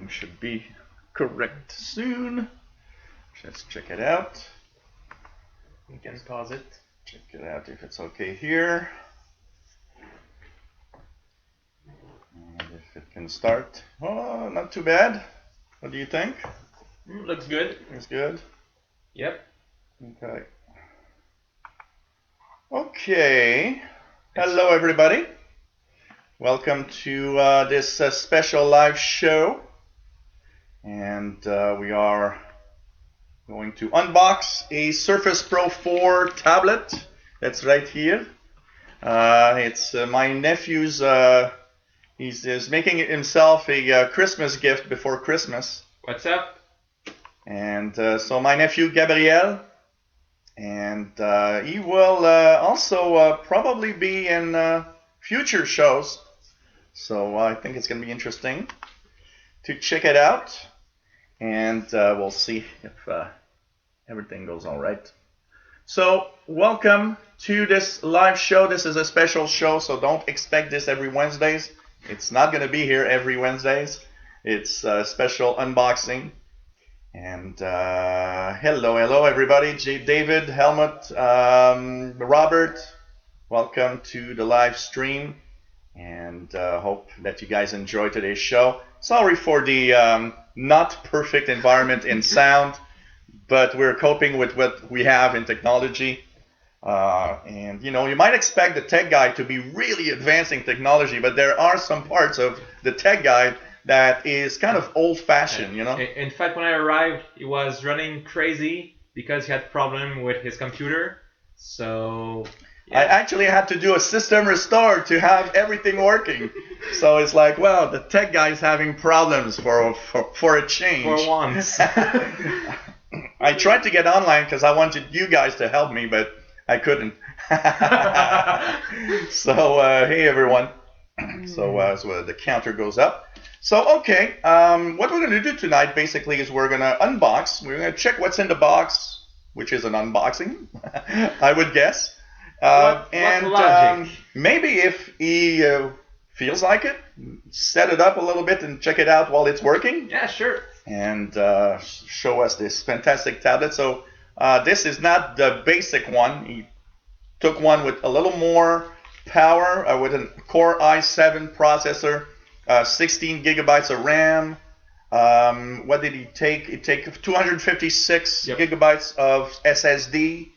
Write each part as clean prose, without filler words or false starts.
Everything should be correct soon. Let's check it out. You can pause it. Check it out if it's okay here. And if it can start. Oh, not too bad. What do you think? Looks good. Looks good? Yep. Okay. Okay. Hello, everybody. Welcome to this special live show. And we are going to unbox a Surface Pro 4 tablet. That's right here. It's my nephew's, he's making himself a Christmas gift before Christmas. What's up? And so my nephew Gabriel, and he will also probably be in future shows. So I think it's going to be interesting to check it out. And we'll see if everything goes all right. So welcome to this live show. This is a special show, so don't expect this every Wednesdays. It's not going to be here every Wednesdays. It's a special unboxing. And hello everybody. David, Helmut, Robert, welcome to the live stream. And hope that you guys enjoy today's show. Sorry for the not perfect environment in sound, but we're coping with what we have in technology. And you know, you might expect the tech guide to be really advancing technology, but there are some parts of the tech guide that is kind of old-fashioned, you know. In fact, when I arrived, he was running crazy because he had problem with his computer. So I actually had to do a system restore to have everything working. So it's like, well, the tech guy is having problems for a change. For once. I tried to get online because I wanted you guys to help me, but I couldn't. So, hey everyone. So the counter goes up. So, okay, what we're going to do tonight basically is we're going to unbox. We're going to check what's in the box, which is an unboxing, I would guess. And logic? Maybe if he feels like it, set it up a little bit and check it out while it's working. Yeah, sure. And show us this fantastic tablet. So this is not the basic one. He took one with a little more power, with a Core i7 processor, 16 gigabytes of RAM. What did he take? He took 256 gigabytes of SSD.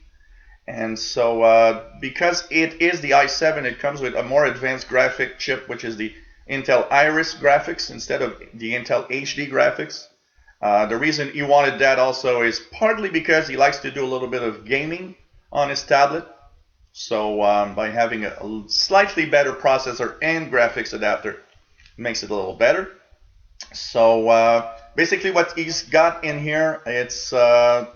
And so because it is the i7, it comes with a more advanced graphic chip, which is the Intel Iris graphics instead of the Intel HD graphics. The reason he wanted that also is partly because he likes to do a little bit of gaming on his tablet. So by having a slightly better processor and graphics adapter, makes it a little better. So basically what he's got in here, it's Core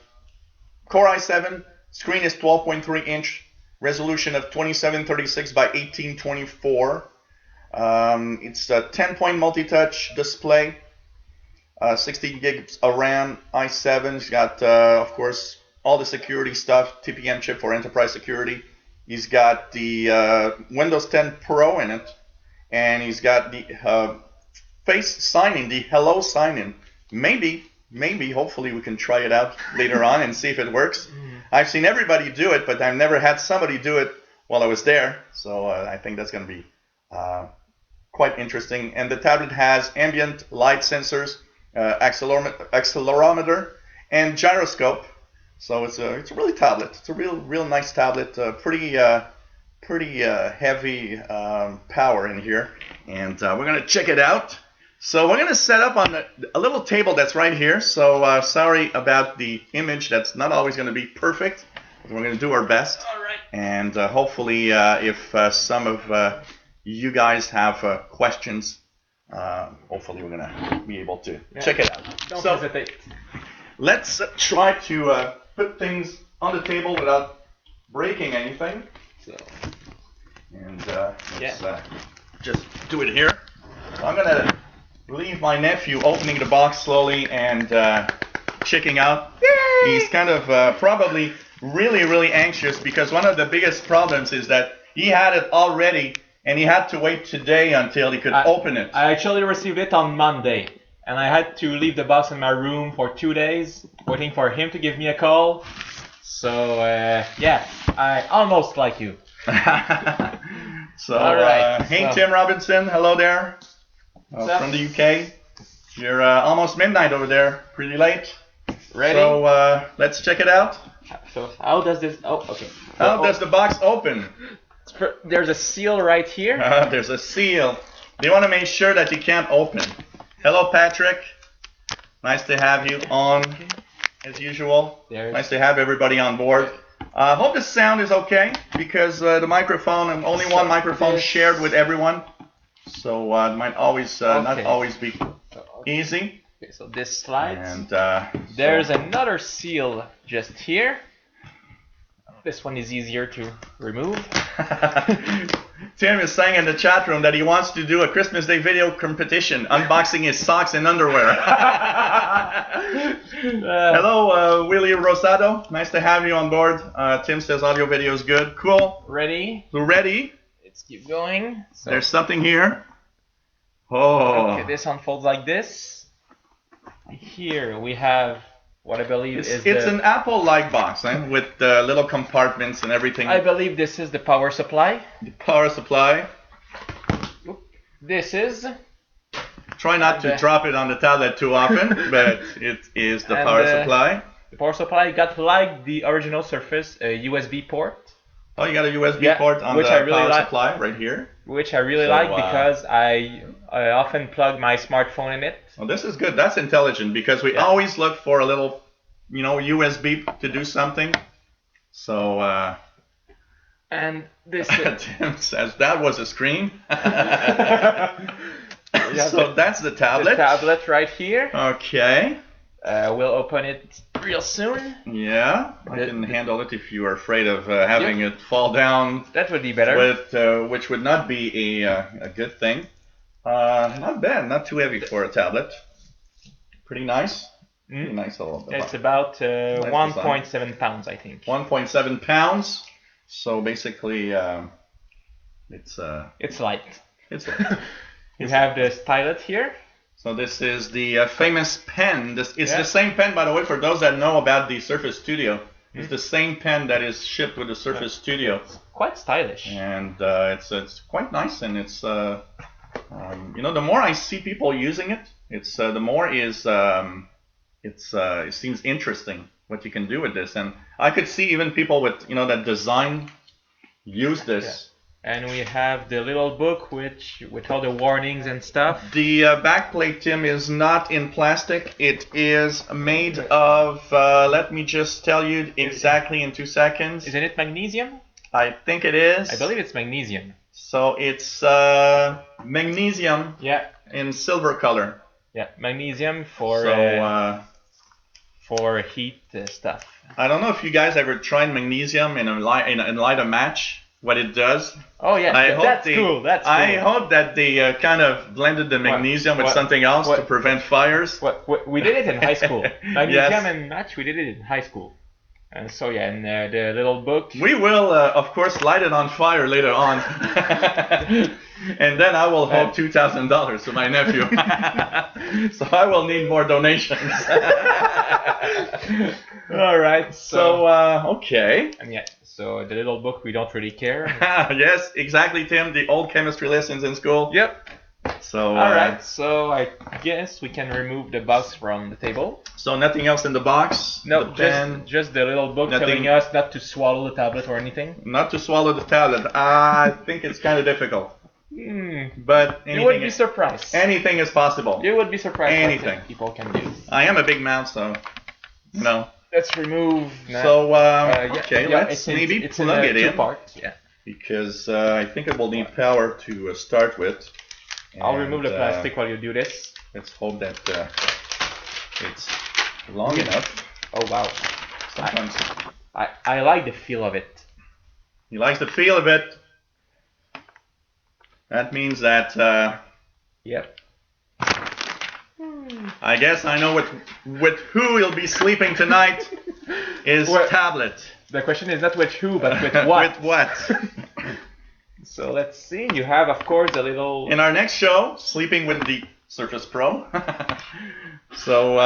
i7. Screen is 12.3 inch, resolution of 2736 by 1824. It's a 10-point multi-touch display, 16 gigs of RAM, i7. It's got, of course, all the security stuff, TPM chip for enterprise security. He's got the Windows 10 Pro in it, and he's got the face sign-in, the hello sign-in. Maybe, hopefully we can try it out later on and see if it works. I've seen everybody do it, but I've never had somebody do it while I was there. So I think that's going to be quite interesting. And the tablet has ambient light sensors, accelerometer, and gyroscope. So it's a really tablet. It's a real nice tablet. Pretty heavy power in here. And we're going to check it out. So we're going to set up on a little table that's right here. So sorry about the image. That's not always going to be perfect. But we're going to do our best. All right. And hopefully if some of you guys have questions, hopefully we're going to be able to check it out. Don't hesitate. Let's try to put things on the table without breaking anything. So. And let's just do it here. So I'm going to leave my nephew opening the box slowly and checking out. Yay! He's kind of probably really anxious because one of the biggest problems is that he had it already and he had to wait today until he could open it. I actually received it on Monday. and I had to leave the box in my room for 2 days, waiting for him to give me a call. So yeah, I almost like you. So, All right, hey, so- Tim Robinson, hello there, from the UK. You're almost midnight over there, pretty late. Ready? So let's check it out. So how does this? Oh, okay. How does the box open? There's a seal right here. There's a seal. They want to make sure that you can't open. Hello, Patrick. Nice to have you on, as usual. Nice to have everybody on board. Hope the sound is okay, because the microphone, and only one microphone shared with everyone. So it might always not always be easy. Okay, so this slides. And there's another seal just here. This one is easier to remove. Tim is saying in the chat room that he wants to do a Christmas Day video competition, unboxing his socks and underwear. Hello, Willie Rosado. Nice to have you on board. Tim says audio video is good. Cool. Ready? We're ready. Let's keep going. So, there's something here. Oh. Okay, this unfolds like this. Here we have what I believe is it's an Apple-like box, with little compartments and everything. I believe this is the power supply. The power supply. This is. Try not to drop it on the tablet too often, but it is the power supply. The power supply got like the original Surface, a USB port. Oh, you got a USB port on the power supply right here. Which I really like because I often plug my smartphone in it. Well, this is good. That's intelligent because we always look for a little, USB to do something. So. And this. Tim says that was a screen. So that's the tablet. The tablet right here. Okay. We'll open it real soon. Yeah, I can handle it if you are afraid of having it fall down. That would be better. Which would not be a good thing. Not bad, not too heavy for a tablet. Pretty nice. Pretty nice little. It's about 1.7 pounds, I think. 1.7 pounds. So basically, it's light. It's light. You have the stylet here. So this is the famous pen. It's the same pen, by the way, for those that know about the Surface Studio. It's the same pen that is shipped with the Surface Studio. It's quite stylish. And it's quite nice, and it's the more I see people using it, it's the more it seems interesting what you can do with this. And I could see even people with that design use this. Yeah. And we have the little book with all the warnings and stuff. The backplate, Tim, is not in plastic. It is made of, let me just tell you exactly in 2 seconds. Isn't it magnesium? I think it is. I believe it's magnesium. So it's magnesium in silver color. Yeah, magnesium for heat stuff. I don't know if you guys ever tried magnesium in light a match. What it does. Oh yeah, that's cool. That's cool. I hope that they kind of blended the magnesium with something else to prevent fires. We did it in high school. Magnesium and match, we did it in high school. And so in the little book. We will, of course, light it on fire later on, and then I will hold $2,000 to my nephew. So I will need more donations. All right. So okay. And so the little book, we don't really care. Yes, exactly, Tim. The old chemistry lessons in school. Yep. So. All right. So I guess we can remove the box from the table. So nothing else in the box. No, just the little book telling us not to swallow the tablet or anything. Not to swallow the tablet. I think it's kind of difficult. But you would be surprised. Anything is possible. You would be surprised. Anything people can do. I am a big mouth, so Let's remove. So let's maybe plug it in. Parts. Yeah. Because I think it will need power to start with. I'll remove the plastic while you do this. Let's hope that it's long enough. Oh wow! Sometimes I like the feel of it. He likes the feel of it. That means that. Yep. I guess I know with who he'll be sleeping tonight is tablet. The question is not with who, but with what. With what? So let's see. You have, of course, a little. In our next show, sleeping with the Surface Pro. So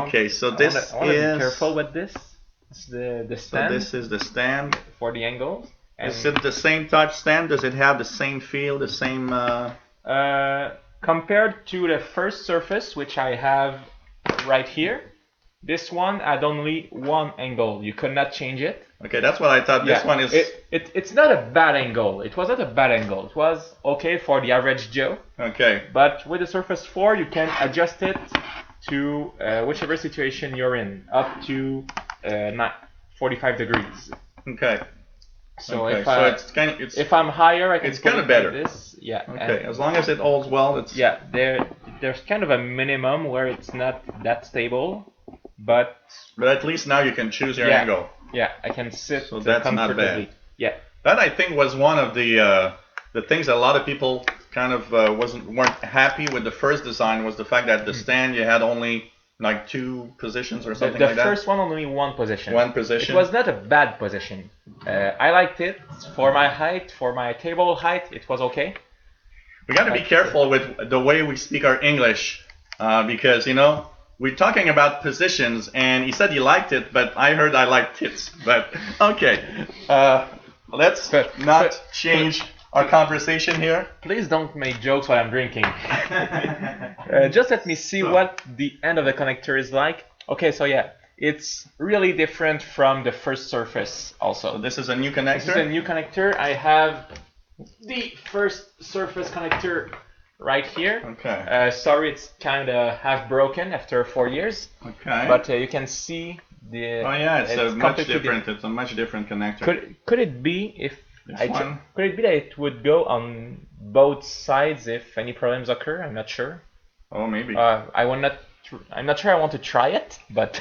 okay, so this I wanna is. be careful with this. It's the So stand this is the stand. for the angles. And Is it the same type stand? Does it have the same feel, the same? compared to the first surface, which I have right here, this one had only one angle. You could not change it. Okay, that's what I thought. This one is. It's not a bad angle. It was not a bad angle. It was okay for the average Joe. Okay. But with the Surface 4, you can adjust it to whichever situation you're in, up to 45 degrees. Okay. So okay. if So it's kind of if I'm higher, I can it's put kinda it better. like this. Yeah. Okay. As long as it holds well, it's. Yeah. There's kind of a minimum where it's not that stable, but at least now you can choose your yeah, angle. Yeah, I can sit So that's not comfortably. bad. Yeah. That I think was one of the things a lot of people kind of weren't happy with the first design, was the fact that the stand you had only like 2 positions or something The like that. first one only one position. One position. It was not a bad position. I liked it for my height, for my table height. It was okay. We got to be careful with the way we speak our English because we're talking about positions, and he said he liked it, but I heard I liked tits. But okay, let's not change our conversation here. Please don't make jokes while I'm drinking. Just let me see what the end of the connector is like. Okay, so yeah, it's really different from the first Surface also. So this is a new connector? This is a new connector. I have the first Surface connector right here. Okay. Sorry, it's kind of half broken after 4 years. Okay. But you can see the. Oh yeah, it's much different. It's a much different connector. Could it be if Could it be that it would go on both sides if any problems occur? I'm not sure. Oh, maybe. I'm not sure I want to try it, but.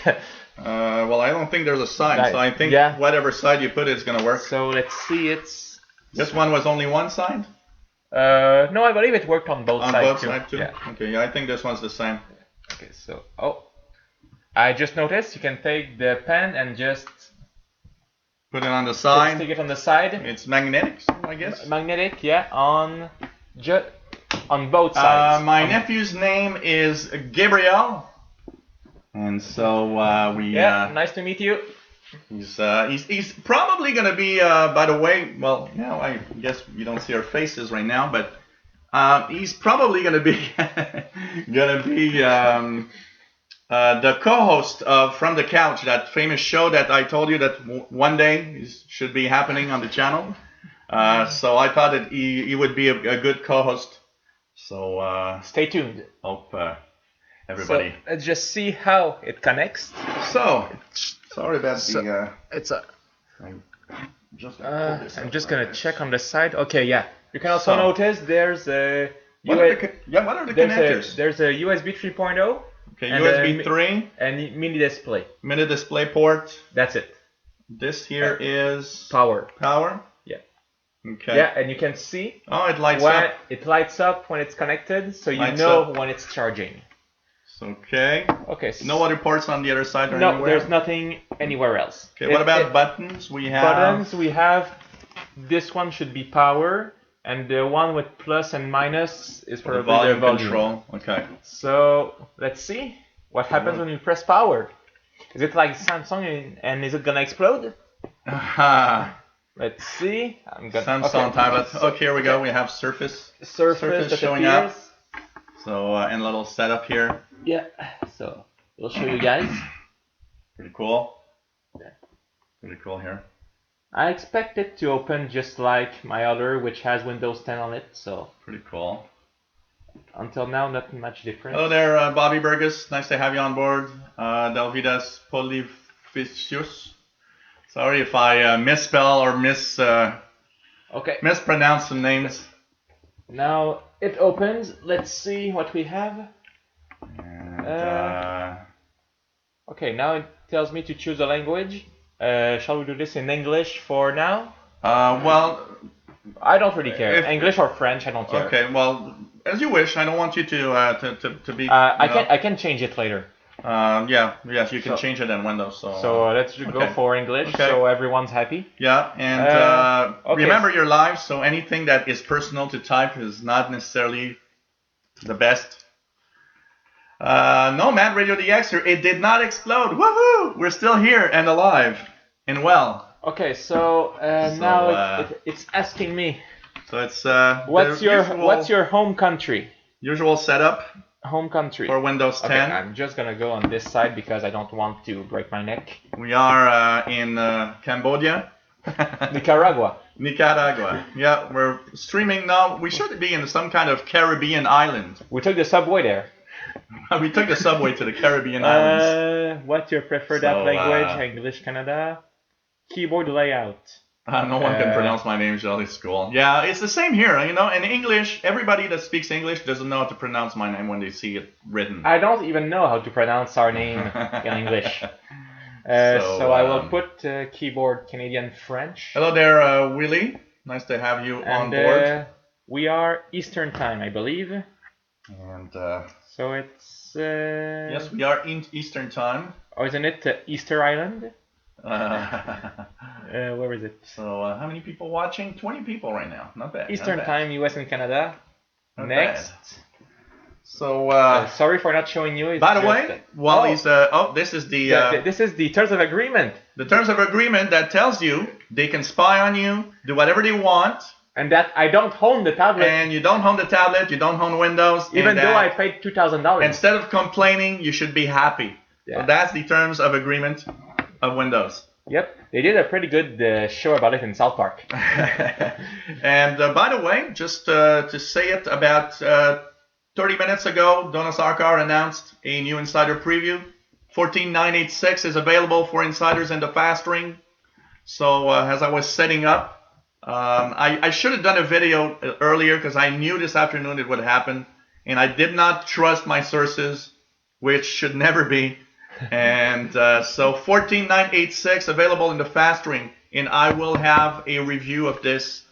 Well, I don't think there's a side, so I think whatever side you put, it's gonna work. So let's see. This one was only one side? No, I believe it worked on both sides. On both too. sides too? Yeah. Okay, yeah, I think this one's the same. Okay, so I just noticed you can take the pen and just put it on the side. Stick it on the side. It's magnetic, I guess. Magnetic, yeah, on both sides. My nephew's name is Gabriel, and so nice to meet you. He's probably gonna be. By the way, well, I guess you don't see our faces right now, but he's probably gonna be the co-host of From the Couch, that famous show that I told you that one day should be happening on the channel. So I thought that he would be a good co-host. So stay tuned. Hope everybody. So let's just see how it connects. So sorry about I'm just gonna check on the side. Okay, yeah. You can also notice there's a. What are the connectors? There's a USB 3.0. Okay, USB 3. And mini display. Mini display port. That's it. This here is power. Power? Yeah. Okay. Yeah, and you can see. Oh, it lights up. It lights up when it's connected, so you know when it's charging. Okay. Okay. No other ports on the other side or anywhere? No, there's nothing anywhere else. Okay, what about buttons? We have. This one should be power, and the one with plus and minus is probably the volume control. Okay. So let's see what happens when you press power. Is it like Samsung, and is it gonna explode? Let's see. Samsung tablet. Okay, here we go. We have Surface showing up. So and a little setup here. Yeah. So we'll show you guys. Pretty cool. Yeah. Pretty cool here. I expect it to open just like my other, which has Windows 10 on it. So pretty cool. Until now, not much different. Hello there, Bobby Burgess. Nice to have you on board. Dalvidas Polificius. Sorry if I misspell or mispronounce some names. Now it opens. Let's see what we have. And, okay, now it tells me to choose a language. Shall we do this in English for now? Well, I don't really care. English or French, I don't care. Okay, well, as you wish. I don't want you to be. I can change it later. Yes, you can change it in Windows. So let's go for English, so everyone's happy. Yeah, and remember you're live, so anything that is personal to type is not necessarily the best. No, Matt Radio DX here. It did not explode. Woohoo! We're still here and alive and well. Okay, so now it's asking me. So it's what's your home country? Usual setup. Home country. For Windows 10. Okay, I'm just gonna go on this side because I don't want to break my neck. We are in Cambodia. Nicaragua. Yeah, we're streaming now. We should be in some kind of Caribbean island. We took the subway there. We took the subway to the Caribbean islands. What's your preferred app language? English, Canada. Keyboard layout. No one can pronounce my name, Jolly School. Yeah, it's the same here. In English, everybody that speaks English doesn't know how to pronounce my name when they see it written. I don't even know how to pronounce our name in English. So I will put keyboard Canadian French. Hello there, Willie. Nice to have you on board. We are Eastern Time, I believe. And so it's... yes, we are in Eastern Time. Or isn't it Easter Island? Where is it? So how many people watching? 20 people right now. Not bad. Eastern Time, US and Canada. Not Next. Bad. So sorry for not showing you. By the way, this is the this is the terms of agreement. The terms of agreement that tells you they can spy on you, do whatever they want. And that I don't own the tablet. And you don't own the tablet, you don't own Windows. Even though I paid $2,000. Instead of complaining, you should be happy. Yeah. So that's the terms of agreement of Windows. Yep, they did a pretty good show about it in South Park. And by the way, just to say it, about 30 minutes ago, Donna Sarkar announced a new insider preview. 14986 is available for insiders in the fast ring. So as I was setting up, I should have done a video earlier because I knew this afternoon it would happen. And I did not trust my sources, which should never be. And so 14986 available in the fast ring. And I will have a review of this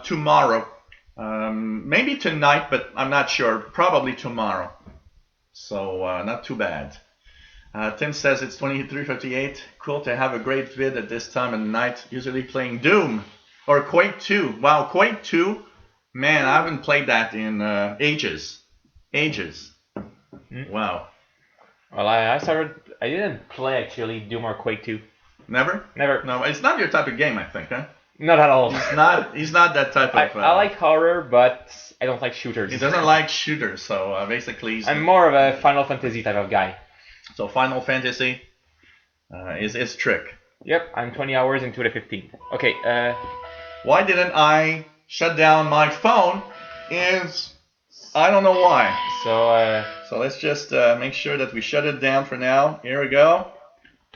tomorrow. Maybe tonight, but I'm not sure. Probably tomorrow. So not too bad. Tim says it's 23:58. Cool to have a great vid at this time of the night. Usually playing Doom or Quake 2. Wow, Quake 2. Man, I haven't played that in ages. Wow. Well, I didn't play actually Doom or Quake 2. Never? Never. No, it's not your type of game, I think, huh? Not at all. He's not that type of... I like horror, but I don't like shooters. He doesn't like shooters, so basically... I'm more of a Final Fantasy type of guy. So Final Fantasy is his trick. Yep, I'm 20 hours into the 15th. Okay, why didn't I shut down my phone? I don't know why. So let's just make sure that we shut it down for now. Here we go.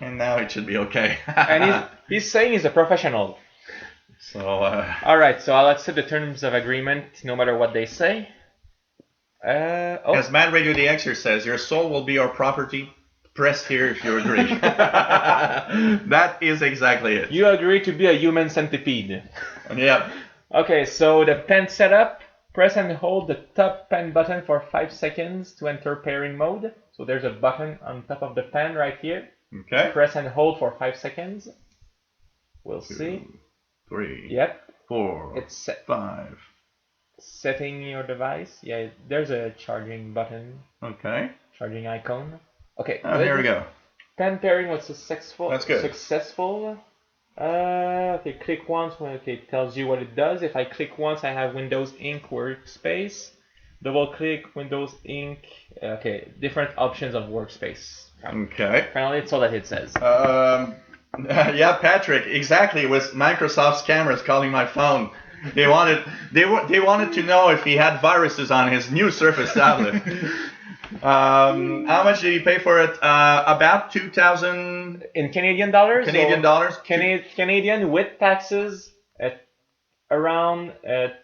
And now it should be okay. And he's saying he's a professional. So all right, so I'll accept the terms of agreement no matter what they say. As Mad Radio the Xer says, your soul will be our property. Press here if you agree. That is exactly it. You agree to be a human centipede. Yep. Okay, so the pen setup. Press and hold the top pen button for 5 seconds to enter pairing mode. So there's a button on top of the pen right here. Okay. Press and hold for 5 seconds. We'll 2, see. 3. Yep. 4. It's set. 5. Setting your device. Yeah, there's a charging button. Okay. Charging icon. Okay. Here we go. Pen pairing was successful. That's good. Successful. Okay, click once. Okay, it tells you what it does. If I click once, I have Windows Ink Workspace. Double click Windows Ink. Okay, different options of Workspace. Okay. Apparently, it's all that it says. Yeah, Patrick. Exactly. It was Microsoft's cameras calling my phone. They wanted to know if he had viruses on his new Surface tablet. How much did you pay for it? About 2,000 in Canadian dollars. Canadian dollars. Canadian with taxes at around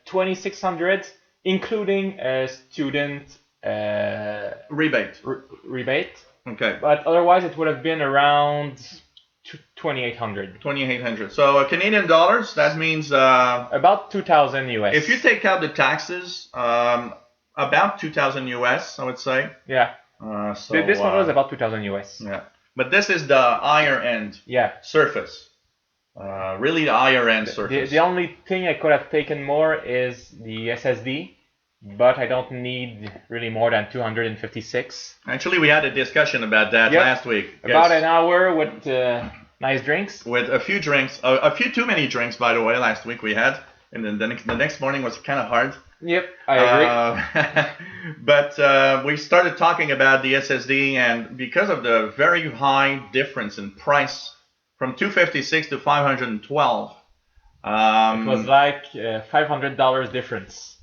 2,600, including a student rebate. Rebate. Okay. But otherwise, it would have been around 2,800. 2,800. So Canadian dollars. That means about 2,000 US. If you take out the taxes, about 2,000 US, I would say. Yeah. So this one was about 2,000 US. Yeah. But this is the higher end. Yeah. Surface. Really the higher end Surface. The only thing I could have taken more is the SSD. but I don't need really more than 256. Actually, we had a discussion about that Yep. last week. About Yes. an hour with nice drinks. With a few drinks, a few too many drinks, by the way, last week we had. And then the next morning was kind of hard. Yep, I agree. But we started talking about the SSD, and because of the very high difference in price from 256 to 512, It was like $500 difference.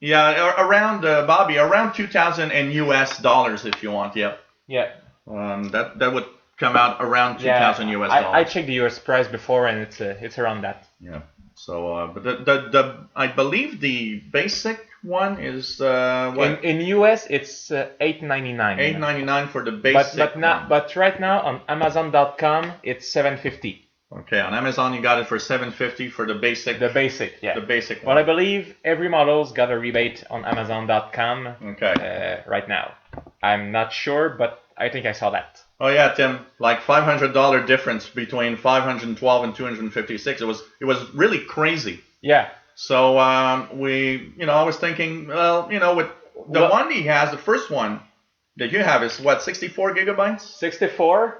yeah, around Bobby, around 2,000 in US dollars if you want. Yep. Yeah. That would come out around 2,000 US dollars. I checked the US price before, and it's around that. Yeah. So, but the I believe the basic one is what? In US it's $8.99. $8.99 for the basic. But right now on Amazon.com it's $7.50. Okay, on Amazon you got it for $7.50 for the basic. The basic, yeah. The basic one. Well, I believe every model's got a rebate on Amazon.com. Okay. Right now, I'm not sure, but I think I saw that. Oh yeah, Tim, like $500 difference between 512 and 256. It was really crazy. Yeah. So I was thinking, well, with the one he has, the first one that you have is what, 64 gigabytes? 64,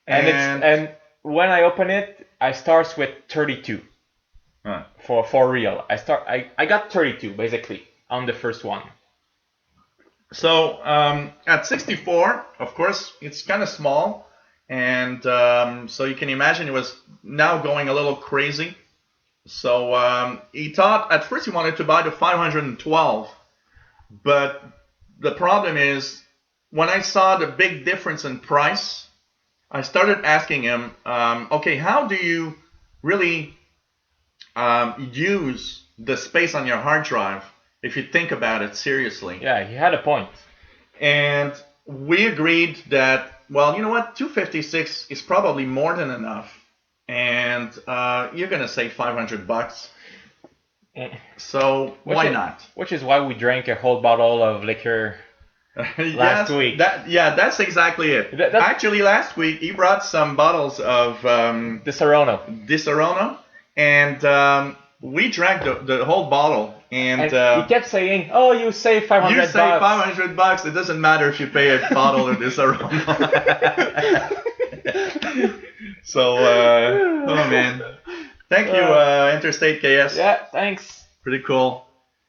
and when I open it, I start with 32. Huh. For real. I got 32 basically on the first one. So at 64, of course, it's kind of small, and so you can imagine it was now going a little crazy. So he thought at first he wanted to buy the 512, but the problem is when I saw the big difference in price, I started asking him, okay, how do you really use the space on your hard drive if you think about it seriously? Yeah, he had a point. And we agreed that, well, you know what, 256 is probably more than enough, and you're gonna save $500. So why not? Which is why we drank a whole bottle of liquor last week. That's exactly it. Actually, last week he brought some bottles of Disaronno, and we drank the whole bottle. And he kept saying, "Oh, you save $500. You save $500. It doesn't matter if you pay a bottle of Disaronno." So, oh man, thank you, Interstate KS. Yeah, thanks. Pretty cool.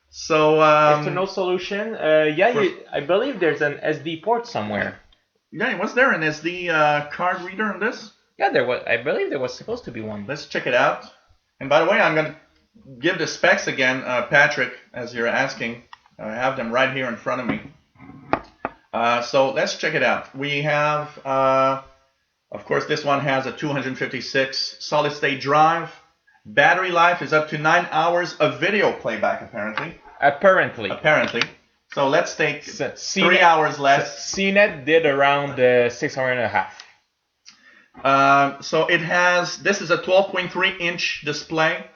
So, external solution. I believe there's an SD port somewhere. Yeah, was there an SD card reader on this? Yeah, there was. I believe there was supposed to be one. Let's check it out. And by the way, I'm gonna give the specs again, Patrick, as you're asking. I have them right here in front of me. So let's check it out. We have, of course, this one has a 256 solid-state drive. Battery life is up to 9 hours of video playback, apparently. Apparently. So let's take 3 hours less. CNET did around 6 hours and a half. So it has, this is a 12.3-inch display,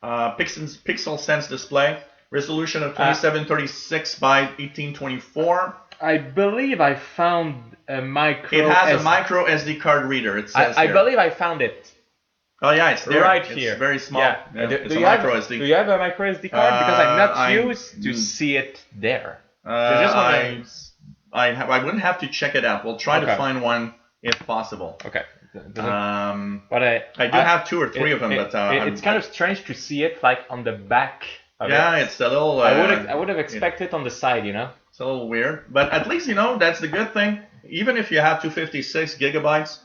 pixel sense display, resolution of 2736 by 1824. I believe I found a micro. It has a micro SD card reader. It says I believe I found it. Oh yeah, it's there. Right it's here. Very small. Yeah. It's a micro SD. Do you have a micro SD card? Because I'm not used to see it there. I wouldn't have to check it out. We'll try to find one if possible. Okay. But I do have 2 or 3 of them. But it's kind of strange to see it like on the back. Yeah, it's a little. I would have expected on the side, It's a little weird, but at least that's the good thing. Even if you have 256 gigabytes,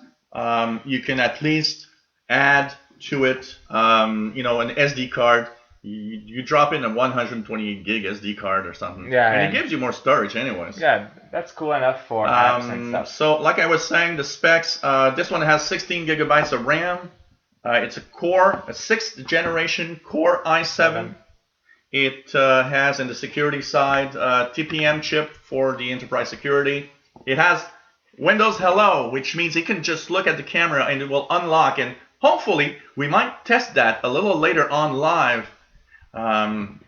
you can at least add to it, an SD card. You drop in a 128 gig SD card or something. Yeah, and it gives you more storage, anyways. Yeah, that's cool enough for apps and stuff. So, like I was saying, the specs. This one has 16 gigabytes of RAM. It's a 6th generation Core i7. It has, in the security side, TPM chip for the enterprise security. It has Windows Hello, which means it can just look at the camera and it will unlock. And hopefully, we might test that a little later on live. Comes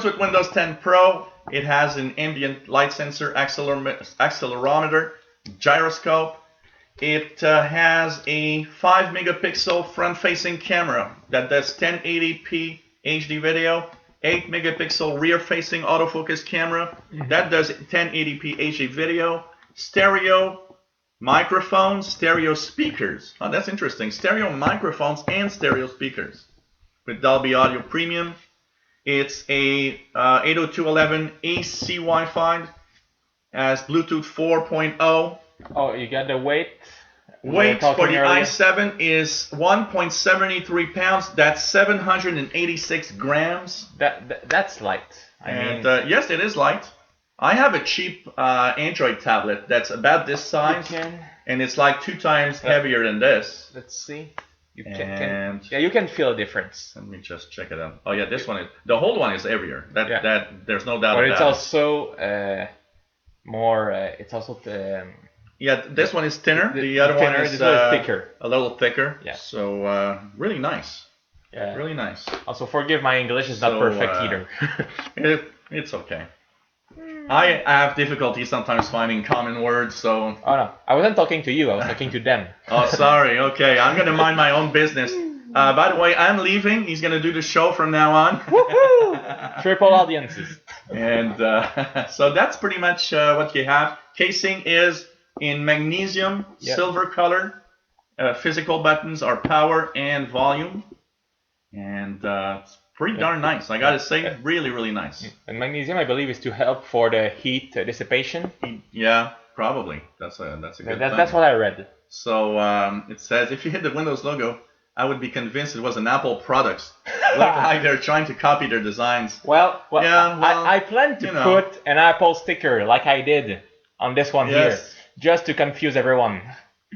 with Windows 10 Pro. It has an ambient light sensor, accelerometer, gyroscope. It has a 5 megapixel front-facing camera that does 1080p HD video, 8 megapixel rear-facing autofocus camera. That does 1080p HD video. Stereo microphones, stereo speakers. Oh, that's interesting. Stereo microphones and stereo speakers with Dolby Audio Premium. It's a 802.11 AC Wi-Fi, has Bluetooth 4.0. Oh, you got the weight. Weight for the i7 is 1.73 pounds. That's 786 grams. That's light. I mean, yes, it is light. I have a cheap Android tablet that's about this size, and it's like 2 times heavier than this. Let's see. You can feel a difference. Let me just check it out. Oh yeah, this one is, the whole one is heavier. That there's no doubt about it. But it's also more. It's also yeah, this one is thinner. The other one is thicker. A little thicker. Yeah. So really nice. Yeah. Really nice. Also, forgive my English is not perfect either. It's okay. I have difficulty sometimes finding common words, so... Oh no, I wasn't talking to you, I was talking to them. Oh, sorry, okay, I'm gonna mind my own business. By the way, I'm leaving, he's gonna do the show from now on. Woohoo! Triple audiences. And so that's pretty much what you have. Casing is in magnesium, silver color. Physical buttons are power and volume. And it's pretty darn nice. I gotta say, really, really nice. And magnesium, I believe, is to help for the heat dissipation. Yeah, probably. That's a good thing. That's what I read. So it says, if you hit the Windows logo, I would be convinced it was an Apple product. Like they're trying to copy their designs. I plan to put an Apple sticker like I did on this one here, just to confuse everyone.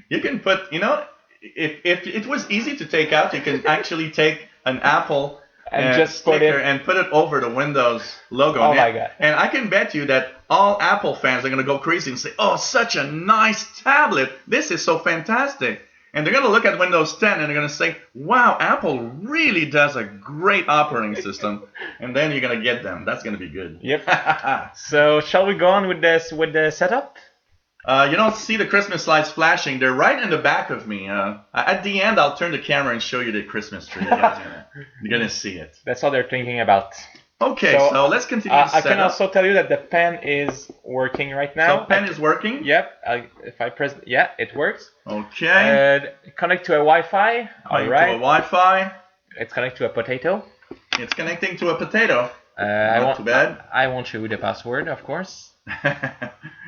You can put, if it was easy to take out, you can actually take an Apple and just sticker and put it over the Windows logo. Oh my god. And I can bet you that all Apple fans are going to go crazy and say, oh, such a nice tablet. This is so fantastic. And they're going to look at Windows 10 and they're going to say, wow, Apple really does a great operating system. And then you're going to get them. That's going to be good. Yep. So shall we go on with the setup? You don't see the Christmas lights flashing. They're right in the back of me. At the end, I'll turn the camera and show you the Christmas tree. You're going to see it. That's what they're thinking about. Okay, so let's continue. I can also tell you that the pen is working right now. So pen is working? Yep. If I press, it works. Okay. Connect to a Wi-Fi. All right. To a Wi-Fi. It's connected to a potato. It's connecting to a potato. Not too bad. I won't show you the password, of course.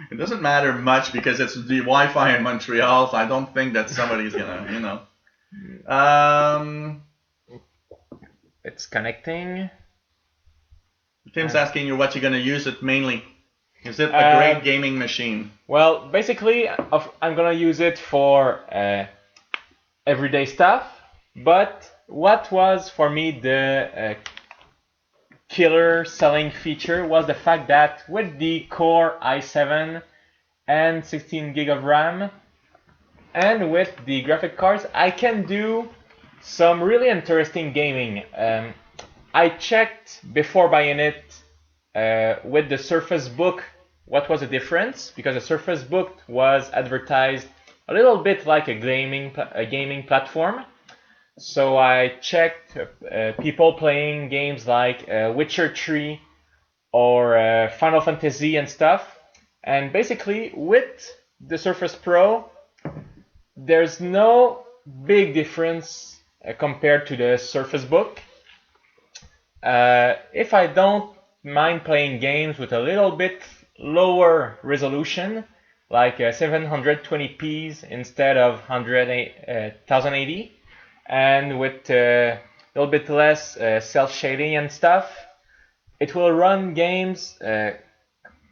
It doesn't matter much because it's the Wi-Fi in Montreal, so I don't think that somebody's gonna, It's connecting. Tim's asking you what you're gonna use it mainly. Is it a great gaming machine? Well, basically, I'm gonna use it for everyday stuff. But what was for me the killer selling feature was the fact that with the Core i7 and 16 gig of RAM and with the graphic cards, I can do some really interesting gaming. I checked before buying it with the Surface Book what was the difference, because the Surface Book was advertised a little bit like a gaming platform. So I checked people playing games like Witcher 3 or Final Fantasy and stuff. And basically, with the Surface Pro, there's no big difference compared to the Surface Book. If I don't mind playing games with a little bit lower resolution, like 720p instead of 1080, and with a little bit less self-shading and stuff, it will run games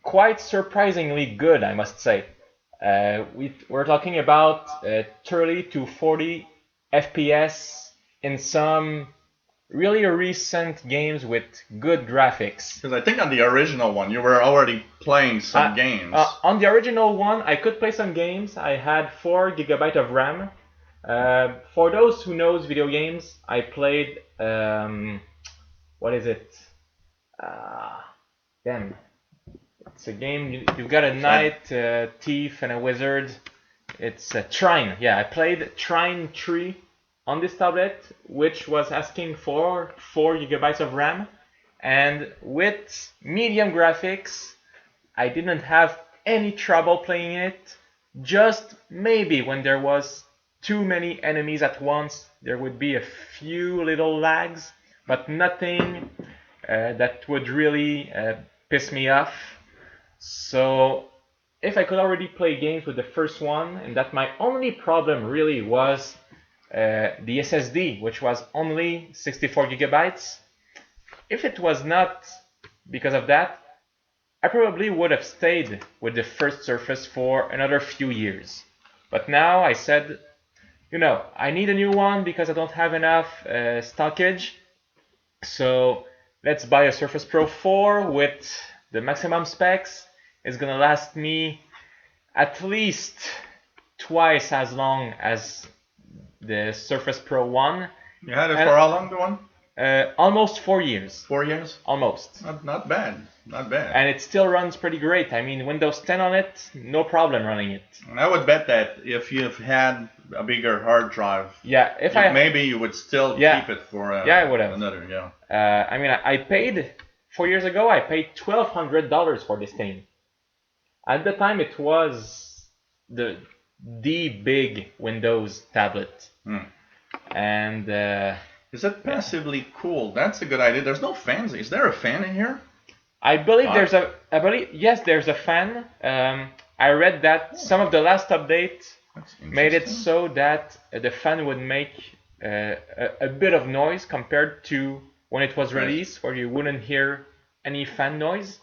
quite surprisingly good, I must say. We're talking about 30 to 40 FPS in some really recent games with good graphics. Because I think on the original one, you were already playing some games. On the original one, I could play some games. I had 4 GB of RAM. For those who knows video games, I played, what is it? It's a game, you've got a knight, thief, and a wizard. It's Trine. Yeah, I played Trine 3 on this tablet, which was asking for 4 GB of RAM. and with medium graphics, I didn't have any trouble playing it. Just maybe when there was too many enemies at once, there would be a few little lags, but nothing that would really piss me off. So if I could already play games with the first one, and that my only problem really was the SSD, which was only 64 gigabytes. If it was not because of that, I probably would have stayed with the first Surface for another few years. But now I said, I need a new one because I don't have enough stockage. So let's buy a Surface Pro 4 with the maximum specs. It's gonna last me at least twice as long as the Surface Pro 1. You had it for how long, the one? Almost 4 years. 4 years? Almost. Not bad. Not bad. And it still runs pretty great. I mean, Windows 10 on it, no problem running it. And I would bet that if you've had a bigger hard drive, maybe you would still keep it for I would have. another. I mean, I paid 4 years ago. I paid $1,200 for this thing. At the time, it was the big Windows tablet, and is it passively cooled? That's a good idea. There's no fans. Is there a fan in here? I believe yes, there's a fan. I read that some of the last updates made it so that the fan would make a bit of noise compared to when it was released, where you wouldn't hear any fan noise.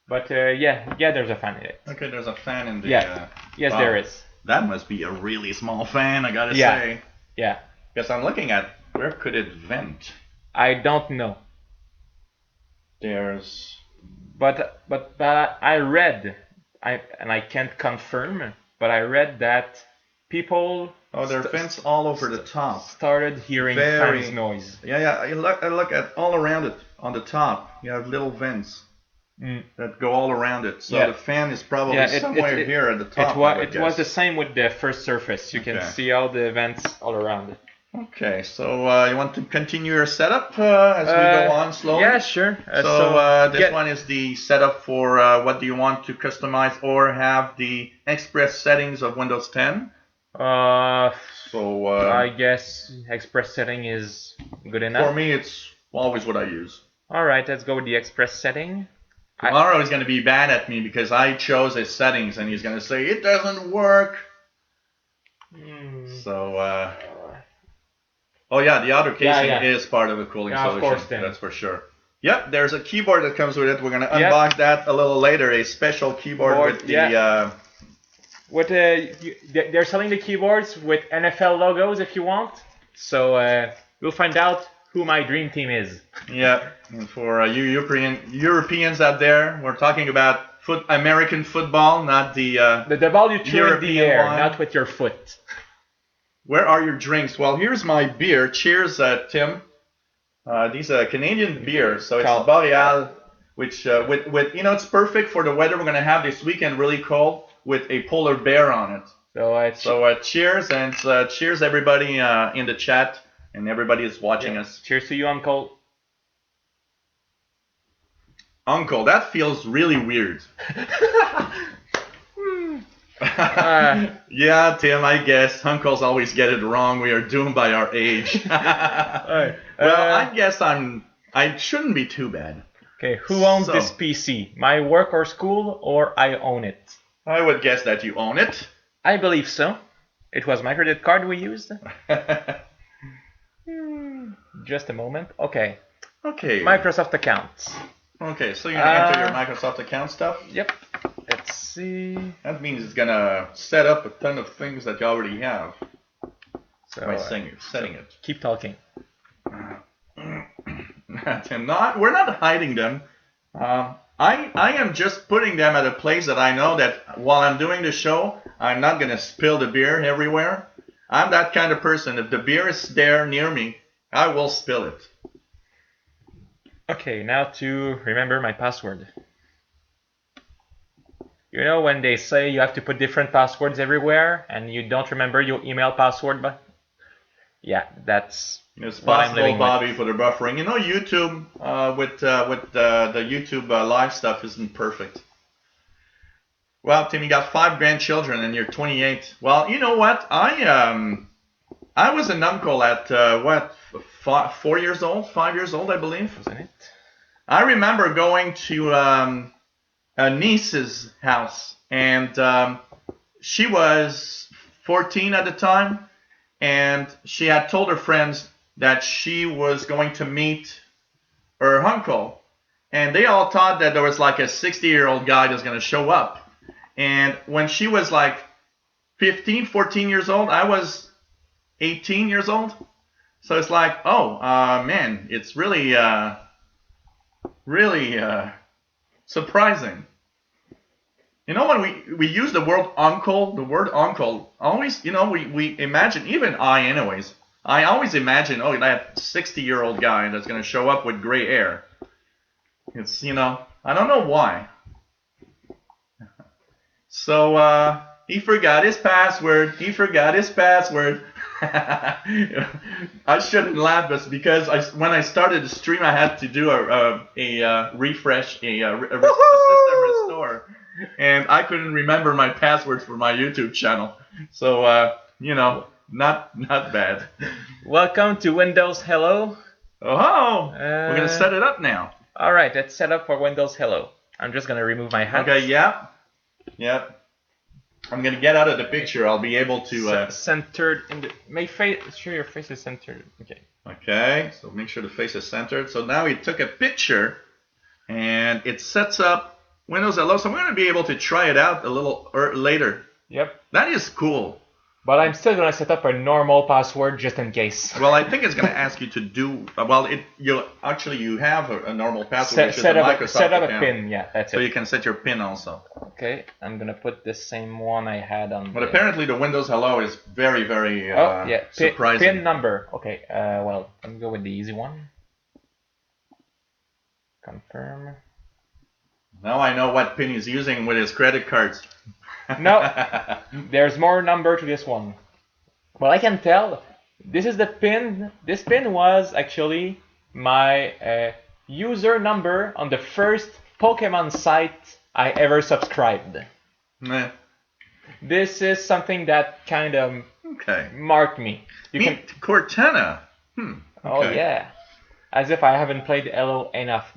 But there's a fan in it. Okay, there's a fan in the. Yes, there is. That must be a really small fan, I gotta say. Yeah. Because I'm looking at where could it vent. I don't know. There's. But I read, and I can't confirm, but I read that people. Oh, there are vents all over the top. Started hearing fans noise. Yeah. I look at all around it on the top. You have little vents that go all around it. So the fan is probably somewhere here at the top. It was the same with the first Surface. You can see all the vents all around it. Okay, so you want to continue your setup as we go on slowly? Yeah, sure. This one is the setup for what do you want to customize or have the express settings of Windows 10? I guess express setting is good enough. For me, it's always what I use. All right, let's go with the express setting. Tomorrow he's going to be mad at me because I chose his settings and he's going to say it doesn't work. So, the outer casing is part of the cooling solution. Of course, that's for sure. Yep, there's a keyboard that comes with it. We're going to unbox that a little later. A special keyboard with the. They're selling the keyboards with NFL logos if you want. So we'll find out who my dream team is. Yeah, and for you Europeans out there, we're talking about American football, not the ball you throw in the air, one. not with your foot. Where are your drinks? Well, here's my beer. Cheers, Tim. These are Canadian beers, so it's Boreal, which with it's perfect for the weather we're gonna have this weekend, really cold, with a polar bear on it. So cheers, and cheers everybody in the chat. And everybody is watching us. Cheers to you, Uncle. Uncle, that feels really weird. Yeah, Tim, I guess. Uncles always get it wrong. We are doomed by our age. Well, I guess I shouldn't be too bad. Okay, who owns this PC? My work or school, or I own it? I would guess that you own it. I believe so. It was my credit card we used. Just a moment. Okay. Microsoft accounts. Okay, so you're going to enter your Microsoft account stuff? Yep. Let's see. That means it's going to set up a ton of things that you already have. By setting it. Keep talking. Tim, we're not hiding them. I am just putting them at a place that I know that while I'm doing the show, I'm not going to spill the beer everywhere. I'm that kind of person. If the beer is there near me, I will spill it. Okay, now to remember my password. You know when they say you have to put different passwords everywhere and you don't remember your email password? Yeah, that's It's what I'm possible, living with. Bobby, for the buffering. You know, YouTube with the YouTube live stuff isn't perfect. Well, Tim, you got 5 grandchildren and you're 28. Well, you know what? I was an uncle at what 4 years old, 5 years old, I believe. Wasn't it? I remember going to a niece's house, and she was 14 at the time, and she had told her friends that she was going to meet her uncle, and they all thought that there was like a 60-year-old guy that's going to show up. And when she was like 15, 14 years old, I was 18 years old. So it's like, oh, man, it's really, really surprising. You know, when we use the word uncle, always, you know, we imagine, even I anyways, I always imagine, oh, that 60-year-old guy that's going to show up with gray hair. It's, you know, I don't know why. So, he forgot his password. I shouldn't laugh, but because when I started the stream, I had to do a refresh, a system restore, and I couldn't remember my passwords for my YouTube channel. So, you know, not bad. Welcome to Windows Hello. Oh, we're gonna set it up now. All right, let's set up for Windows Hello. I'm just gonna remove my hat. Okay. Yep. I'm gonna get out of the picture. I'll be able to centered in the sure your face is centered. Okay, so make sure the face is centered. So now we took a picture, and it sets up Windows Hello. So I'm gonna be able to try it out a little later. Yep. That is cool. But I'm still gonna set up a normal password just in case. Well, I think it's gonna ask you to do. Well, you have a normal password, which is a Microsoft set up account. a pin. Yeah, that's it. So you can set your pin also. Okay, I'm gonna put the same one I had on. But apparently the Windows Hello is very, very surprising. Pin number. Okay. Well, let me go with the easy one. Confirm. Now I know what pin he's using with his credit cards. No, there's more number to this one. Well, I can tell. This is the pin. This pin was actually my user number on the first Pokemon site I ever subscribed. Meh. This is something that kind of marked me. Meet Cortana. Okay. Oh yeah, as if I haven't played Hello enough.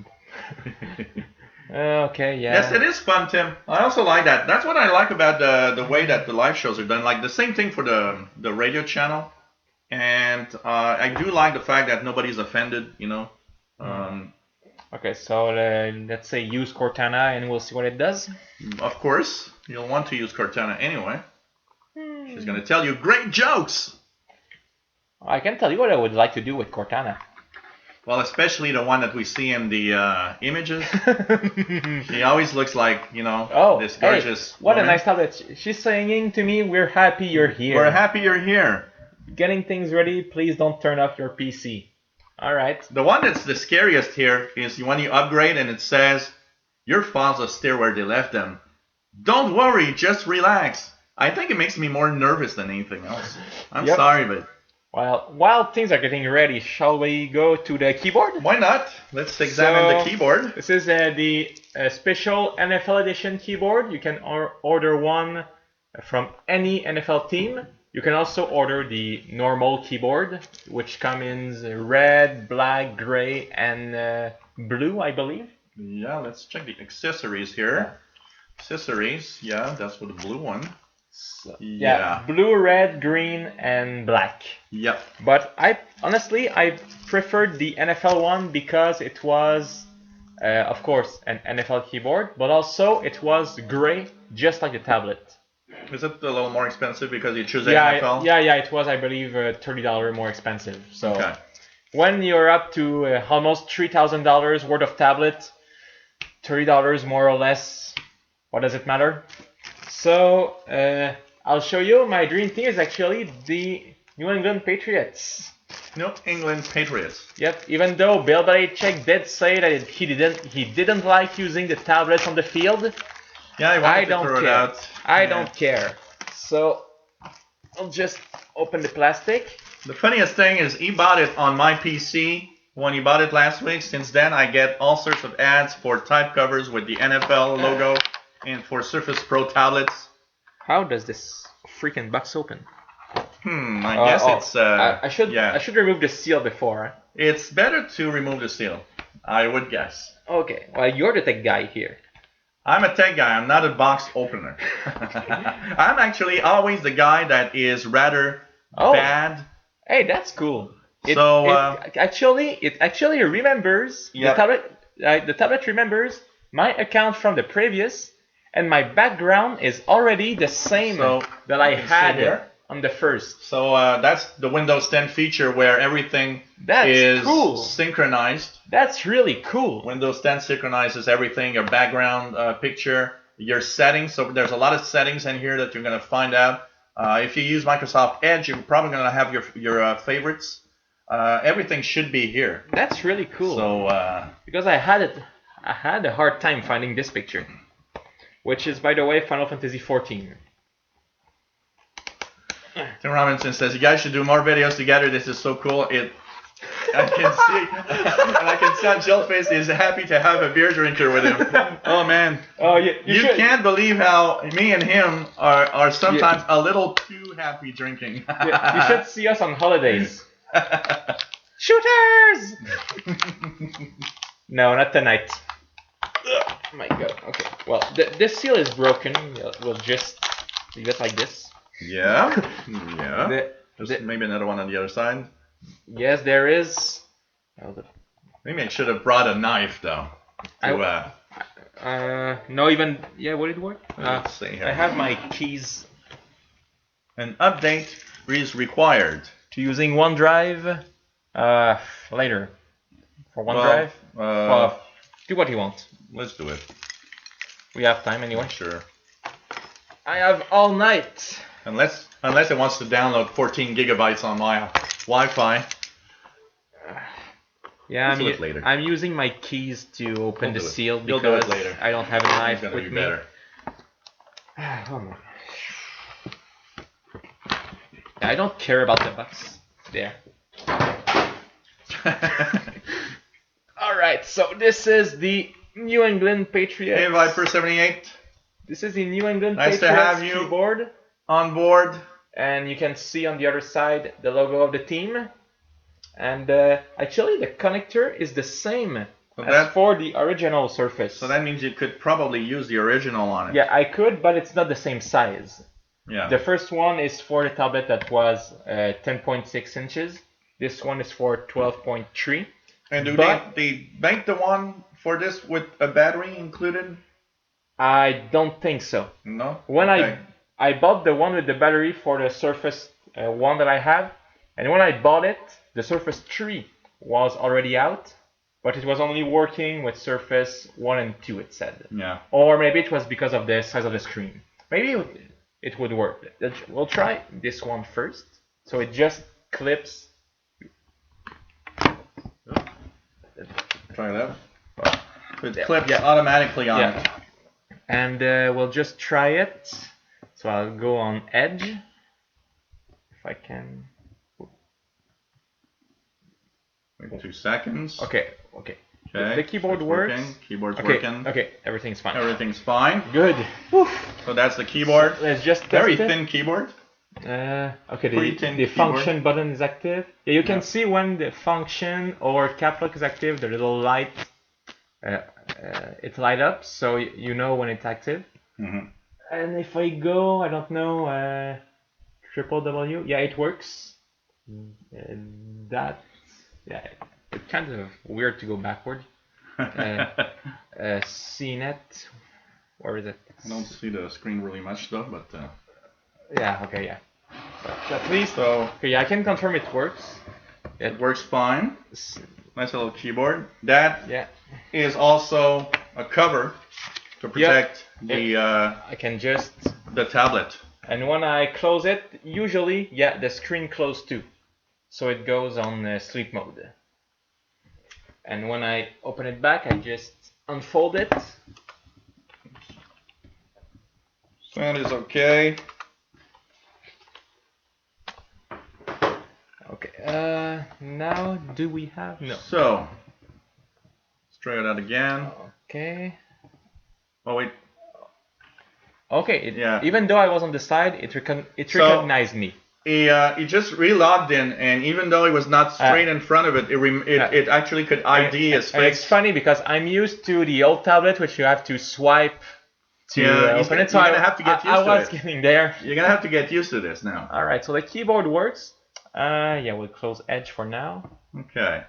Okay, yeah. Yes, it is fun, Tim. I also like that. That's what I like about the way that the live shows are done. Like the same thing for the radio channel, and I do like the fact that nobody's offended. You know. Okay, so let's say use Cortana, and we'll see what it does. Of course, you'll want to use Cortana anyway. She's gonna tell you great jokes. I can tell you what I would like to do with Cortana. Well, especially the one that we see in the images. She always looks like, you know, this gorgeous what woman. a nice tablet. She's saying to me, we're happy you're here. We're happy you're here. Getting things ready, please don't turn off your PC. Alright. The one that's the scariest here is when you upgrade and it says, your files are still where they left them. Don't worry, just relax. I think it makes me more nervous than anything else. I'm sorry, but... Well, while things are getting ready, shall we go to the keyboard? Why not? Let's examine the keyboard. This is the special NFL edition keyboard. You can order one from any NFL team. You can also order the normal keyboard, which comes in red, black, gray, and blue, I believe. Yeah, let's check the accessories here. Accessories, yeah, that's for the blue one. Yeah, blue, red, green, and black. Yep. But I preferred the NFL one because it was, of course, an NFL keyboard, but also it was gray, just like the tablet. Is it a little more expensive because you choose NFL? Yeah, it was, I believe, $30 more expensive. So when you're up to almost $3,000 worth of tablet, $30 more or less, what does it matter? So, I'll show you. My dream team is actually the New England Patriots. New England Patriots. Yep. Even though Bill Belichick did say that he didn't like using the tablets on the field. Yeah, I don't throw it out. I don't care. So, I'll just open the plastic. The funniest thing is he bought it on my PC when he bought it last week. Since then, I get all sorts of ads for type covers with the NFL logo and for Surface Pro tablets. How does this freaking box open? I guess it's. I should remove the seal before. Huh? It's better to remove the seal, I would guess. Okay, well, you're the tech guy here. I'm a tech guy. I'm not a box opener. I'm actually always the guy that is rather bad. Hey, that's cool. It actually remembers the tablet. The tablet remembers my account from the previous, and my background is already the same that I had here on the first. So that's the Windows 10 feature where everything is synchronized. That's really cool. Windows 10 synchronizes everything, your background picture, your settings. So there's a lot of settings in here that you're going to find out. If you use Microsoft Edge, you're probably going to have your favorites. Everything should be here. That's really cool. So because I had a hard time finding this picture, which is, by the way, Final Fantasy XIV. Tim Robinson says, you guys should do more videos together. This is so cool. I can see, and I can see on Jill's face is happy to have a beer drinker with him. Oh man. Oh, you can't believe how me and him are sometimes a little too happy drinking. You should see us on holidays. Shooters! No, not tonight. Oh my god. Okay. Well, this seal is broken. We'll just leave it like this. Yeah. There's maybe another one on the other side. Yes, there is. Maybe I should have brought a knife though. No, even would it work? Let's see here. I have my keys. An update is required. To using OneDrive later. For OneDrive? Do what you want. Let's do it. We have time anyway. Sure. I have all night. Unless it wants to download 14 gigabytes on my Wi-Fi. Yeah, later. I'm using my keys to open the seal because You'll do it later. I don't have a knife with me. Better. Oh my. I don't care about the box. There. Alright, so this is the New England Patriots. Hey, Viper 78. This is the New England Nice Patriots to have you keyboard. On board. And you can see on the other side the logo of the team. And actually the connector is the same as for the original Surface. So that means you could probably use the original on it. Yeah, I could, but it's not the same size. Yeah. The first one is for the tablet that was 10.6 inches. This one is for 12.3. And do they make the one for this with a battery included? I don't think so. No? When I bought the one with the battery for the Surface one that I have, and when I bought it, the Surface 3 was already out, but it was only working with Surface 1 and 2, it said. Yeah. Or maybe it was because of the size of the screen. Maybe it would work. We'll try this one first. So it just clips. Try that. It clips automatically on it. And we'll just try it. So I'll go on Edge. If I can. Wait 2 seconds. Okay. The keyboard works. Keyboard's working. Okay, everything's fine. Everything's fine. Good. Whew. So that's the keyboard. So let's just test Very it. thin keyboard. Okay, the function button is active. Yeah, you can see when the function or cap lock is active, the little light, it light up, so you know when it's active. Mm-hmm. And if I go, I don't know, www, yeah, it works. It's kind of weird to go backward. CNET, where is it? I don't see the screen really much though, but yeah. But at least, so I can confirm it works. It works fine. Nice little keyboard. That is also a cover to protect I can just the tablet. And when I close it, usually, the screen closed too, so it goes on sleep mode. And when I open it back, I just unfold it. That is okay. do we have? No. So, let's try it out again. Okay. Oh wait. Okay. Yeah. Even though I was on the side, it recognized me. He just re-logged in, and even though it was not straight in front of it, it actually could ID his face. And it's funny because I'm used to the old tablet, which you have to swipe to open it. So you're gonna have to get used to it. I was getting there. You're gonna have to get used to this now. All right. So the keyboard works. Yeah, we'll close Edge for now. Okay.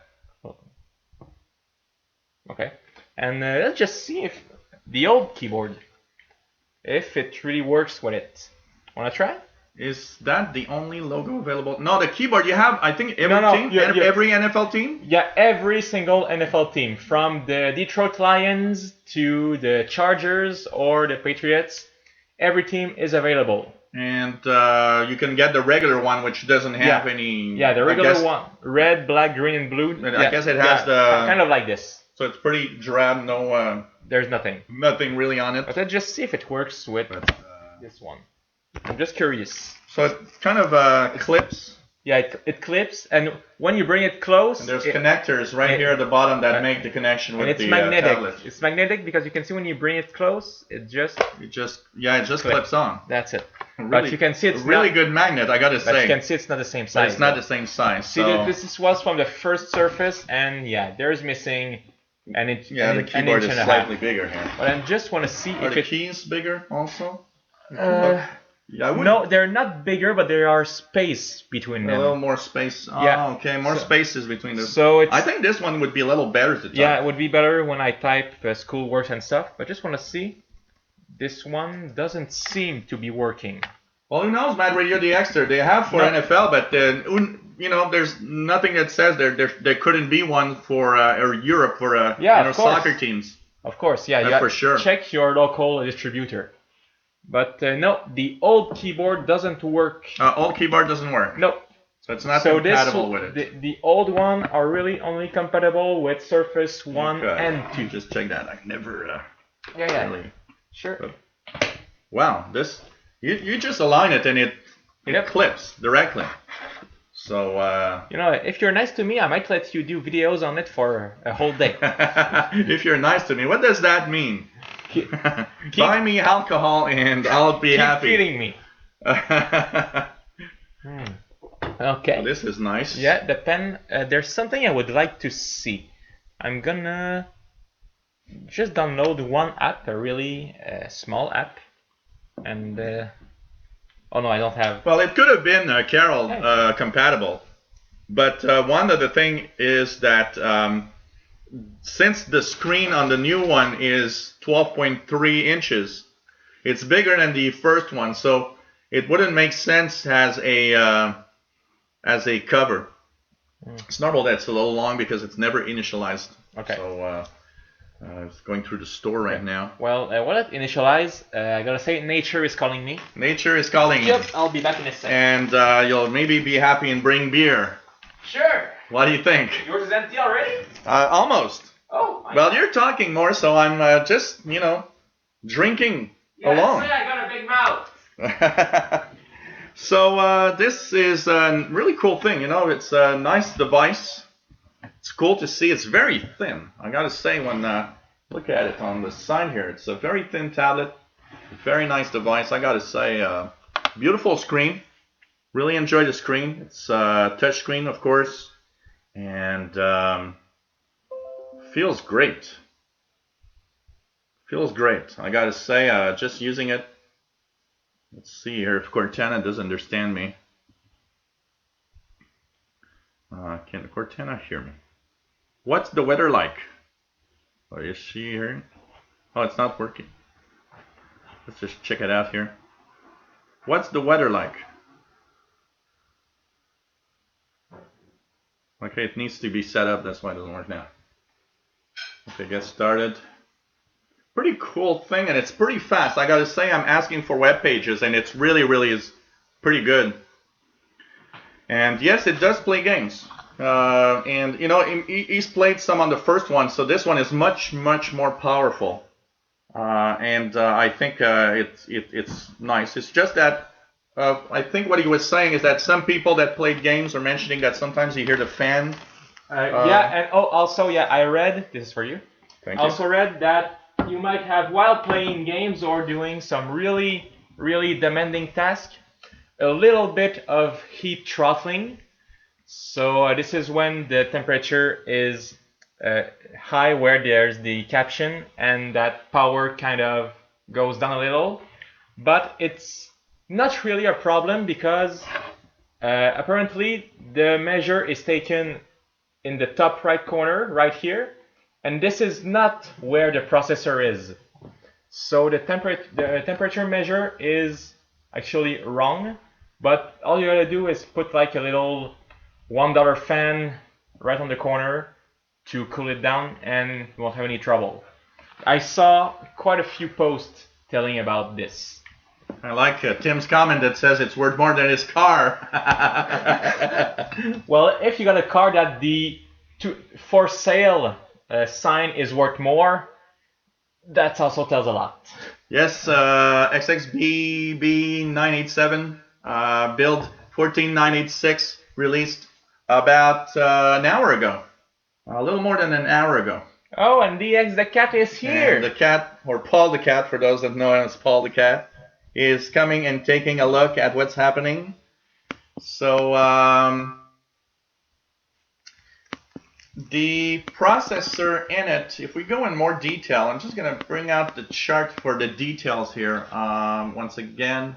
Okay. And let's just see if the old keyboard, if it really works with it. Wanna try? Is that the only logo available? No, the keyboard you have. I think every team, every NFL team. Yeah, every single NFL team, from the Detroit Lions to the Chargers or the Patriots, every team is available. And you can get the regular one, which doesn't have any. Yeah, the regular one, red, black, green, and blue. I guess it has the kind of like this. So it's pretty drab. No. There's nothing. Nothing really on it. But let's just see if it works with this one. I'm just curious. So it kind of clips. Yeah, it clips, and when you bring it close, and there's connectors right here at the bottom that make the connection with the tablet. It's magnetic because you can see when you bring it close, it just clips on. That's it. Really, but you can see it's really good magnet, I gotta say. But you can see it's not the same size. But it's not the same size. See, this was from the first Surface, and there's missing an inch. The keyboard is slightly bigger here. But I just want to see if the keys bigger also. No, they're not bigger, but there are space between them. A little more space. Oh, okay, more spaces between them. So I think this one would be a little better to type. Yeah, it would be better when I type schoolwork and stuff. But just want to see. This one doesn't seem to be working. Well, who knows, Mad Radio the Extra they have for NFL, but there's nothing that says there couldn't be one for Europe for soccer teams. Of course, for sure. Check your local distributor. But no, the old keyboard doesn't work. Old keyboard doesn't work. No. So it's not compatible with it. The old one are really only compatible with Surface 1 and 2. Just check that. I never. Really. Sure. But, wow, this you just align it and it clips directly. So if you're nice to me, I might let you do videos on it for a whole day. If you're nice to me, what does that mean? Buy me alcohol and I'll be happy. Keep feeding me. Okay. Well, this is nice. Yeah, the pen. There's something I would like to see. I'm gonna just download one app, a really small app, and oh no, I don't have. Well, it could have been Carol compatible, but one of the thing is that since the screen on the new one is 12.3 inches, it's bigger than the first one, so it wouldn't make sense as a cover. It's normal that it's a little long because it's never initialized. Okay. So it's going through the store right now. Well, while it initialize, I gotta say, nature is calling me. Nature is calling you. Yep, I'll be back in a second. And you'll maybe be happy and bring beer. Sure. What do you think? Yours is empty already? Almost. Oh. Well, you're talking more, so I'm just, drinking along. I got a big mouth. So this is a really cool thing. It's a nice device. It's cool to see. It's very thin. I gotta say, when look at it on the side here, it's a very thin tablet. Very nice device. I gotta say, beautiful screen. Really enjoy the screen. It's touch screen, of course, and feels great. Feels great. I gotta say, just using it. Let's see here if Cortana does understand me. Can Cortana hear me? What's the weather like? Oh, is she hearing? Oh, it's not working. Let's just check it out here. What's the weather like? Okay, it needs to be set up. That's why it doesn't work now. Okay, get started. Pretty cool thing, and it's pretty fast. I gotta say, I'm asking for web pages, and it's really is pretty good. And yes, it does play games. And he's played some on the first one, so this one is much more powerful. And I think it's nice. It's just that I think what he was saying is that some people that played games are mentioning that sometimes you hear the fan Yeah, and also, yeah, I read, this is for you. Thank I you. also read that you might have, while playing games or doing some really, really demanding task, a little bit of heat throttling. So this is when the temperature is high, where there's the caption, and that power kind of goes down a little. But it's not really a problem because apparently the measure is taken in the top right corner, right here, and this is not where the processor is. So the temperature measure is actually wrong, but all you gotta do is put like a little $1 fan right on the corner to cool it down, and you won't have any trouble. I saw quite a few posts telling about this. I like Tim's comment that says it's worth more than his car. Well, if you got a car that the for sale sign is worth more, that also tells a lot. Yes, XXBB987 build 14986 released about an hour ago, a little more than an hour ago. Oh, and DX the cat is here. And the cat, or Paul the cat, for those that know him as Paul the cat, is coming and taking a look at what's happening. So the processor in it, if we go in more detail, I'm just going to bring out the chart for the details here. Once again,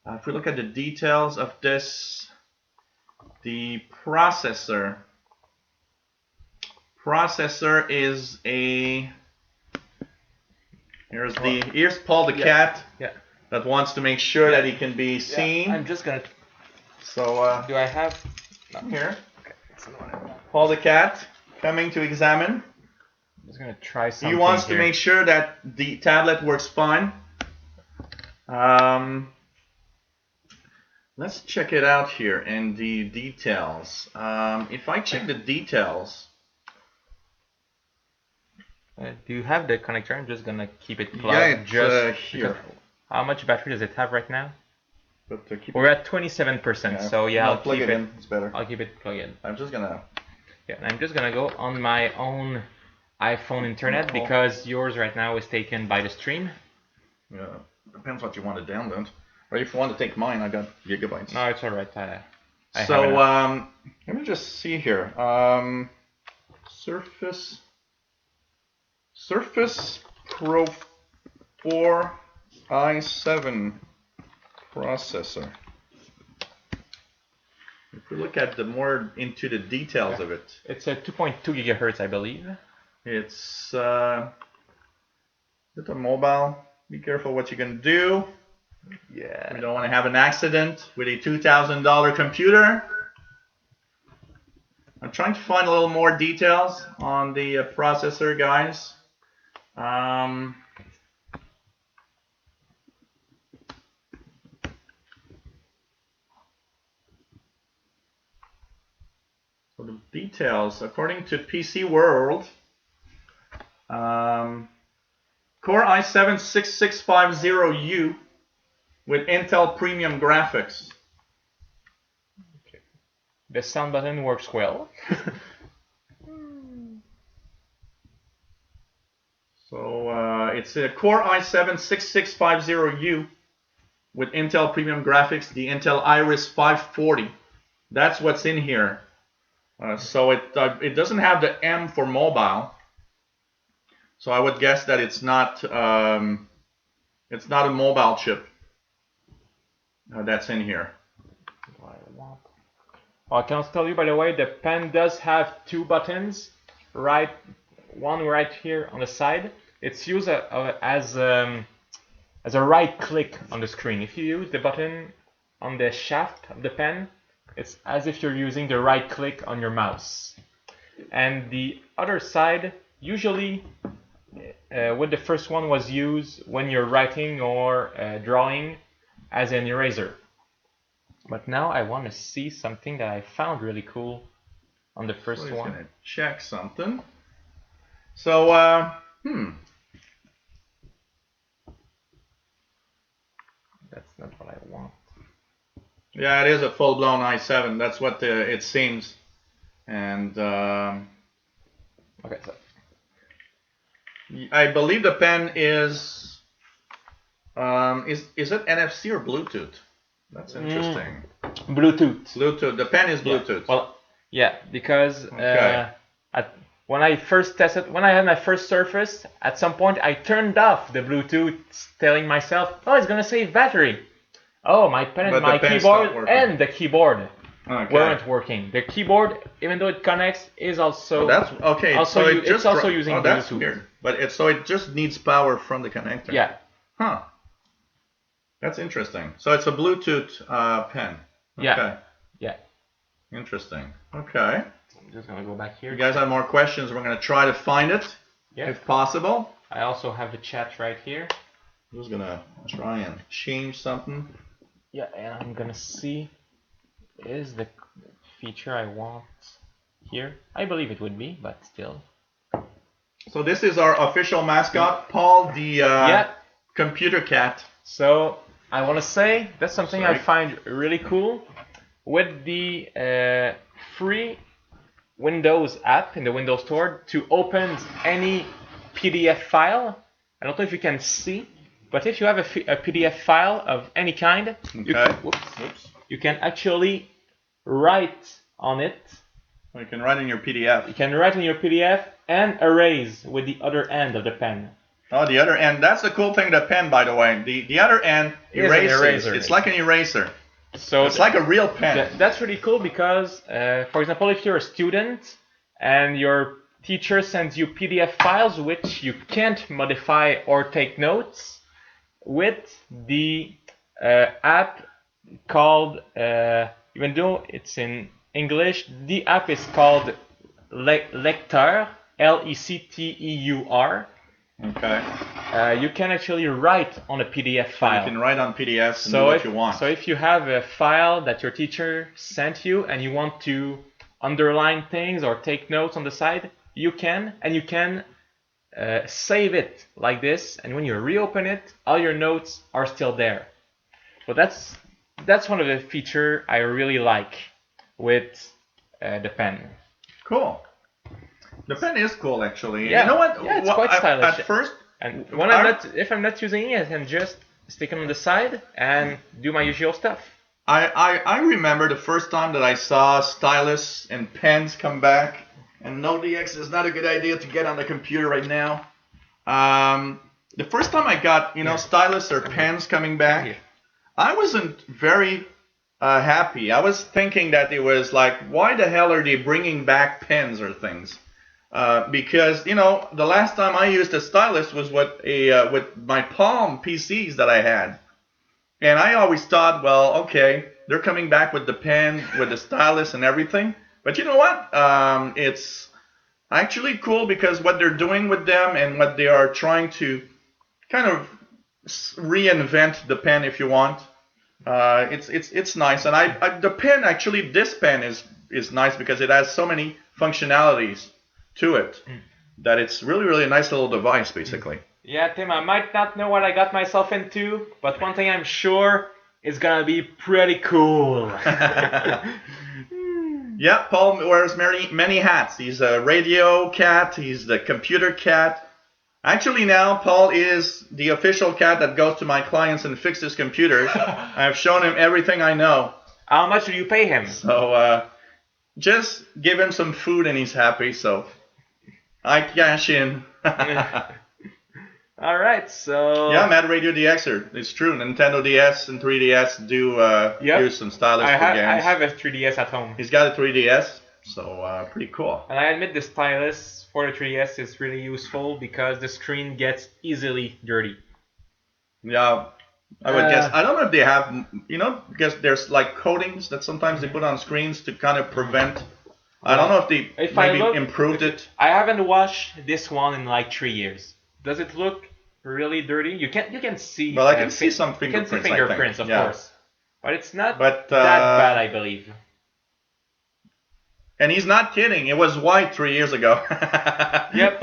if we look at the details of this, the processor is a, here's Paul the cat that wants to make sure that he can be seen. I'm just gonna. So Do I have? No. Here, Okay, that's the one I want. Paul the cat coming to examine. I'm just gonna try something. He wants here. to make sure that the tablet works fine. Let's check it out here in the details. If I check the details, do you have the connector? I'm just gonna keep it plugged. yeah, it's just here. How much battery does it have right now? But We're at 27%, so yeah, I'll plug keep it in. It's better. I'll keep it plugged in. I'm just gonna. Yeah, and I'm just gonna go on my own iPhone internet because yours right now is taken by the stream. Yeah, depends what you want to download. Or if you want to take mine, I got gigabytes. No, it's alright. So let me just see here. Surface Pro 4 i7 processor. If we look at the more into the details of it, it's a 2.2 gigahertz, I believe. It's a mobile. Be careful what you can do. Yeah. You don't want to have an accident with a $2,000 computer. I'm trying to find a little more details on the processor, guys. So the details, according to PC World, Core i7 6650U with Intel Premium graphics. Okay. The sound button works well. So it's a Core i7 6650U with Intel Premium graphics, the Intel Iris 540. That's what's in here. So it doesn't have the M for mobile. So I would guess that it's not a mobile chip that's in here. I can tell you, by the way, the pen does have two buttons, one right here on the side. It's used as a right click on the screen. If you use the button on the shaft of the pen, it's as if you're using the right click on your mouse. And the other side, usually with the first one, was used when you're writing or drawing as an eraser. But now I want to see something that I found really cool on the first one. Gonna check something. So, That's not what I want. Yeah, it is a full-blown i7. That's what it seems. And Okay, so I believe the pen is it NFC or Bluetooth? That's interesting. Bluetooth. Bluetooth. The pen is Yeah. Bluetooth. Well, yeah, because Okay. when I had my first Surface, at some point I turned off the Bluetooth, telling myself, "Oh, it's gonna save battery." Oh, my pen and But the my pen stopped keyboard working. and the keyboard Okay. weren't working. The keyboard, even though it connects, is also Oh, that's okay. also so it's also using oh, that's Bluetooth. weird. But it just needs power from the connector. Yeah. Huh. That's interesting. So it's a Bluetooth pen. Okay. Yeah. Yeah. Interesting. Okay. I'm just gonna go back here. If you guys have more questions, we're gonna try to find it Yeah. if possible. I also have the chat right here. I'm just gonna try and change something. Yeah, and I'm gonna see is the feature I want here. I believe it would be, but still. So this is our official mascot, Paul, the computer cat. So I want to say that's something I Sorry. find really cool with the free Windows app in the Windows Store to open any PDF file. I don't know if you can see, but if you have a PDF file of any kind, you can actually write on it. You can write in your PDF. You can write in your PDF and erase with the other end of the pen. Oh, the other end. That's the cool thing with the pen, by the way. The other end Is an erases. eraser. It's like an eraser. So it's like a real pen. That's really cool because, for example, if you're a student and your teacher sends you PDF files which you can't modify or take notes, with the app called, even though it's in English, the app is called Lecteur, Lecteur. Okay. You can actually write on a PDF file. You can write on PDFs and do what you want. So if you have a file that your teacher sent you and you want to underline things or take notes on the side, you can, and you can save it like this. And when you reopen it, all your notes are still there. So that's one of the features I really like with the pen. Cool. The pen is cool, actually. Yeah. You know what? Yeah, it's quite stylish. At first, and if I'm not using it, I can just stick it on the side and do my usual stuff. I remember the first time that I saw stylus and pens come back, and no DX is not a good idea to get on the computer right now. The first time I got stylus or pens coming back, I wasn't very happy. I was thinking that it was like, why the hell are they bringing back pens or things? Because the last time I used a stylus was with my Palm PCs that I had, and I always thought, well, okay, they're coming back with the pen, with the stylus and everything. But you know what? It's actually cool because what they're doing with them and what they are trying to kind of reinvent the pen, if you want. It's nice, and I the pen actually, this pen is nice because it has so many functionalities to it that it's really a nice little device, basically. Yeah, Tim, I might not know what I got myself into, but one thing I'm sure is gonna be pretty cool. Yeah, Paul wears many hats. He's a radio cat, he's the computer cat. Actually now, Paul is the official cat that goes to my clients and fixes computers. I've shown him everything I know. How much do you pay him? So, just give him some food and he's happy, so I cash in. Alright, so... Yeah, Mad Radio DXer. It's true. Nintendo DS and 3DS do use some stylus for games. I have a 3DS at home. He's got a 3DS, so pretty cool. And I admit the stylus for the 3DS is really useful because the screen gets easily dirty. Yeah, I would guess. I don't know if they have, because there's like coatings that sometimes they put on screens to kind of prevent. I don't know if they improved it. I haven't watched this one in like 3 years. Does it look really dirty? You can see. Well, I can see some fingerprints. You can see fingerprints, of course, but it's not that bad, I believe. And he's not kidding. It was white 3 years ago. Yep.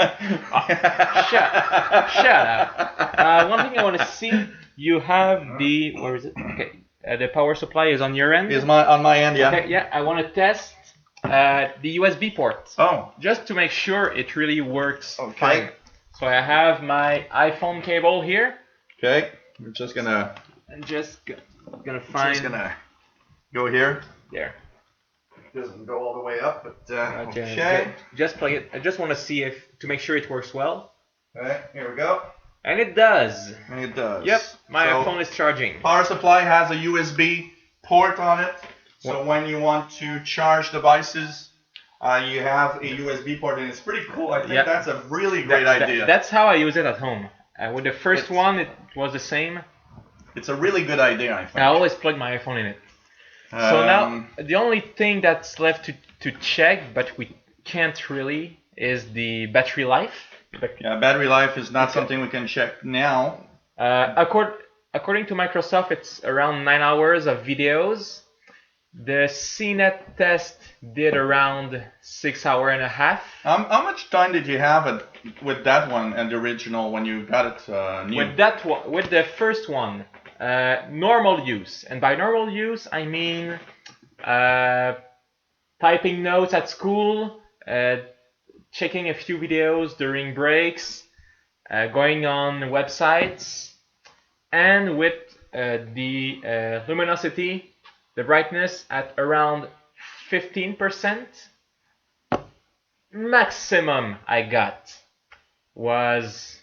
Shut up. One thing I want to see. You have the where is it? Okay. The power supply is on your end. Is on my end, yeah. Okay. Yeah. I want to test The USB port. Oh, Just to make sure it really works Okay. fine. So I have my iPhone cable here. okay. We're just gonna I'm just gonna find go here. there. Doesn't go all the way up, but Okay. Just plug it. I just want to see if to make sure it works well. Okay, here we go. And it does. And it does. Yep. My So, phone is charging. Power supply has a USB port on it. So when you want to charge devices, you have a USB port, and it's pretty cool. I think Yeah. that's a really great idea. That's how I use it at home. With the first It's- one, it was the same. It's a really good idea, I think. I always plug my iPhone in it. So now, the only thing that's left to check, but we can't really, is the battery life. Yeah, battery life is not something we can check now. According to Microsoft, it's around 9 hours of videos. The CNET test did around 6 hours and a half. How much time did you have with that one and the original when you got it new? With the first one, normal use, and by normal use I mean typing notes at school, checking a few videos during breaks, going on websites, and with the luminosity, the brightness at around 15%. Maximum I got was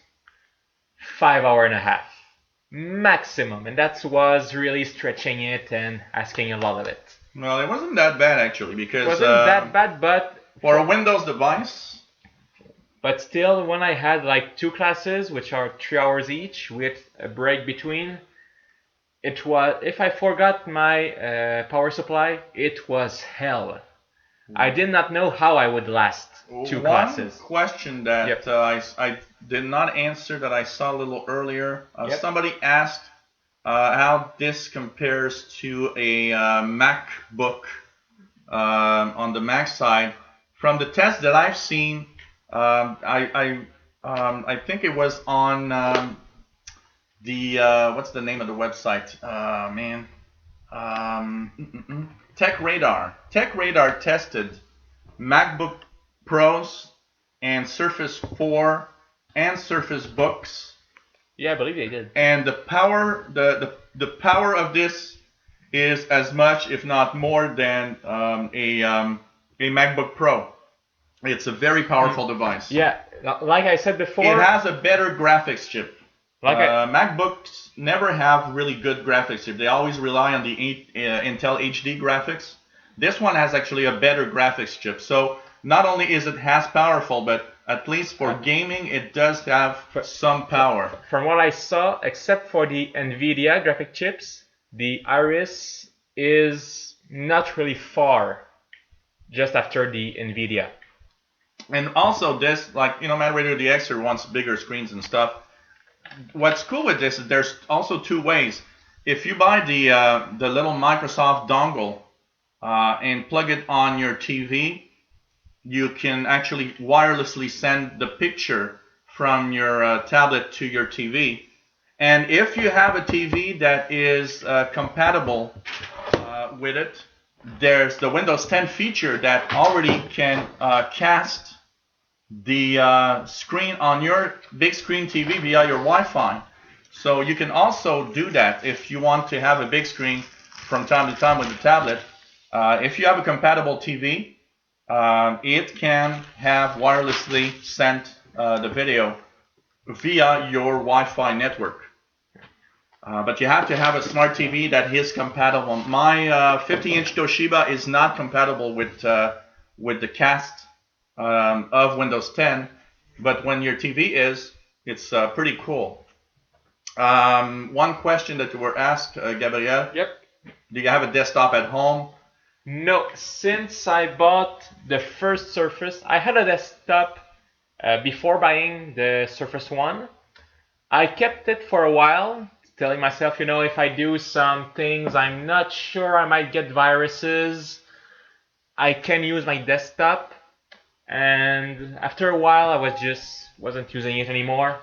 5 hours and a half. Maximum, and that was really stretching it and asking a lot of it. Well, it wasn't that bad actually, because It wasn't that bad, but for a Windows device, still, when I had like 2 classes, which are 3 hours each, with a break between, it was, if I forgot my power supply, it was hell. I did not know how I would last 2 classes. One question that I did not answer that I saw a little earlier. Somebody asked how this compares to a MacBook on the Mac side. From the test that I've seen, I think it was on the what's the name of the website? Tech Radar. Tech Radar tested MacBook Pros and Surface 4 and Surface Books. Yeah, I believe they did. And the power of this is as much, if not more, than a MacBook Pro. It's a very powerful device. Yeah, like I said before, it has a better graphics chip. MacBooks never have really good graphics chip. They always rely on the Intel HD graphics. This one has actually a better graphics chip. So not only is it as powerful, but at least for gaming, it does have some power. From what I saw, except for the NVIDIA graphic chips, the Iris is not really far just after the NVIDIA. And also this, like, Matter the Xer wants bigger screens and stuff. What's cool with this is there's also 2 ways. If you buy the little Microsoft dongle and plug it on your TV, you can actually wirelessly send the picture from your tablet to your TV. And if you have a TV that is compatible with it, there's the Windows 10 feature that already can cast the screen on your big screen TV via your Wi-Fi. So you can also do that if you want to have a big screen from time to time with the tablet. If you have a compatible TV, it can have wirelessly sent the video via your Wi-Fi network. But you have to have a smart TV that is compatible. My 50-inch Toshiba is not compatible with the cast of Windows 10, but when your TV is, it's pretty cool. One question that you were asked, Gabriel. Yep. Do you have a desktop at home? No, since I bought the first Surface, I had a desktop before buying the Surface One. I kept it for a while, telling myself, if I do some things I'm not sure I might get viruses, I can use my desktop. And after a while, I wasn't using it anymore.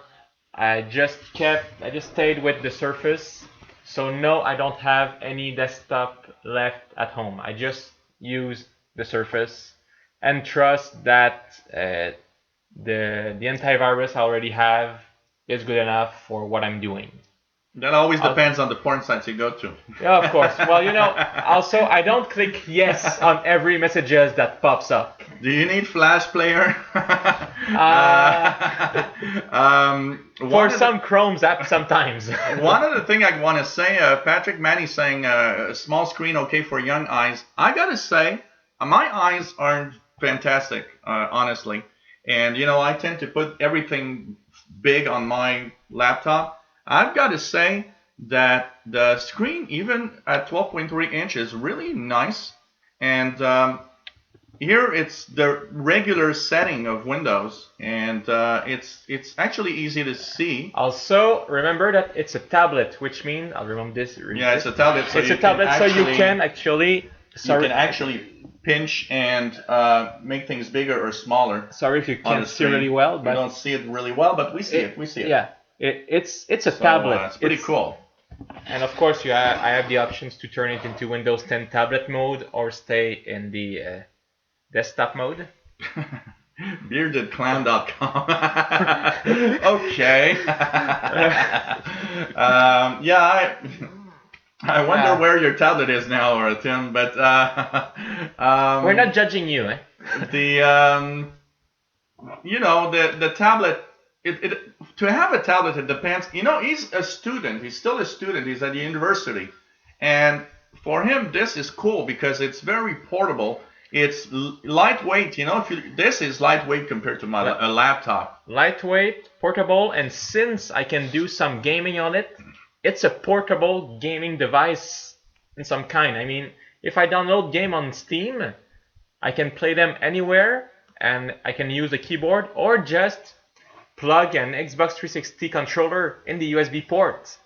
I just stayed with the Surface. So no, I don't have any desktop left at home. I just use the Surface and trust that the antivirus I already have is good enough for what I'm doing. That always depends on the porn sites you go to. Yeah, of course. Well, also I don't click yes on every messages that pops up. Do you need Flash Player? For some Chrome's app sometimes. One other thing I want to say, Patrick Manny saying small screen okay for young eyes. I gotta say, my eyes aren't fantastic, honestly. And I tend to put everything big on my laptop. I've got to say that the screen, even at 12.3 inches, is really nice. And here it's the regular setting of Windows, and it's actually easy to see. Also, remember that it's a tablet, which means I'll remove this. Yeah, it's a tablet. So it's a tablet, so you can actually. Sorry. You can actually pinch and make things bigger or smaller. Sorry if you can't see really well, but we don't see it really well, but we see it. We see it. Yeah. It's a tablet. It's pretty cool. And of course, I have the options to turn it into Windows 10 tablet mode or stay in the desktop mode. Beardedclown.com. Okay. I wonder where your tablet is now, or Tim. But we're not judging you, eh? The tablet. To have a tablet, it depends. He's a student. He's still a student. He's at the university, and for him, this is cool because it's very portable. It's lightweight. This is lightweight compared to a laptop. Lightweight, portable, and since I can do some gaming on it, it's a portable gaming device in some kind. I mean, if I download game on Steam, I can play them anywhere, and I can use a keyboard or just plug an Xbox 360 controller in the USB port,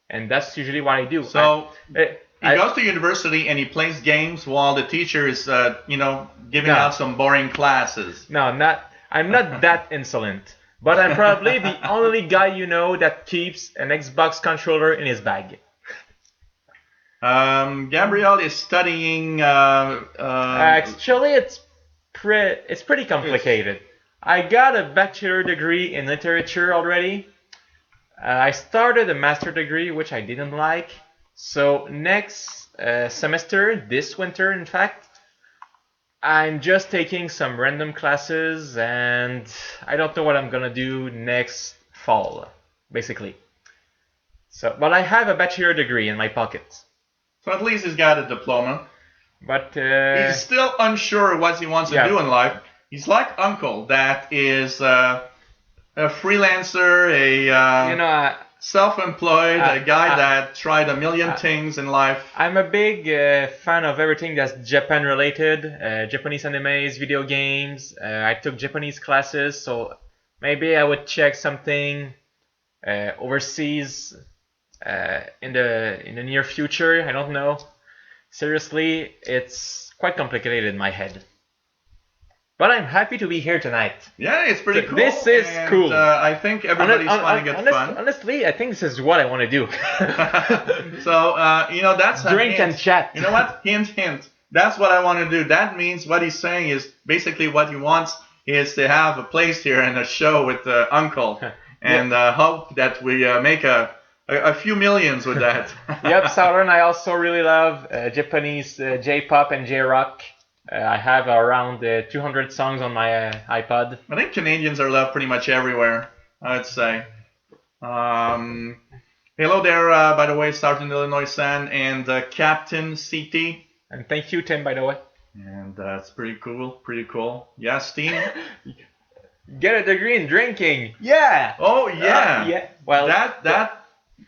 and that's usually what I do. So he goes to university and he plays games while the teacher is, giving out some boring classes. No, I'm not that insolent, but I'm probably the only guy that keeps an Xbox controller in his bag. Gabriel is studying. Actually, it's pretty complicated. I got a bachelor degree in literature already. I started a master degree, which I didn't like. So next semester, this winter in fact, I'm just taking some random classes and I don't know what I'm gonna do next fall, basically. So, but I have a bachelor degree in my pocket. So at least he's got a diploma. But he's still unsure what he wants to do in life. He's like Uncle, that is a freelancer, self-employed, a guy that tried a million things in life. I'm a big fan of everything that's Japan-related, Japanese animes, video games. I took Japanese classes, so maybe I would check something overseas in the near future. I don't know. Seriously, it's quite complicated in my head. But I'm happy to be here tonight. Yeah, it's pretty cool. This is cool. I think everybody's finding it fun. Honestly, I think this is what I want to do. So, that's a drink hint. And chat. You know what? Hint. That's what I want to do. That means what he's saying is basically what he wants is to have a place here and a show with Uncle, and hope that we make a few millions with that. Yep, Sauron, I also really love Japanese J-pop and J-rock. I have around 200 songs on my iPod. I think Canadians are loved pretty much everywhere, I'd say. Hello there, by the way, Sergeant Illinois San and Captain CT. And thank you, Tim, by the way. And that's pretty cool. Yeah, Steam. Get a degree in drinking. Yeah. Oh, yeah. Yeah. Well,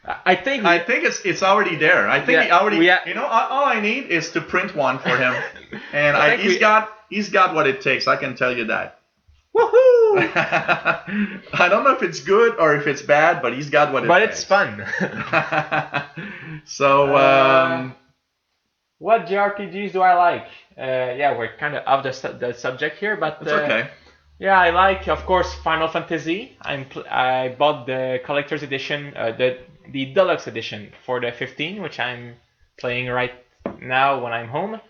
I think it's already there. I think he already. All I need is to print one for him, and he's got what it takes. I can tell you that. Woohoo! I don't know if it's good or if it's bad, but he's got what it takes. But it's fun. So, what JRPGs do I like? We're kind of off the subject here, but it's okay. Yeah, I like, of course, Final Fantasy. I bought the collector's edition, the deluxe edition for the 15, which I'm playing right now when I'm home.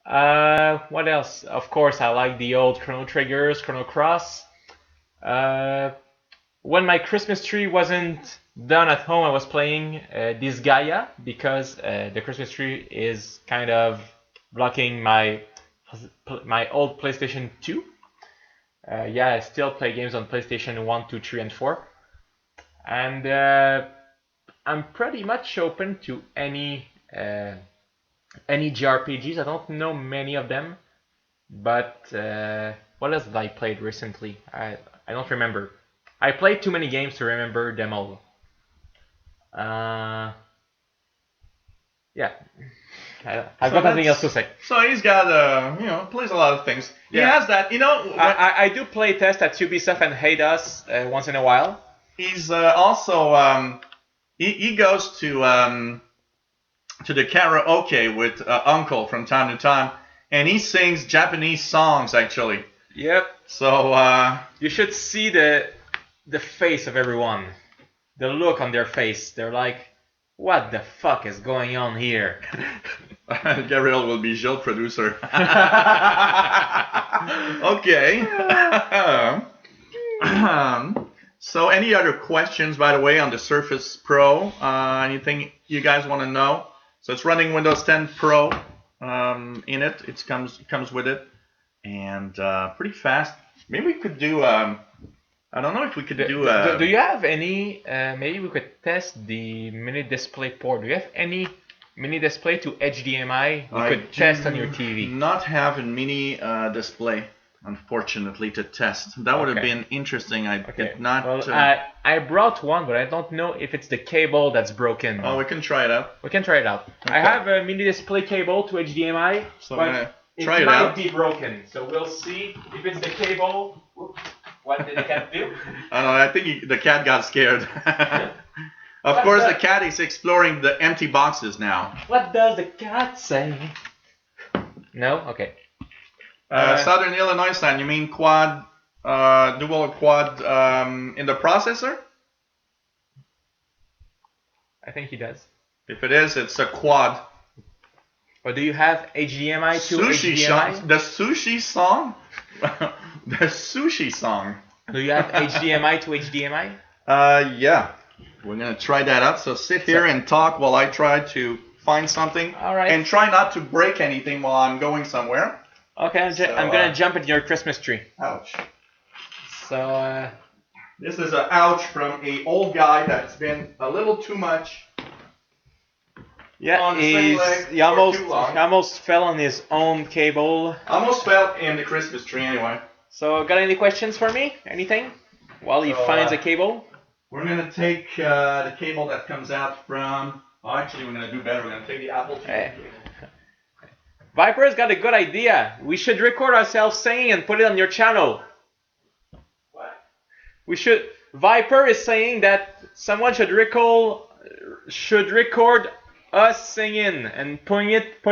What else? Of course, I like the old Chrono Triggers, Chrono Cross. Uh, when my Christmas tree wasn't done at home, I was playing this Gaia because the Christmas tree is kind of blocking my old PlayStation 2. Yeah, I still play games on PlayStation 1, 2, 3, and 4. And I'm pretty much open to any JRPGs. I don't know many of them, but what else did I played recently? I don't remember. I played too many games to remember them all. Uh, yeah, I've got nothing else to say. So he's got, plays a lot of things. He Yeah. has that, I do play test at Ubisoft and Eidos once in a while. he's also, he goes to the karaoke with Uncle from time to time, and he sings Japanese songs actually. Yep. So You should see the face of everyone, the look on their face. They're like, "What the fuck is going on here?" Gabriel will be Gilles producer. Okay. So any other questions, by the way, on the Surface Pro? Anything you guys want to know? So it's running Windows 10 Pro in it. It comes with it, and pretty fast. Maybe we could do. I don't know if we could do. Do you have any? Maybe we could test the mini display port. Do you have any mini display to HDMI you could test on your TV? Not have a mini display, unfortunately, to test. That would have been interesting. I did not. Well, I brought one, but I don't know if it's the cable that's broken. Oh, we can try it out. We can try it out. Okay. I have a mini display cable to HDMI, So but I'm gonna try it it might out. be broken. So we'll see if it's the cable. Whoops. What did the cat do? I don't know. I think the cat got scared. Of course, the cat is exploring the empty boxes now. What does the cat say? No? Okay. Southern Illinois stand. You mean quad, dual quad in the processor? I think he does. If it is, it's a quad. Or do you have HDMI to Sushi HDMI? song. The sushi song. The sushi song. Do you have HDMI to HDMI? Yeah. We're gonna try that out. So sit here and talk while I try to find something. All right. And try not to break anything while I'm going somewhere. Okay, I'm gonna jump at your Christmas tree. Ouch. So, This is an ouch from a old guy that's been a little too much. yeah, On the same leg he for too long. almost fell on his own cable. Almost fell in the Christmas tree anyway. So, got any questions for me? Anything? While he So, finds a cable? We're gonna take the cable that comes out from. Oh, actually, we're gonna do better. We're gonna take the Apple TV. Hey. Viper's got a good idea. We should record ourselves singing and put it on your channel. What? We should. Viper is saying that someone should record us singing and put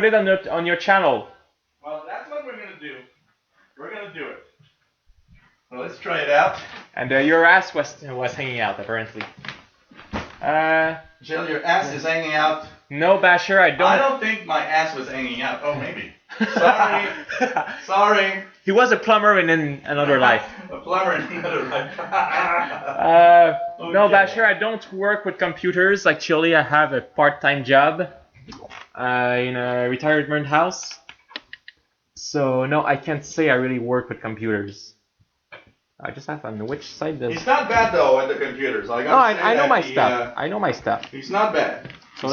it on your channel. Well, that's what we're gonna do. We're gonna do it. So let's try it out. And your ass was hanging out apparently. Jill, your ass is hanging out. No, Basher, I don't think my ass was hanging out. Oh, maybe. Sorry. Sorry. He was a plumber in another life. A plumber in another life. No, Okay. Basher, I don't work with computers. Actually, I have a part-time job in a retirement house. So, no, I can't say I really work with computers. I just have on which side does... He's not bad, though, at the computers. No, I know my stuff. I know my stuff. He's not bad. So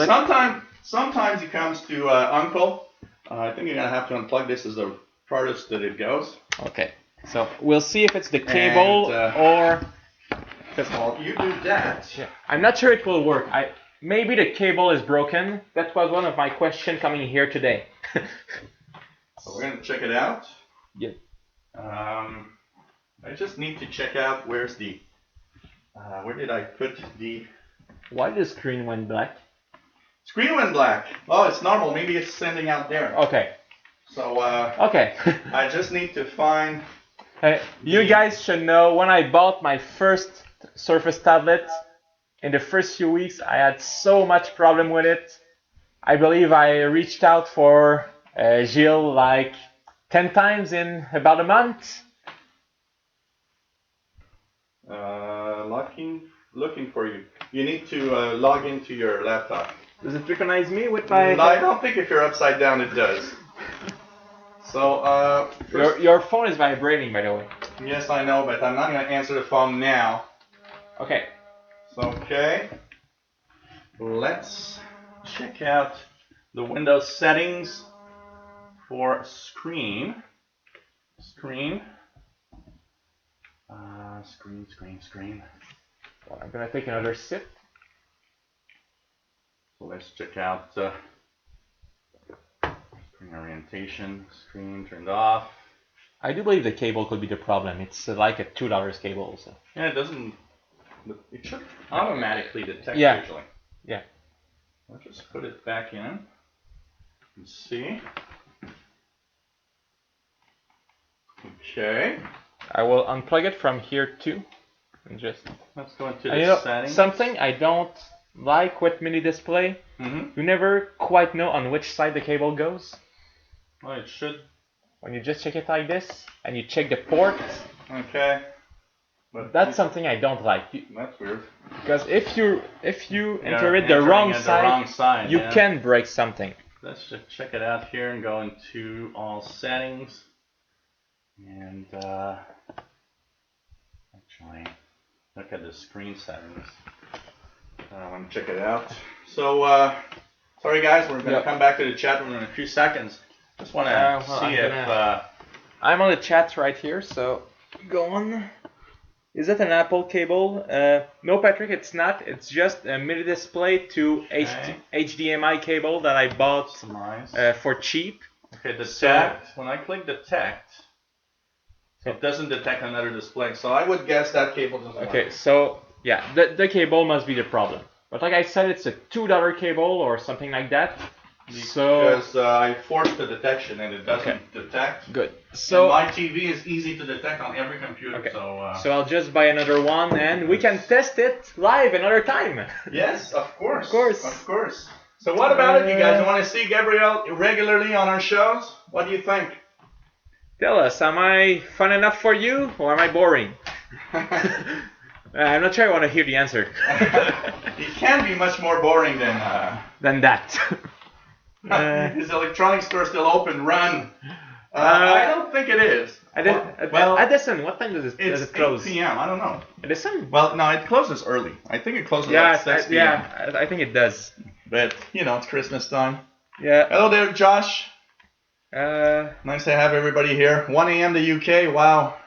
Sometimes he comes to Uncle. I think you're going to have to unplug this as the farthest that it goes. Okay, so we'll see if it's the cable or... Well, you do that. Yeah. I'm not sure it will work. Maybe the cable is broken. That was one of my questions coming here today. So we're going to check it out. Yeah. I just need to check out where's the... where did I put the... Why the screen went black? Screen went black. Oh, it's normal. Maybe it's sending out there. Okay. So, Okay. I just need to find... You guys should know, when I bought my first Surface tablet, in the first few weeks, I had so much problem with it. I believe I reached out for Gilles, like 10 times in about a month. Looking for you. You need to log into your laptop. Does it recognize me with my... No, I don't think if you're upside down it does. So, your phone is vibrating, by the way. Yes, I know, but I'm not going to answer the phone now. Okay. Okay. Let's check out the Windows settings for screen. Screen. Screen. Well, I'm gonna take another sip. So let's check out screen orientation. Screen turned off. I do believe the cable could be the problem. It's like a $2 cable. So. Yeah, it doesn't. It should automatically detect usually. Yeah. I'll just put it back in and see. Okay. I will unplug it from here too. And just. Let's go into the settings. Something I don't like with mini display. You never quite know on which side the cable goes. Well, it should. When you just check it like this and you check the port. Okay. But that's something I don't like. That's weird. Because if you enter it the wrong side, you can break something. Let's just check it out here and go into all settings. And actually, look at the screen settings. I want to check it out. So, sorry guys, we're going to come back to the chat room in a few seconds. Just want to see if... I'm on the chat right here, so go on. Is it an Apple cable? No, Patrick, it's not. It's just a mini display to HDMI cable that I bought for cheap. Okay, detect. When I click detect, it doesn't detect another display. So I would guess that cable doesn't work. Okay, so yeah, the cable must be the problem. But like I said, it's a $2 cable or something like that. Because I forced the detection and it doesn't detect. Good. So and my TV is easy to detect on every computer. Okay. So I'll just buy another one and we can test it live another time. Yes, of course. Of course. Of course. So what about it, you guys? You want to see Gabriel regularly on our shows? What do you think? Tell us, am I fun enough for you or am I boring? I'm not sure I want to hear the answer. It can be much more boring than that. Is the electronics store still open? Run. I don't think it is. Edison, what time does it close? 8 p.m. I don't know. Edison? Well, no, it closes early. I think it closes at 6 p.m. Yeah, I think it does. But, it's Christmas time. Yeah. Hello there, Josh. Nice to have everybody here. 1 a.m. the UK. Wow.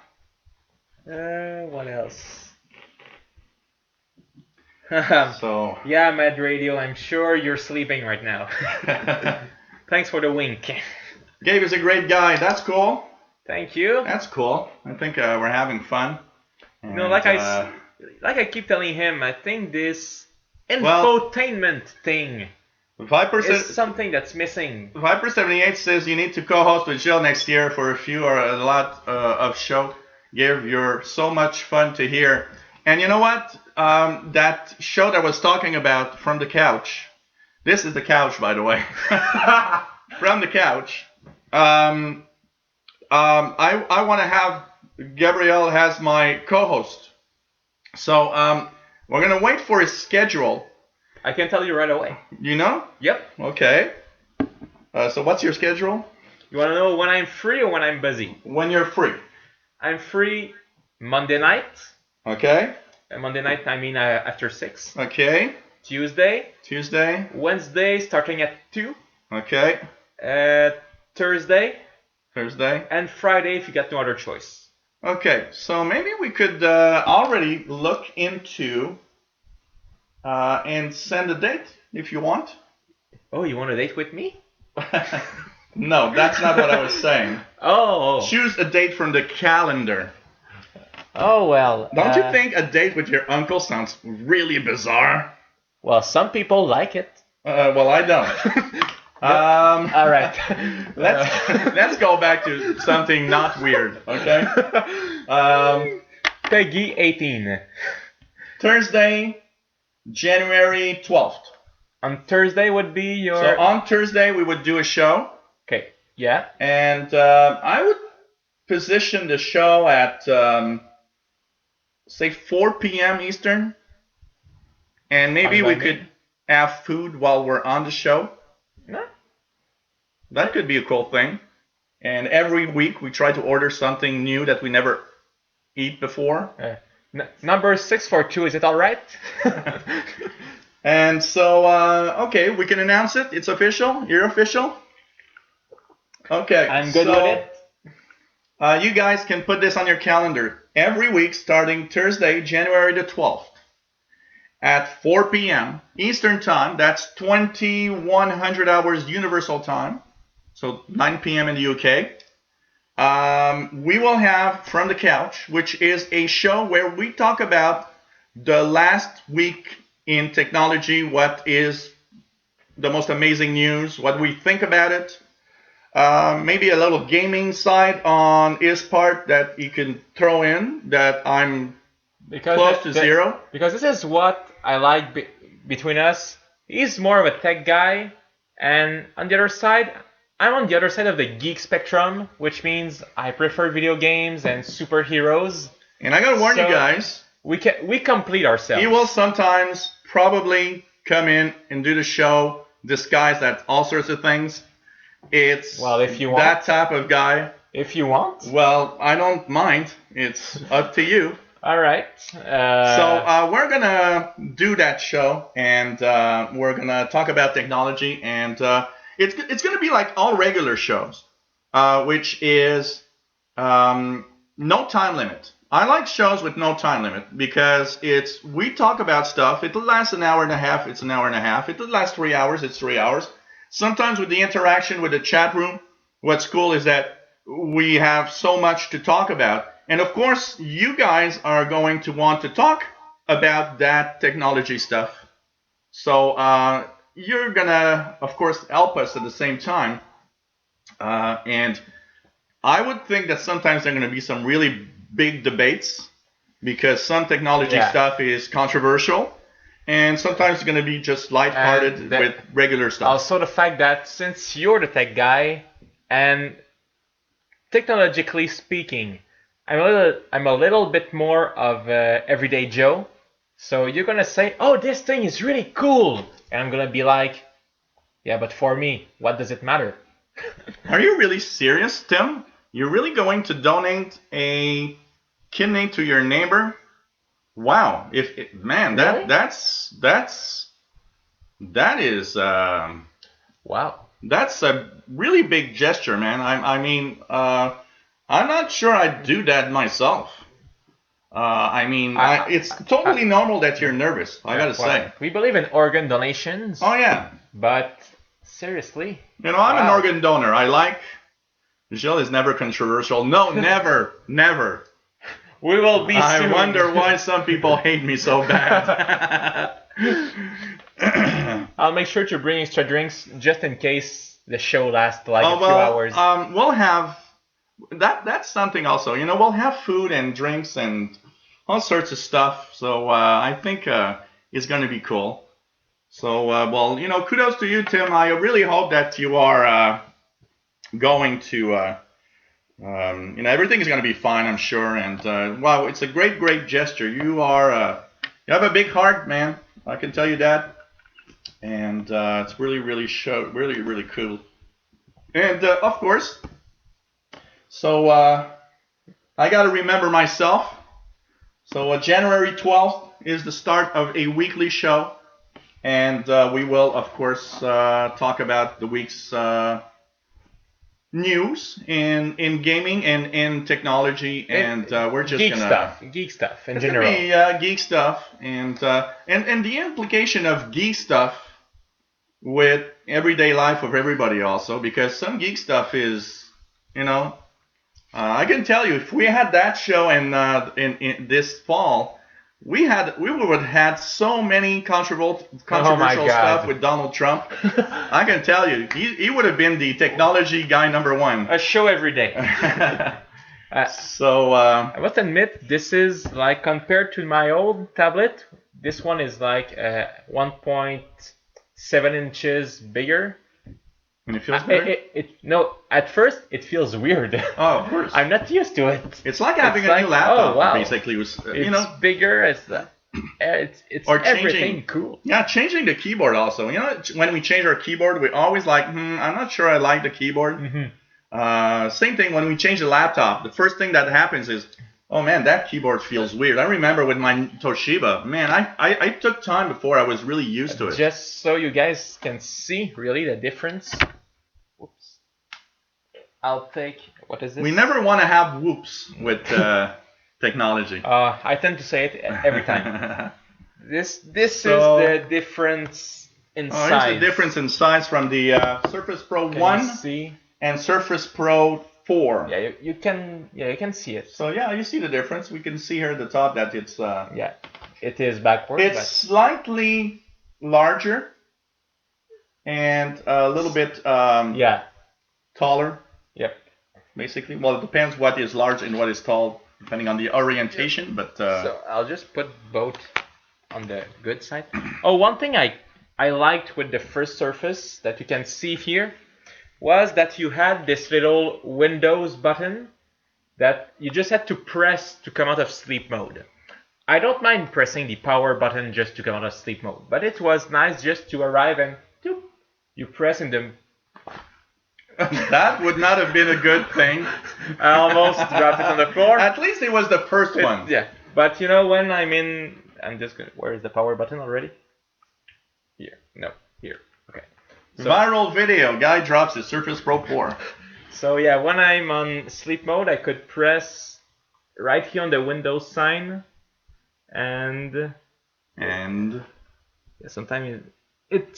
What else? So yeah, Mad Radio, I'm sure you're sleeping right now. Thanks for the wink. Gabe is a great guy. That's cool. Thank you. That's cool. I think we're having fun. And, like I keep telling him, I think this infotainment thing is something that's missing. Viper78 says you need to co-host with Jill next year for a few or a lot of show. Gabe, you're so much fun to hear. And you know what? That show that I was talking about from the couch. This is the couch, by the way. From the couch. I want to have Gabriel as my co-host. So we're gonna wait for his schedule. I can tell you right away. You know? Yep. Okay. So what's your schedule? You want to know when I'm free or when I'm busy? When you're free. I'm free Monday night. Okay. Monday night, I mean after 6. Okay. Tuesday. Wednesday, starting at 2. Okay. Thursday. And Friday if you got no other choice. Okay, so maybe we could already look into and send a date if you want. Oh, you want a date with me? No, that's not what I was saying. Oh. Choose a date from the calendar. Oh, well. Don't you think a date with your uncle sounds really bizarre? Well, some people like it. Well, I don't. All right. Let's go back to something not weird, okay? Peggy 18. Thursday, January 12th. On Thursday would be your... So on Thursday we would do a show. Okay. Yeah. And I would position the show at say 4 p.m. Eastern, and maybe Fine by we me. could have food while we're on the show. No. That could be a cool thing. And every week we try to order something new that we never eat before. Number 642. Is it all right? And so, okay, we can announce it. It's official. You're official. Okay. I'm good with it. You guys can put this on your calendar every week starting Thursday, January the 12th at 4 p.m. Eastern Time. That's 2100 hours Universal Time. So 9 p.m. in the UK. We will have From the Couch, which is a show where we talk about the last week in technology, what is the most amazing news, what we think about it. Maybe a little gaming side on his part that he can throw in that I'm close to zero. Because this is what I like between us. He's more of a tech guy, and on the other side, I'm on the other side of the geek spectrum, which means I prefer video games and superheroes. And I gotta warn you guys, we complete ourselves. He will sometimes probably come in and do the show disguised as all sorts of things. It's if you want, that type of guy. If you want. Well, I don't mind. It's up to you. All right. So we're gonna do that show, and we're gonna talk about technology, and it's gonna be like all regular shows, which is no time limit. I like shows with no time limit because we talk about stuff. It'll last an hour and a half. It's an hour and a half. It'll last 3 hours. It's 3 hours. Sometimes with the interaction with the chat room, what's cool is that we have so much to talk about. And of course, you guys are going to want to talk about that technology stuff. So you're going to, of course, help us at the same time. And I would think that sometimes there are going to be some really big debates because some technology stuff is controversial. And sometimes it's going to be just lighthearted with regular stuff. Also, the fact that since you're the tech guy, and technologically speaking, I'm a little bit more of everyday Joe. So you're going to say, oh, this thing is really cool. And I'm going to be like, yeah, but for me, what does it matter? Are you really serious, Tim? You're really going to donate a kidney to your neighbor? Wow, man, really? that is wow. That's a really big gesture, man. I mean, I'm not sure I'd do that myself. It's totally normal that you're nervous. I gotta say. We believe in organ donations. Oh yeah. But seriously. You know, I'm an organ donor. Michelle is never controversial. No, never, never. We will be soon. I wonder why some people hate me so bad. I'll make sure to bring extra drinks just in case the show lasts like a few hours. We'll have that's something also. You know, we'll have food and drinks and all sorts of stuff. So I think it's going to be cool. So kudos to you, Tim. I really hope that you are going to. Everything is going to be fine, I'm sure. And wow, it's a great gesture. You have a big heart, man. I can tell you that. And it's really cool. And of course, so I got to remember myself. So January 12th is the start of a weekly show, and we will, of course, talk about the week's news in gaming and in technology, and we're just geek stuff in general. It's gonna be geek stuff, and the implication of geek stuff with everyday life of everybody also, because some geek stuff is, I can tell you, if we had that show in this fall, we would have had so many controversial stuff with Donald Trump. I can tell you, he would have been the technology guy number one. A show every day. So I must admit, this is like, compared to my old tablet, this one is like 1.7 inches bigger. And it feels better? No, at first it feels weird. Oh, of course. I'm not used to it. It's like having It's a new laptop, oh, wow. basically. It's bigger. It's or everything cool. Yeah, changing the keyboard also. When we change our keyboard, we always like, I'm not sure I like the keyboard. Same thing when we change the laptop. The first thing that happens is, oh man, that keyboard feels weird. I remember with my Toshiba, man, I took time before I was really used to it. Just so you guys can see really the difference. Oops. I'll take, what is this? We never want to have whoops with technology. I tend to say it every time. This is the difference in size. Here's the difference in size from the Surface Pro 1 and Surface Pro 4. Yeah, you can see it. So yeah, you see the difference. We can see here at the top that it's yeah, it is backward. It's slightly larger and a little bit taller. Yep. Basically, well, it depends what is large and what is tall, depending on the orientation. But so I'll just put both on the good side. Oh, one thing I liked with the first Surface that you can see here was that you had this little Windows button that you just had to press to come out of sleep mode. I don't mind pressing the power button just to come out of sleep mode, but it was nice just to arrive and you press in the... That would not have been a good thing. I almost dropped it on the floor. At least it was the first one. Yeah, but when I'm just gonna... Where is the power button already? Here. No, here. Okay. So, viral video. Guy drops his Surface Pro 4. So yeah, when I'm on sleep mode, I could press right here on the Windows sign, and yeah, sometimes it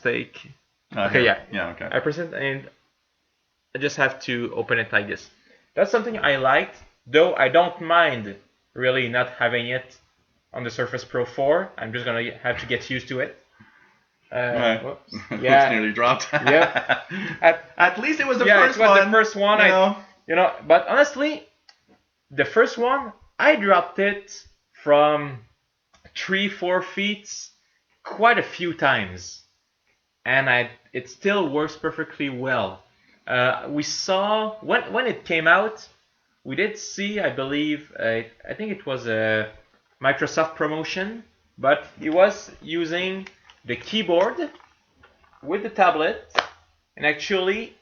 take. Okay, yeah, okay. I press it and I just have to open it like this. That's something I liked, though I don't mind really not having it on the Surface Pro 4. I'm just gonna have to get used to it. Whoops. Yeah, it's nearly dropped. Yeah. At least it was the first one. Yeah, it was the first one. But honestly, the first one I dropped it from 3-4 feet quite a few times, and it still works perfectly well. We saw when it came out, we did see, I believe, I think it was a Microsoft promotion, but he was using the keyboard with the tablet and actually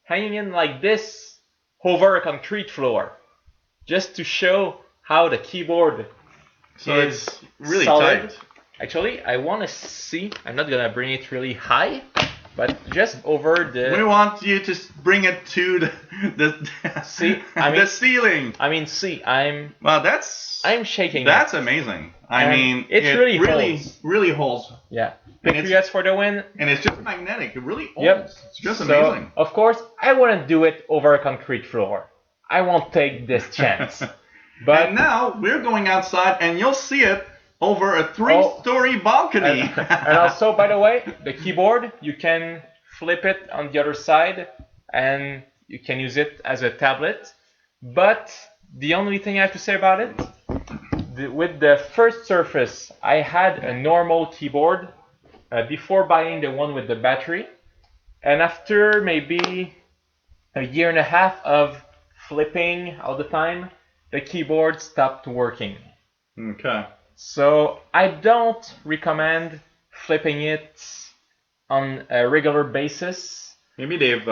hanging in like this over a concrete floor, just to show how the keyboard is it's really solid. tight. Actually, I want to see. I'm not gonna bring it really high, but just over the... We want you to bring it to the ceiling. Well, I'm shaking. That's amazing. It really holds. Yeah. Patriots for the win. And it's just magnetic. It really holds. Yep. It's just amazing. Of course, I wouldn't do it over a concrete floor. I won't take this chance. But and now we're going outside, and you'll see it over a 3-story balcony. And also, by the way, the keyboard, you can flip it on the other side, and you can use it as a tablet. But the only thing I have to say about it, with the first Surface, I had a normal keyboard before buying the one with the battery. And after maybe a year and a half of flipping all the time, the keyboard stopped working. Okay. So I don't recommend flipping it on a regular basis. Maybe they've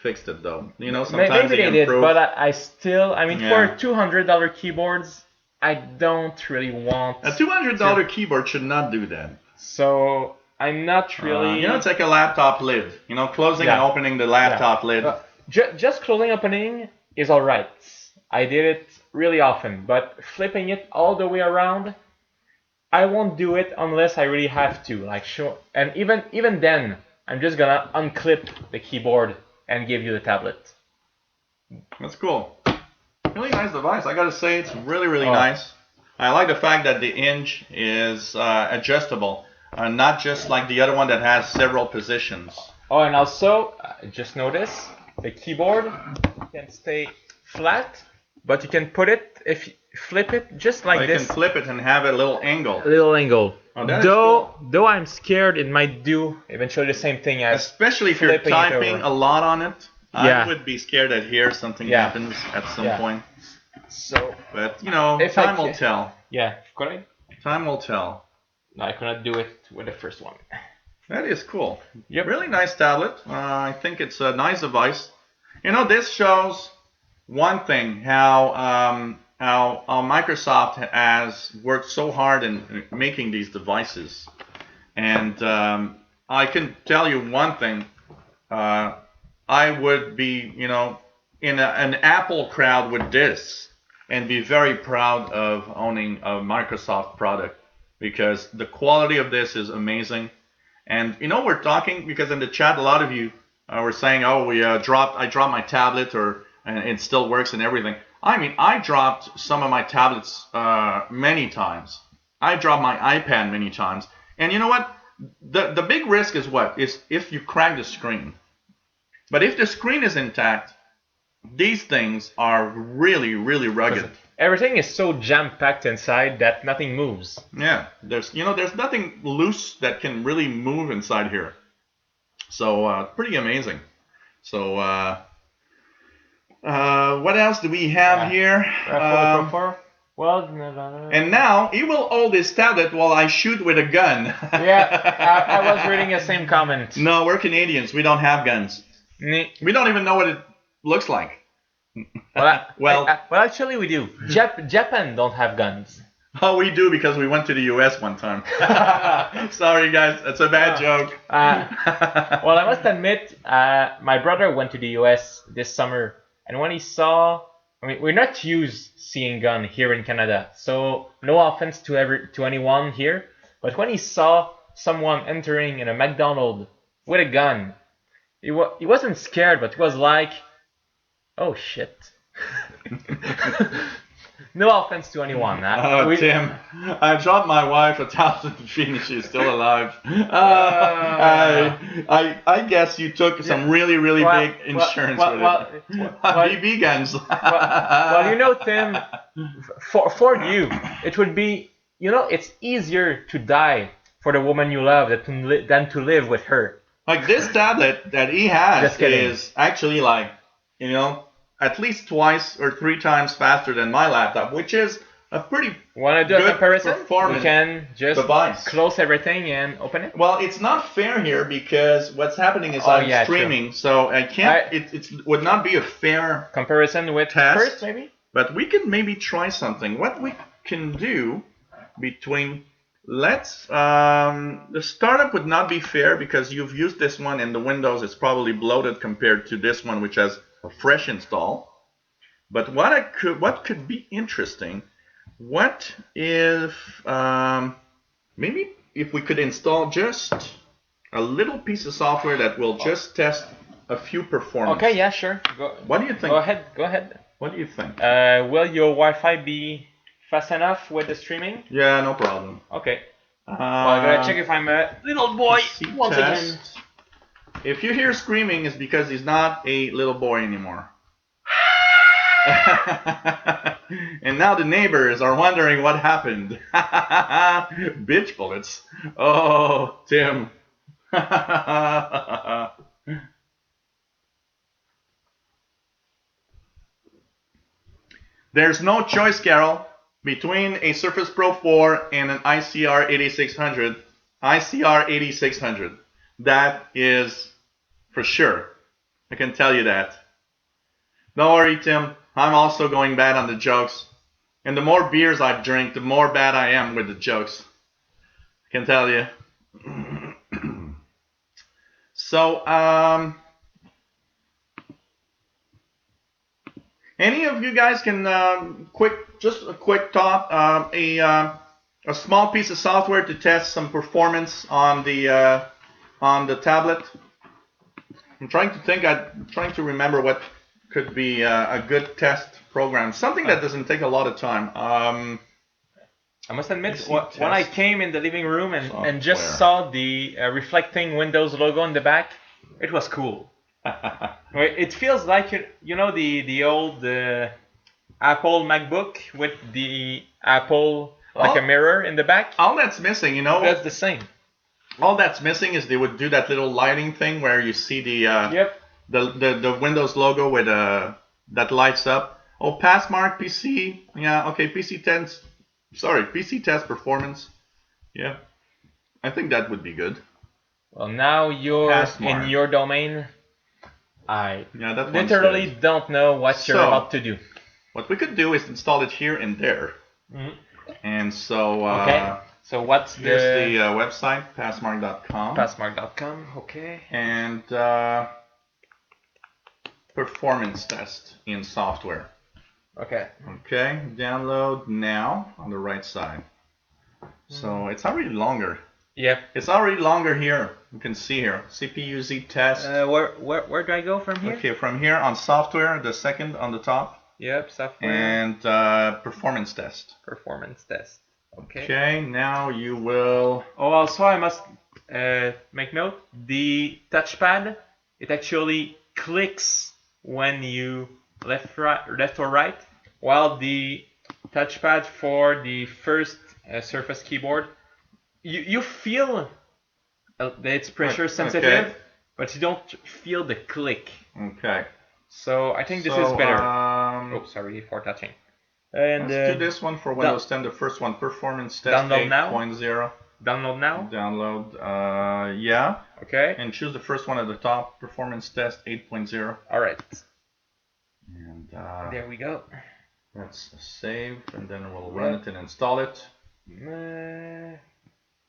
fixed it though. Sometimes maybe they did, but I still, Yeah. for $200 keyboards, I don't really want a $200 keyboard should not do that. So I'm not really. It's like a laptop lid. Closing and opening the laptop lid. Just closing opening is all right. I did it really often, but flipping it all the way around, I won't do it unless I really have to. And even then, I'm just gonna unclip the keyboard and give you the tablet. That's cool. Really nice device. I gotta say, it's really nice. I like the fact that the hinge is adjustable, not just like the other one that has several positions. Oh, and also, just notice the keyboard can stay flat but you can put it if you flip it just like you this. can flip it and have a little angle. A little angle. Oh, that is cool. Though I'm scared it might do eventually the same thing as Especially if you're flipping it typing over. a lot on it. Yeah. I would be scared that here something Yeah. happens at some Yeah. point. So But, you know, If I time will ca- tell. yeah, correct. Time will tell. No, I cannot do it with the first one. That is cool. Yep. Really nice tablet. I think it's a nice device. You know, this shows one thing, how Microsoft has worked so hard in making these devices. And I can tell you one thing. I would be, you know, in an Apple crowd with this and be very proud of owning a Microsoft product because the quality of this is amazing. And you know, we're talking because in the chat, a lot of you were saying, "Oh, I dropped my tablet, and it still works and everything." I mean, I dropped some of my tablets many times. I dropped my iPad many times, and you know what? The big risk is what? Is if you crack the screen. But if the screen is intact, these things are really, really rugged. Everything is so jam-packed inside that nothing moves. Yeah, there's nothing loose that can really move inside here. So pretty amazing. So what else do we have here? Well, and now he will hold his tablet while I shoot with a gun. Yeah, I was reading the same comment. No, we're Canadians. We don't have guns. We don't even know what it looks like. Well, actually we do. Japan don't have guns. Oh, we do because we went to the U.S. one time. Sorry, guys. That's a bad joke. Well, I must admit, my brother went to the U.S. this summer, and when he saw, I mean, we're not used seeing gun here in Canada, so no offense to anyone here, but when he saw someone entering in a McDonald's with a gun, he wasn't scared, but he was like, oh shit. No offense to anyone. Tim, I dropped my wife 1,000 feet and she's still alive. I guess you took some really big insurance with it. BB guns. Well, you know, Tim, for you, it would be, you know, it's easier to die for the woman you love than to live with her. Like this tablet that he has is actually like, you know, at least twice or 3 times faster than my laptop, which is a pretty Want to do a comparison? performance You can just device. Close everything and open it. Well, it's not fair here because what's happening is I'm streaming, true. So I can't. It would not be a fair comparison with test, first, maybe. But we can maybe try something. What we can do between the startup would not be fair because you've used this one and the Windows is probably bloated compared to this one, which has a fresh install. But what could be interesting? What if maybe if we could install just a little piece of software that will just test a few performance. Okay, yeah, sure. What do you think? Go ahead. What do you think? Will your Wi-Fi be fast enough with the streaming? Yeah, no problem. Okay. Well, I'm gonna check if I'm a little boy once again. If you hear screaming, it's because he's not a little boy anymore. And now the neighbors are wondering what happened. Bitch bullets. Oh, Tim. There's no choice, Carol, between a Surface Pro 4 and an ICR 8600. ICR 8600. That is for sure. I can tell you that. Don't worry, Tim. I'm also going bad on the jokes. And the more beers I drink, the more bad I am with the jokes. I can tell you. So, any of you guys can just a quick thought, a small piece of software to test some performance on the tablet. I'm trying to remember what could be a good test program. Something that doesn't take a lot of time. I must admit, when I came in the living room and just saw the reflecting Windows logo on the back, it was cool. It feels like, you know, the old Apple MacBook with the Apple like a mirror in the back. All that's missing, you know. That's the same. All that's missing is they would do that little lighting thing where you see the Windows logo with that lights up. Oh, Passmark PC. Yeah, okay, PC test performance. Yeah. I think that would be good. Well, now you're Passmark. in your domain. I that literally don't know what you're about to do. What we could do is install it here and there. Mm-hmm. And so okay. So what's here's the website, passmark.com. Passmark.com, okay. And performance test in software. Okay. Okay, download now on the right side. So it's already longer. Yep. It's already longer here. You can see here, CPU Z test. Where do I go from here? Okay, from here on software, the second on the top. Yep, software. And performance test. Performance test. Okay. Okay, now you will. Oh, also I must make note. The touchpad, it actually clicks when you left or right, while the touchpad for the first Surface keyboard, you feel that it's pressure sensitive, okay. But you don't feel the click. Okay. So I think this is better. Oh, sorry for touching. And let's do this one for Windows 10, the first one, performance test 8.0. Download now. Download, yeah. Okay. And choose the first one at the top, performance test 8.0. All right. And there we go. Let's save, and then we'll run it and install it.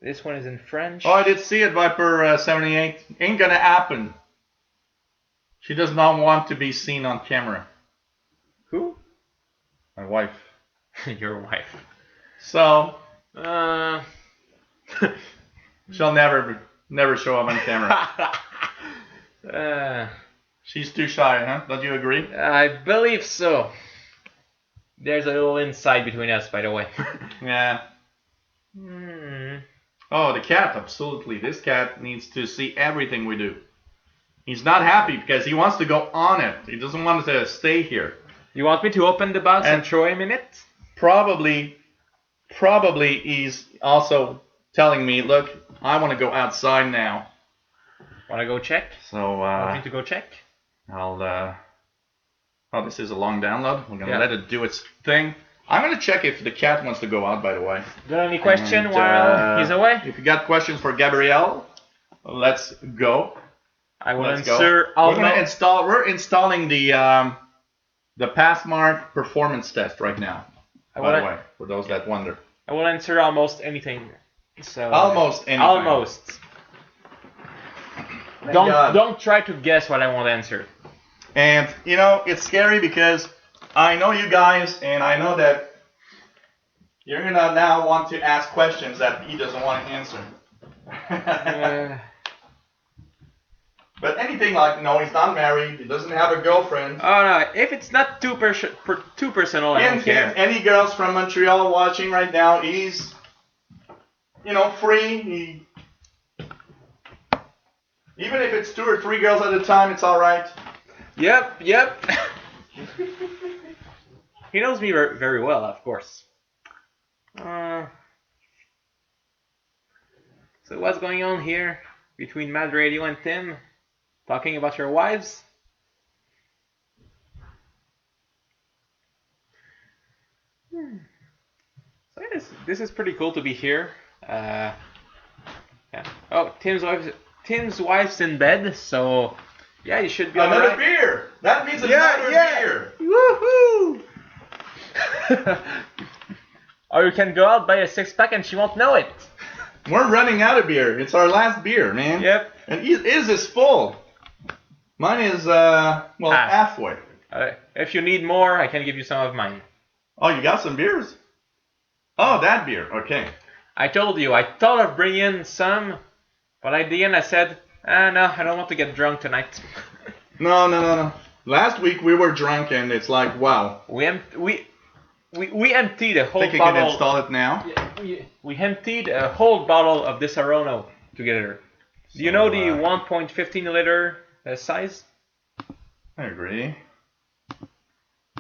This one is in French. Oh, I did see it, Viper 78. Ain't gonna happen. She does not want to be seen on camera. Who? My wife. Your wife. So, she'll never show up on camera. She's too shy, huh? Don't you agree? I believe so. There's a little insight between us, by the way. Yeah. Oh, the cat, absolutely. This cat needs to see everything we do. He's not happy because he wants to go on it. He doesn't want to stay here. You want me to open the box and throw him in it? Probably he's also telling me, look, I want to go outside now. Want to go check? So, want me to go check? Oh, this is a long download. We're going to let it do its thing. I'm going to check if the cat wants to go out, by the way. Got any question while he's away? If you got questions for Gabriel, let's go. I will answer all. We're installing the Passmark performance test right now. By the way, for those that wonder. I will answer almost anything. So almost anything. Almost. Don't try to guess what I want to answer. And you know, it's scary because I know you guys, and I know that you're gonna now want to ask questions that he doesn't want to answer. But anything like, no, he's not married, he doesn't have a girlfriend. Oh no, if it's not too personal, I don't care. Any girls from Montreal watching right now, he's, free. Even if it's 2 or 3 girls at a time, it's all right. Yep. He knows me very well, of course. So what's going on here between Mad Radio and Tim? Talking about your wives? So this is pretty cool to be here. Yeah. Oh, Tim's wife's in bed, so yeah, you should be another right. beer. That means another beer. Woohoo! Or you can go out, buy a 6-pack, and she won't know it. We're running out of beer. It's our last beer, man. Yep. And his is full. Mine is halfway. If you need more, I can give you some of mine. Oh, you got some beers? Oh, that beer. Okay. I told you, I thought of bringing some, but at the end I said, no, I don't want to get drunk tonight. No. Last week we were drunk and it's like, wow. We emptied a whole think you bottle. can install it now? We emptied a whole bottle of this Arono together. Do you know the 1.15 liter size? I agree.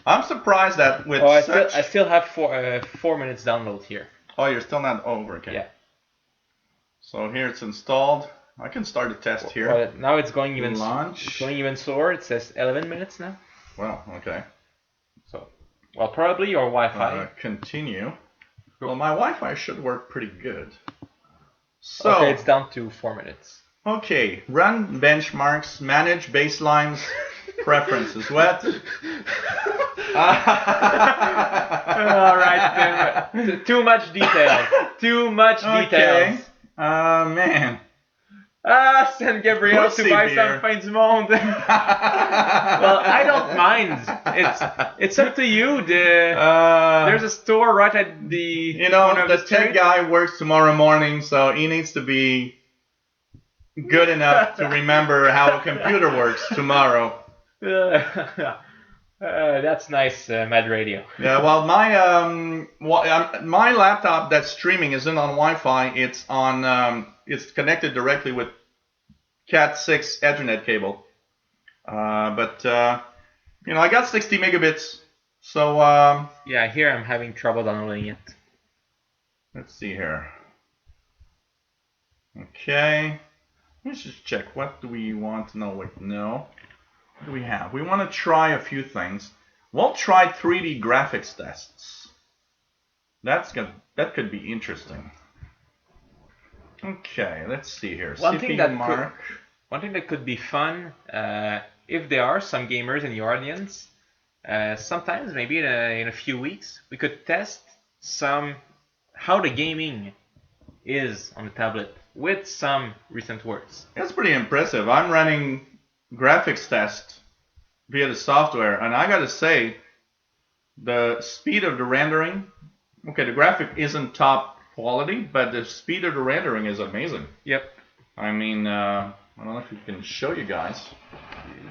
I'm surprised that with Oh, such... I still have 4 minutes download here. Oh, you're still not over, okay. Yeah. So here it's installed. I can start a test here. Well, now it's going even Launch. It's going even slower. It says 11 minutes now. Well, okay. So, well, probably your Wi-Fi. Continue. Well, my Wi-Fi should work pretty good. So, okay, it's down to 4 minutes. Okay, run benchmarks, manage baselines, preferences. What? All right, too much detail. Too much details. Man. Send Gabriel to buy some Fin du Monde. Well, I don't mind. It's up to you. There's a store right at the You know, the tech guy works tomorrow morning, so he needs to be good enough to remember how a computer works tomorrow. That's nice, Mad Radio. Yeah, well, my laptop that's streaming isn't on Wi-Fi. It's on. It's connected directly with Cat6 Ethernet cable. But you know, I got 60 megabits. So yeah, here I'm having trouble downloading it. Let's see here. Okay. Let's just check. What do we want to know? Wait, no. What do we have? We want to try a few things. We'll try 3D graphics tests. That could be interesting. Okay, let's see here. One thing that could be fun, if there are some gamers in your audience, sometimes maybe in a few weeks we could test how the gaming is on the tablet with some recent works. That's pretty impressive. I'm running graphics test via the software, and I gotta say, the speed of the rendering, okay, the graphic isn't top quality, but the speed of the rendering is amazing. Yep. I mean, I don't know if you can show you guys.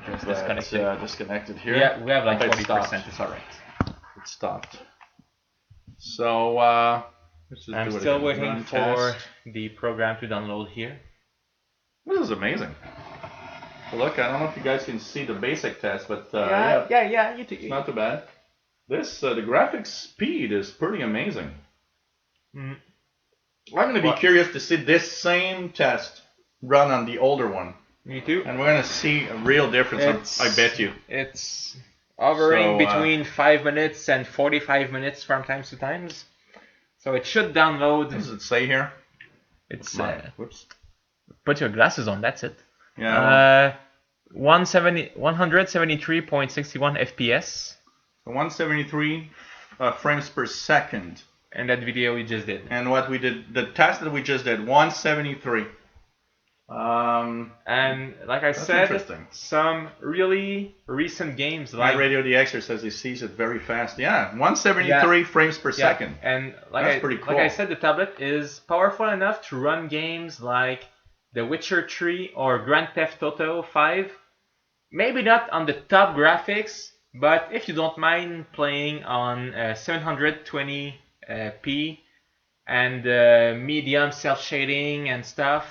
Just disconnected. Disconnected here. Yeah, we have like Okay, 40%. It's alright. It stopped. So, let's just I'm do it still again. waiting Run for test. the program to download here. This is amazing. So look, I don't know if you guys can see the basic test, but Yeah, you it's not too bad. This the graphics speed is pretty amazing. Mm. I'm going to be curious to see this same test run on the older one. Me too. And we're going to see a real difference, I bet you. It's hovering between 5 minutes and 45 minutes from times to times. So it should download. What does it say here? It's whoops. Put your glasses on, that's it. Yeah. 173.61 FPS. 173 frames per second. And that video we just did. And what we did, the test that we just did, 173. And like I said, some really recent games like My Radio the Exer says he sees it very fast. Yeah, 173 frames per second. And that's pretty cool. Like I said, the tablet is powerful enough to run games like The Witcher 3 or Grand Theft Auto 5. Maybe not on the top graphics, but if you don't mind playing on 720p and medium self-shading and stuff,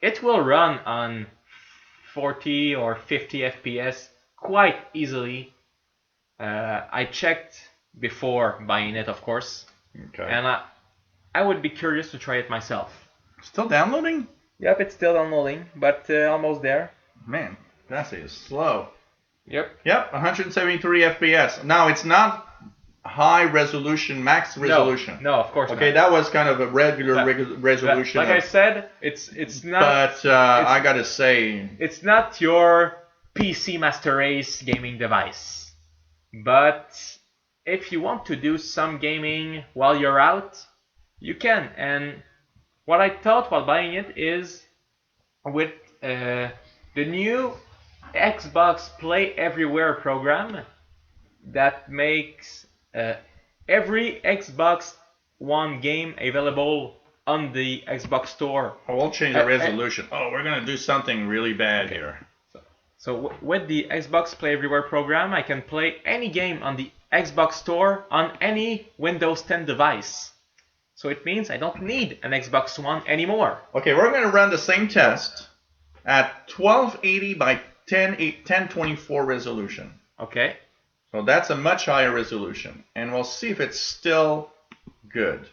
it will run on 40 or 50 FPS quite easily. I checked before buying it, of course. Okay. And I would be curious to try it myself. Still downloading? Yep, it's still downloading, but almost there. Man, that is slow. Yep. Yep, 173 FPS. Now, it's not high resolution, max resolution. No, of course not. Okay, that was kind of a regular resolution. Like I said, it's not. But I gotta say, it's not your PC Master Race gaming device. But if you want to do some gaming while you're out, you can. And what I thought while buying it is with the new Xbox Play Everywhere program that makes every Xbox One game available on the Xbox Store. Oh, we'll change the resolution. We're gonna do something really bad here. So with the Xbox Play Everywhere program, I can play any game on the Xbox Store on any Windows 10 device. So it means I don't need an Xbox One anymore. Okay, we're gonna run the same test at 1280 by 1024 resolution. Okay. So that's a much higher resolution. And we'll see if it's still good.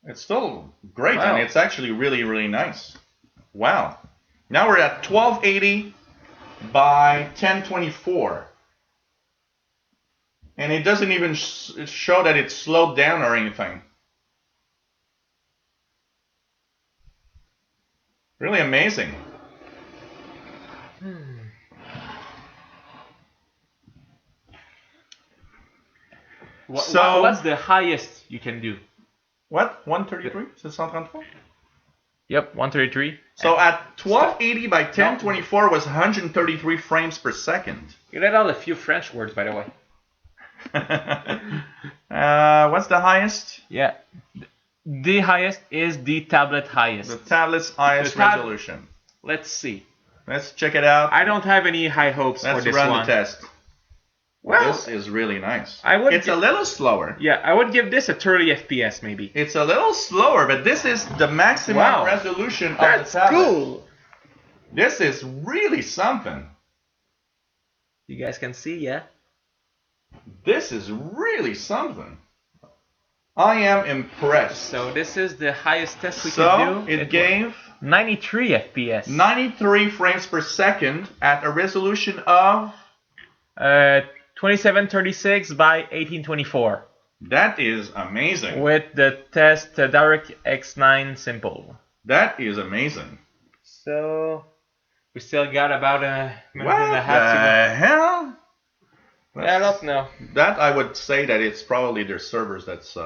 It's still great, Wow. and it's actually really, really nice. Wow. Now we're at 1280 by 1024. And it doesn't even show that it's slowed down or anything. Really amazing. What's the highest you can do? What? 133? C'est 133? Yep, 133. So at 1280 by 1024 was 133 frames per second. You let out a few French words, by the way. What's the highest? Yeah. The highest is the tablet highest. The tablet's highest resolution. Let's see. Let's check it out. I don't have any high hopes for this one. Let's run the test. Well, this is really nice. It's a little slower. Yeah, I would give this a 30 FPS maybe. It's a little slower, but this is the maximum resolution of the tablet. That's cool. This is really something. You guys can see, yeah? This is really something. I am impressed. So this is the highest test we can do. So it gave 93 FPS. 93 frames per second at a resolution of 2736 by 1824. That is amazing. With the test DirectX 9 simple. That is amazing. So we still got about a minute what and a half to go. the hell? I don't know. That I would say that it's probably their servers that's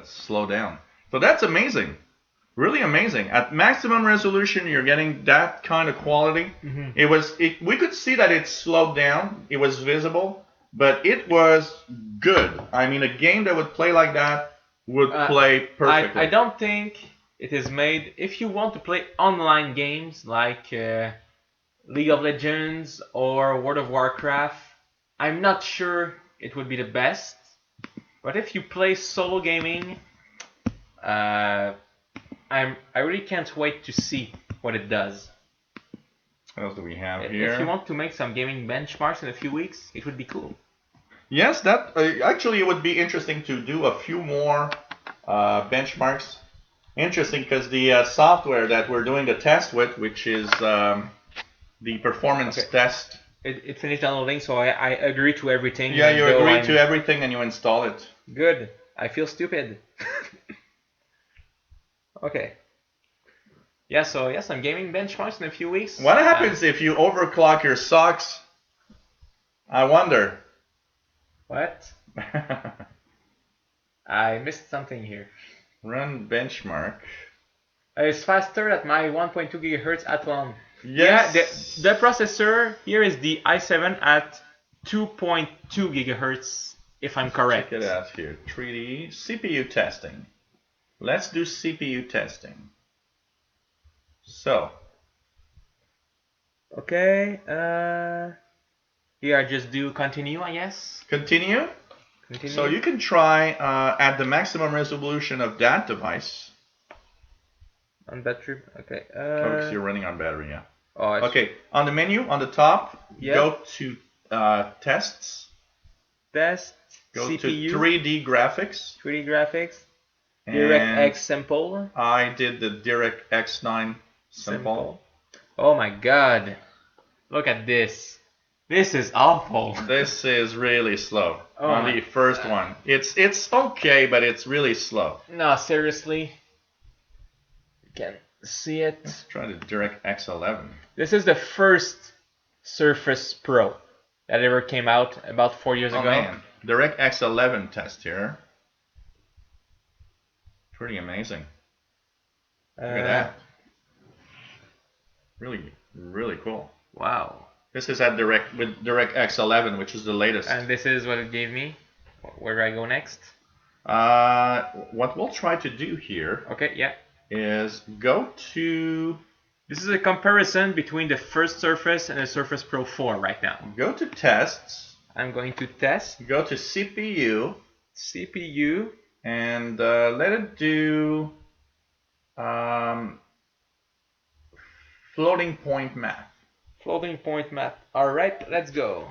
slow down. So that's amazing. Really amazing. At maximum resolution, you're getting that kind of quality. Mm-hmm. We could see that it slowed down. It was visible, but it was good. I mean, a game that would play like that would play perfectly. I don't think it is made. If you want to play online games like League of Legends or World of Warcraft, I'm not sure it would be the best. But if you play solo gaming, I really can't wait to see what it does. What else do we have here? If you want to make some gaming benchmarks in a few weeks, it would be cool. Yes, that actually it would be interesting to do a few more benchmarks. Interesting because the software that we're doing the test with, which is the performance test. It finished downloading, so I agree to everything. Yeah, you agree to everything and you install it. Good. I feel stupid. Okay. Yeah, so some gaming benchmarks in a few weeks. What happens if you overclock your socks? I wonder. What? I missed something here. Run benchmark. It's faster at my 1.2 gigahertz Athlon. Yes. Yeah, the processor here is the i7 at 2.2 gigahertz, if I'm correct. Check it out here. 3D CPU testing. Let's do CPU testing. So. Okay. Here I just do continue, I guess. Continue. So you can try at the maximum resolution of that device. On battery. Okay. Because you're running on battery, yeah. Oh, okay. On the menu, on the top, go to tests. Test. Go CPU. to 3D graphics. 3D graphics. DirectX simple. I did the DirectX 9 simple. Oh my god. Look at this. This is awful. This is really slow. On the first one. It's okay, but it's really slow. No, seriously. You can see it. Let's try the DirectX 11. This is the first Surface Pro that ever came out about 4 years ago. Man. DirectX 11 test here. Pretty amazing. Look at that. Really, really cool. Wow. This is at DirectX 11, which is the latest. And this is what it gave me. Where do I go next? What we'll try to do here is go to... This is a comparison between the first Surface and the Surface Pro 4 right now. Go to tests. I'm going to test. Go to CPU. CPU. And let it do floating point math. Floating point math. Alright, let's go.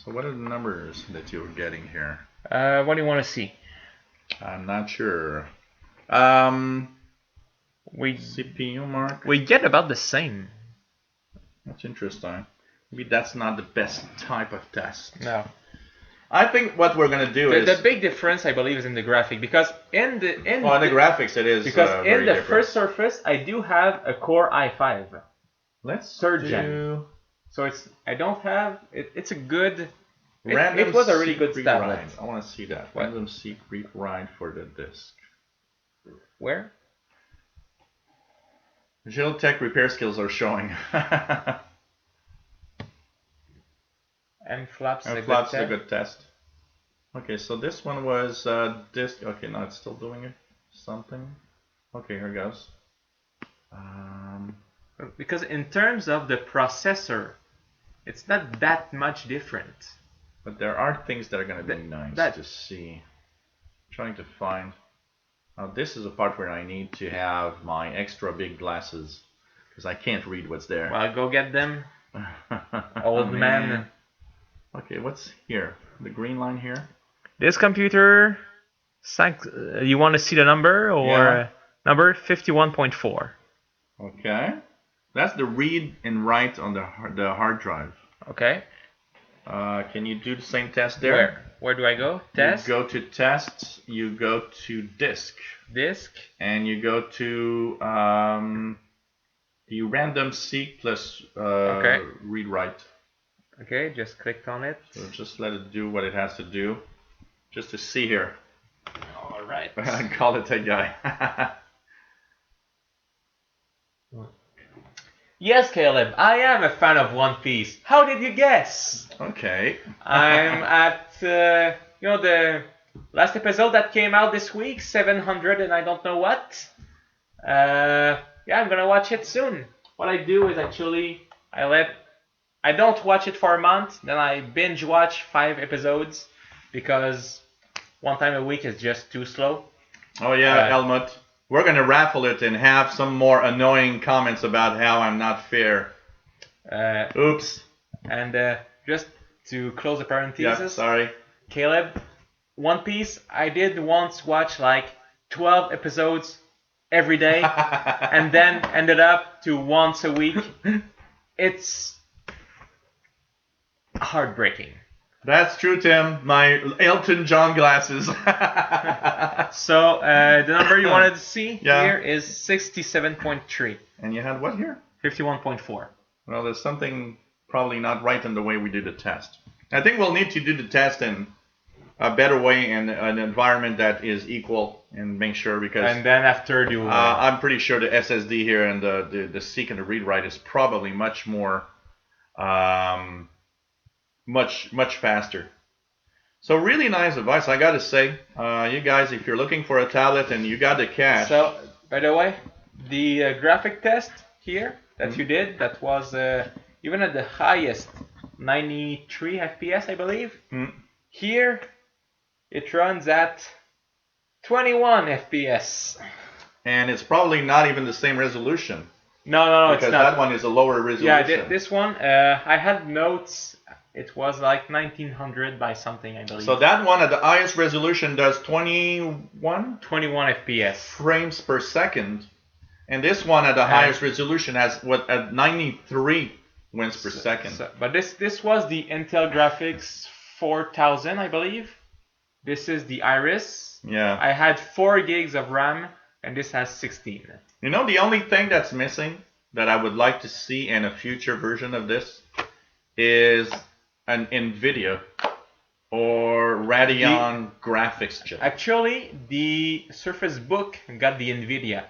So what are the numbers that you're getting here? What do you want to see? I'm not sure. We CPU mark. we get about the same. That's interesting. Maybe that's not the best type of test. No. I think what we're gonna do is The big difference, I believe, is in the graphic, because in the graphics it is because very in the different. first Surface I do have a Core i5. Let's third do gen. So I don't have it's a good. random. It was a really good secret tablet. ride. I want to see that What? random secret ride for the disc. Where? Geotech repair skills are showing. And flaps. And flaps is a good test. Okay, so this one was disc. Okay, now it's still doing it. Something. Okay, here goes. Because in terms of the processor, it's not that much different. But there are things that are going to be nice to see. Trying to find. Now this is a part where I need to have my extra big glasses because I can't read what's there. Well, go get them, old man. Okay, what's here? The green line here? This computer, you want to see the number or Yeah. number 51.4? Okay. That's the read and write on the hard drive. Okay. Can you do the same test there? Where do I go? Test. You go to test, you go to disk. Disk. And you go to the random seek plus read write. Okay, just clicked on it. So just let it do what it has to do. Just to see here. Alright. Call it a guy. Yes, Caleb, I am a fan of One Piece. How did you guess? Okay. I'm at, the last episode that came out this week, 700 and I don't know what. Yeah, I'm gonna watch it soon. What I do is actually, I don't watch it for a month, then I binge watch 5 episodes, because one time a week is just too slow. Oh yeah, Helmut. We're going to raffle it and have some more annoying comments about how I'm not fair. Oops. And just to close the parenthesis. Yeah, sorry. Caleb, One Piece, I did once watch like 12 episodes every day and then ended up to once a week. It's heartbreaking. That's true, Tim. My Elton John glasses. So the number you wanted to see Yeah. here is 67.3. And you had what here? 51.4. Well, there's something probably not right in the way we do the test. I think we'll need to do the test in a better way in an environment that is equal and make sure, because And then after you... I'm pretty sure the SSD here and the seek and the read write is probably much more much faster. So really nice advice, I gotta say. You guys, if you're looking for a tablet and you got the cash. So, by the way, the graphic test here that you did, that was even at the highest 93 FPS, I believe. Here, it runs at 21 FPS. And it's probably not even the same resolution. No, it's because not. that one is a lower resolution. Yeah, this one, I had notes. It was like 1900 by something, I believe. So that one at the highest resolution does 21 FPS frames per second, and this one at the highest resolution has at 93 frames per second. But this was the Intel Graphics 4000, I believe. This is the Iris. Yeah. I had 4 gigs of RAM, and this has 16. You know, the only thing that's missing that I would like to see in a future version of this is an NVIDIA or Radeon graphics chip. Actually, the Surface Book got the NVIDIA,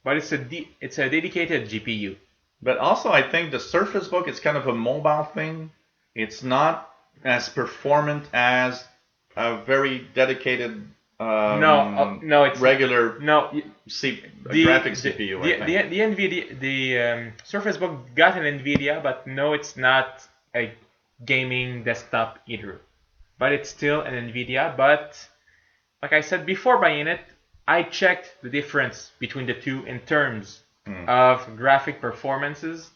but it's a dedicated GPU. But also, I think the Surface Book is kind of a mobile thing. It's not as performant as a very dedicated no, it's regular no. graphics CPU. The NVIDIA, the Surface Book got an NVIDIA, but no, it's not a gaming desktop either. But it's still an NVIDIA. But like I said before buying it, I checked the difference between the two in terms of graphic performances.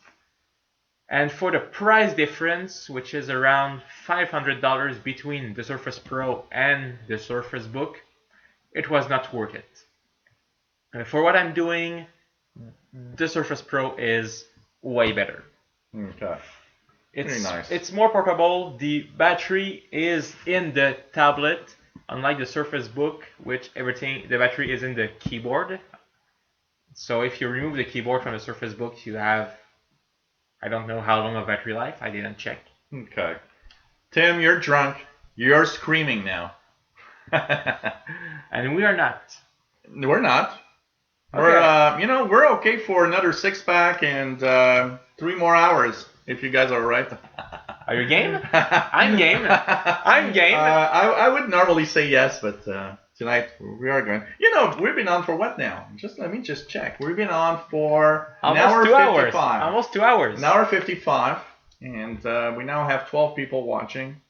And for the price difference, which is around $500 between the Surface Pro and the Surface Book, it was not worth it. And for what I'm doing, the Surface Pro is way better. Okay. It's Very nice. It's more portable. The battery is in the tablet, unlike the Surface Book, which the battery is in the keyboard. So if you remove the keyboard from the Surface Book, you have, I don't know how long of battery life. I didn't check. Okay. Tim, you're drunk. You're screaming now. And we are not. We're not. Okay. We're okay for another 6-pack and 3 more hours if you guys are alright. Are you game? I'm game. I'm game. I would normally say yes, but tonight we are going. We've been on for what now? Let me just check. We've been on for an hour 55. Almost 2 hours. An hour 55, and we now have 12 people watching.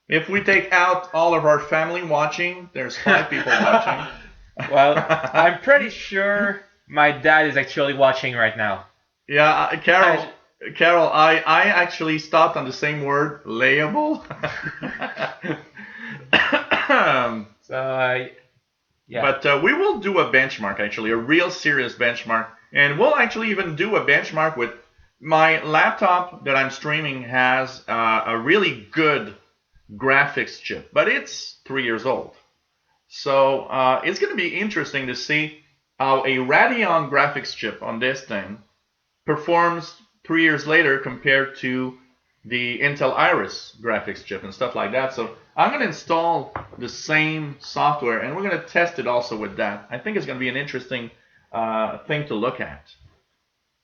If we take out all of our family watching, there's 5 people watching. Well, I'm pretty sure my dad is actually watching right now. Yeah, Carol, I actually stopped on the same word, layable. Yeah. But we will do a benchmark, actually, a real serious benchmark. And we'll actually even do a benchmark with my laptop that I'm streaming has a really good graphics chip, but it's 3 years old. So it's going to be interesting to see how a Radeon graphics chip on this thing performs 3 years later compared to the Intel Iris graphics chip and stuff like that. So I'm going to install the same software and we're going to test it also with that. I think it's going to be an interesting thing to look at.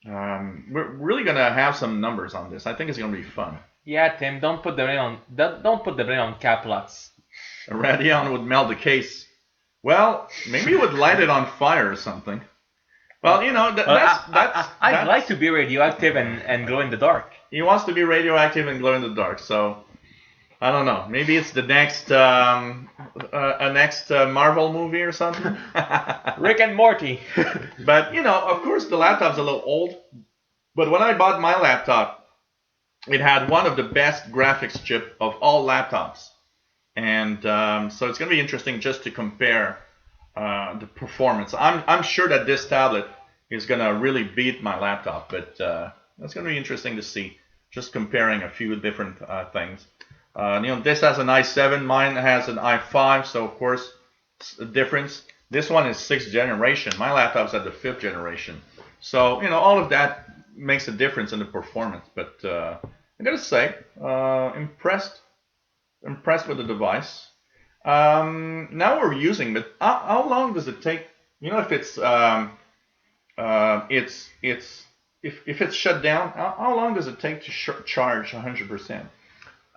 We're really going to have some numbers on this. I think it's going to be fun. Yeah, Tim, don't put the blame on Caplots. A Radeon would melt the case. Well, maybe it would light it on fire or something. Well, I'd like to be radioactive and glow in the dark. He wants to be radioactive and glow in the dark, so I don't know. Maybe it's the next Marvel movie or something. Rick and Morty. But of course, the laptop's a little old. But when I bought my laptop, it had one of the best graphics chip of all laptops. And so it's going to be interesting just to compare the performance. I'm sure that this tablet is going to really beat my laptop, but that's going to be interesting to see, just comparing a few different things. This has an i7, mine has an i5, so of course, it's a difference. This one is 6th generation. My laptop's at the 5th generation. So, all of that makes a difference in the performance. But I got to say, impressed with the device. Now we're using it. How long does it take? If it's shut down, how long does it take to charge 100%?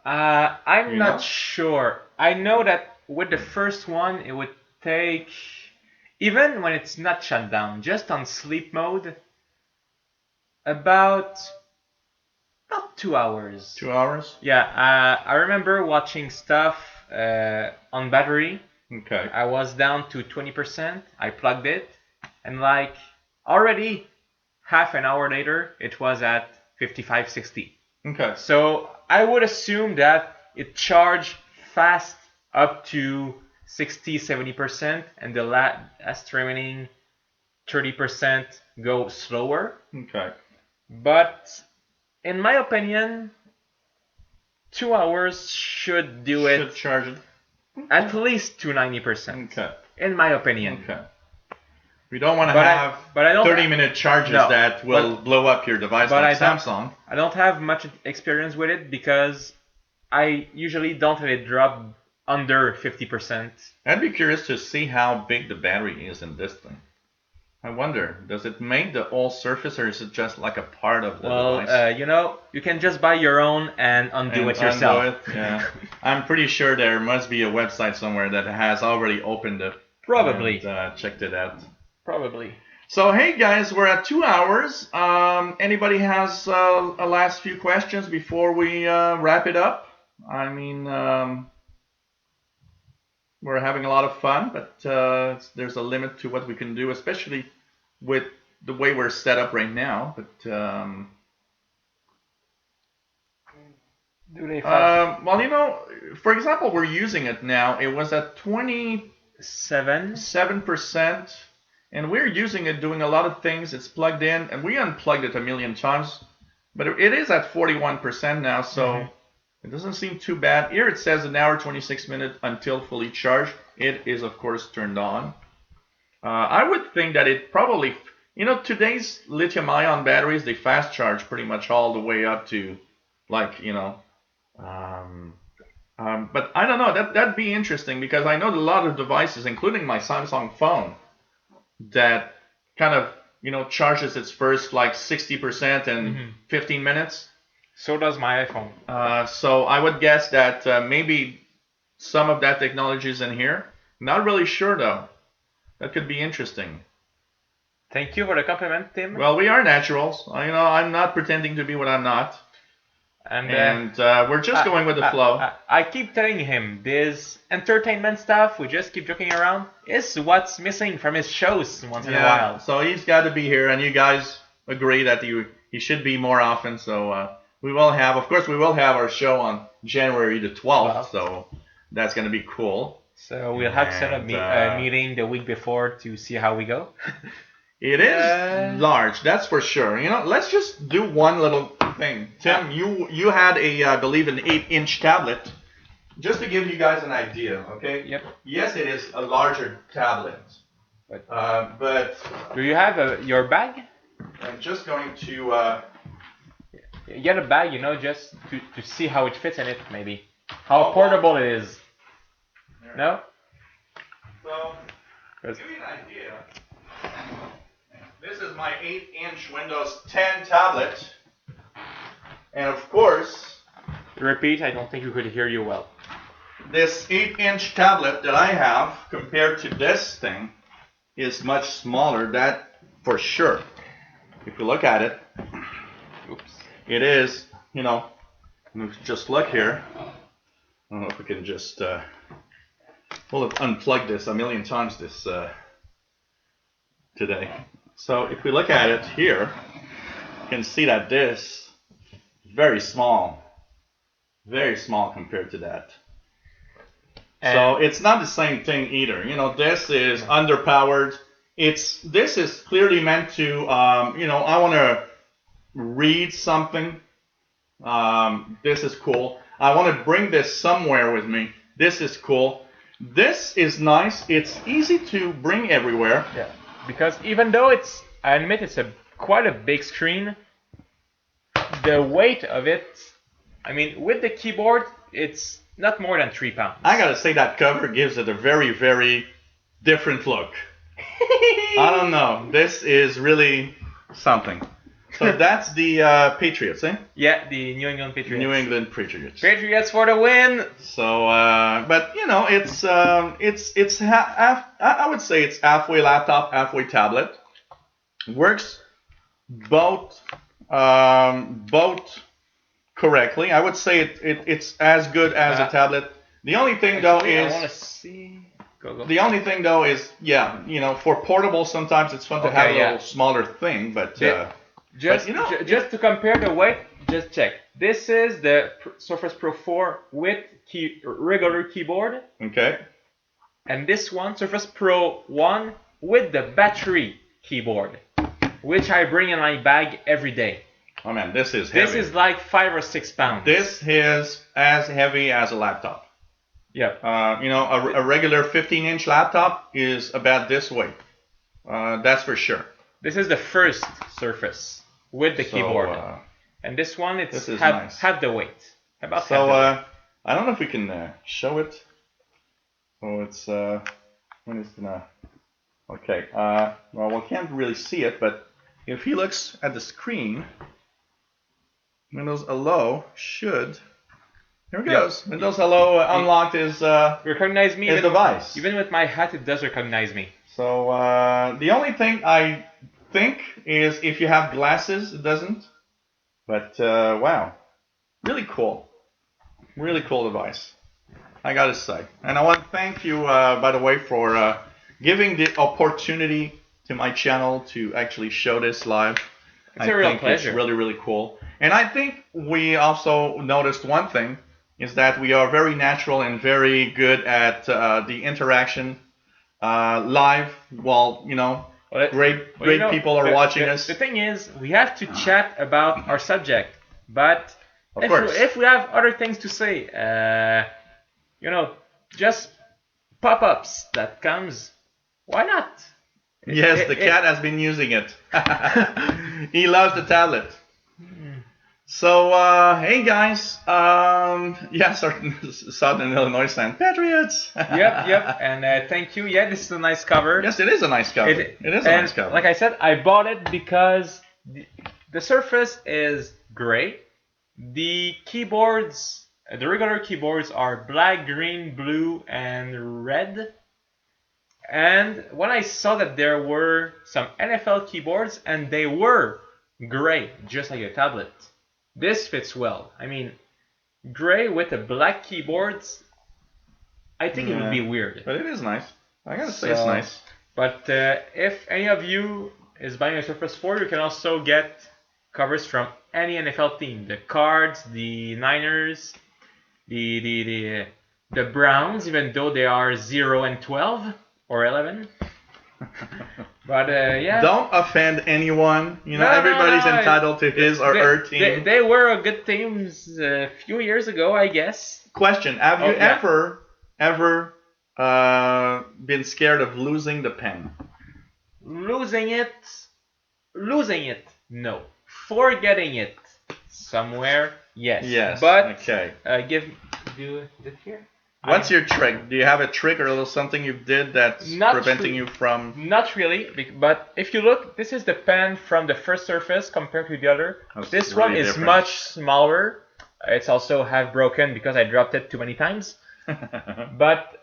I'm not sure. I know that with the first one, it would take, even when it's not shut down, just on sleep mode, about 2 hours. 2 hours? Yeah, I remember watching stuff on battery. Okay. I was down to 20%. I plugged it, and already half an hour later, it was at 55, 60. Okay. So I would assume that it charged fast up to 60, 70%, and the last remaining 30% go slower. Okay. But in my opinion, 2 hours should do it. Should charge it. At least to 90%. Okay. In my opinion. Okay. We don't want to have 30-minute charges that will blow up your device like Samsung. I don't have much experience with it because I usually don't let it drop under 50%. I'd be curious to see how big the battery is in this thing. I wonder, does it make the whole surface or is it just like a part of the device? You can just buy your own and undo it yourself. Yeah. I'm pretty sure there must be a website somewhere that has already opened it. Probably. And checked it out. Probably. So, hey guys, we're at 2 hours. Anybody has a last few questions before we wrap it up? I mean, we're having a lot of fun, but there's a limit to what we can do, especially with the way we're set up right now. But Do they have Well, for example, we're using it now. It was at 27%, 7? and we're using it doing a lot of things. It's plugged in, and we unplugged it a million times, but it is at 41% now, so it doesn't seem too bad. Here it says an hour, 26 minutes until fully charged. It is, of course, turned on. I would think that it probably, today's lithium-ion batteries, they fast charge pretty much all the way up to, like, but I don't know. That'd be interesting because I know a lot of devices, including my Samsung phone, that kind of charges its first like 60% in 15 minutes. So does my iPhone. So I would guess that maybe some of that technology is in here. Not really sure though. That could be interesting. Thank you for the compliment, Tim. Well, we are naturals. I'm not pretending to be what I'm not. And we're just going with the flow. I keep telling him this entertainment stuff, we just keep joking around, is what's missing from his shows once in a while. So he's got to be here, and you guys agree that he should be more often. So we will have our show on January the 12th. So that's going to be cool. So we'll have to set up a meeting the week before to see how we go. It is large, that's for sure. Let's just do one little thing. Tim, you had I believe an 8-inch tablet. Just to give you guys an idea, okay? Yep. Yes, it is a larger tablet. But do you have your bag? I'm just going to get a bag, just to see how it fits in it, maybe. How portable it is. There. No? So, to give you an idea, this is my 8-inch Windows 10 tablet. And of course, repeat, I don't think we could hear you well. This 8-inch tablet that I have compared to this thing is much smaller, that for sure. If you look at it, it is, just look here. I don't know if we can just, we'll have unplugged this a million times today. So if we look at it here, you can see that this very small compared to that. And so it's not the same thing either. This is underpowered. This is clearly meant to, I want to read something. This is cool. I want to bring this somewhere with me. This is cool. This is nice. It's easy to bring everywhere. Yeah. Because even though I admit it's quite a big screen, the weight of it, with the keyboard, it's not more than 3 pounds. I gotta say that cover gives it a very, very different look. I don't know. This is really something. So that's the Patriots, eh? Yeah, the New England Patriots. New England Patriots. Patriots for the win. So, but it's half. I would say it's halfway laptop, halfway tablet. Works both correctly. I would say it's as good as a tablet. The only thing though is. I want to see. Go. The only thing though is, for portable, sometimes it's fun to have a little smaller thing, but. Just to compare the weight, just check. This is the Surface Pro 4 with regular keyboard. Okay. And this one, Surface Pro 1 with the battery keyboard, which I bring in my bag every day. Oh man, this is heavy. This is like 5 or 6 pounds. This is as heavy as a laptop. Yeah. A regular 15-inch laptop is about this weight. That's for sure. This is the first Surface with the keyboard, and this one it's half the weight. About half the weight. I don't know if we can show it. So it's when it's gonna. Okay. Well, we can't really see it, but if he looks at the screen, Windows Hello should. Here it goes. Windows Hello unlocked is recognize me. His device. Even with my hat, it does recognize me. So the only thing I think is if you have glasses, it doesn't. But wow, really cool device, I gotta say. And I want to thank you, by the way, for giving the opportunity to my channel to actually show this live. It's a real pleasure. It's really, really cool. And I think we also noticed one thing is that we are very natural and very good at the interaction live. While Well, great people are watching us. The thing is, we have to chat about our subject, but Of course. if we have other things to say, just pop-ups that comes, why not? Yes, the cat has been using it. He loves the tablet. So, hey guys, Southern Illinois stand Patriots. Yep, and thank you. Yeah, this is a nice cover. Yes, it is a nice cover. It is a nice cover. Like I said, I bought it because the surface is gray. The keyboards, the regular keyboards are black, green, blue, and red. And when I saw that there were some NFL keyboards and they were gray, just like a tablet, this fits well. I mean, gray with a black keyboard, I think it would be weird. But it is nice. I gotta say it's nice. But if any of you is buying a Surface 4, you can also get covers from any NFL team. The Cards, the Niners, the Browns, even though they are 0 and 12 or 11. But yeah. Don't offend anyone. Everybody's entitled to his or her team. They were good teams a few years ago, I guess. Question: have you ever been scared of losing the pen? Losing it? No. Forgetting it somewhere? Yes. Yes. But okay. Do it here. What's your trick? Do you have a trick or a little something you did that's preventing you from... Not really, but if you look, this is the pen from the first Surface compared to the other. This one is much smaller. It's also half broken because I dropped it too many times. But,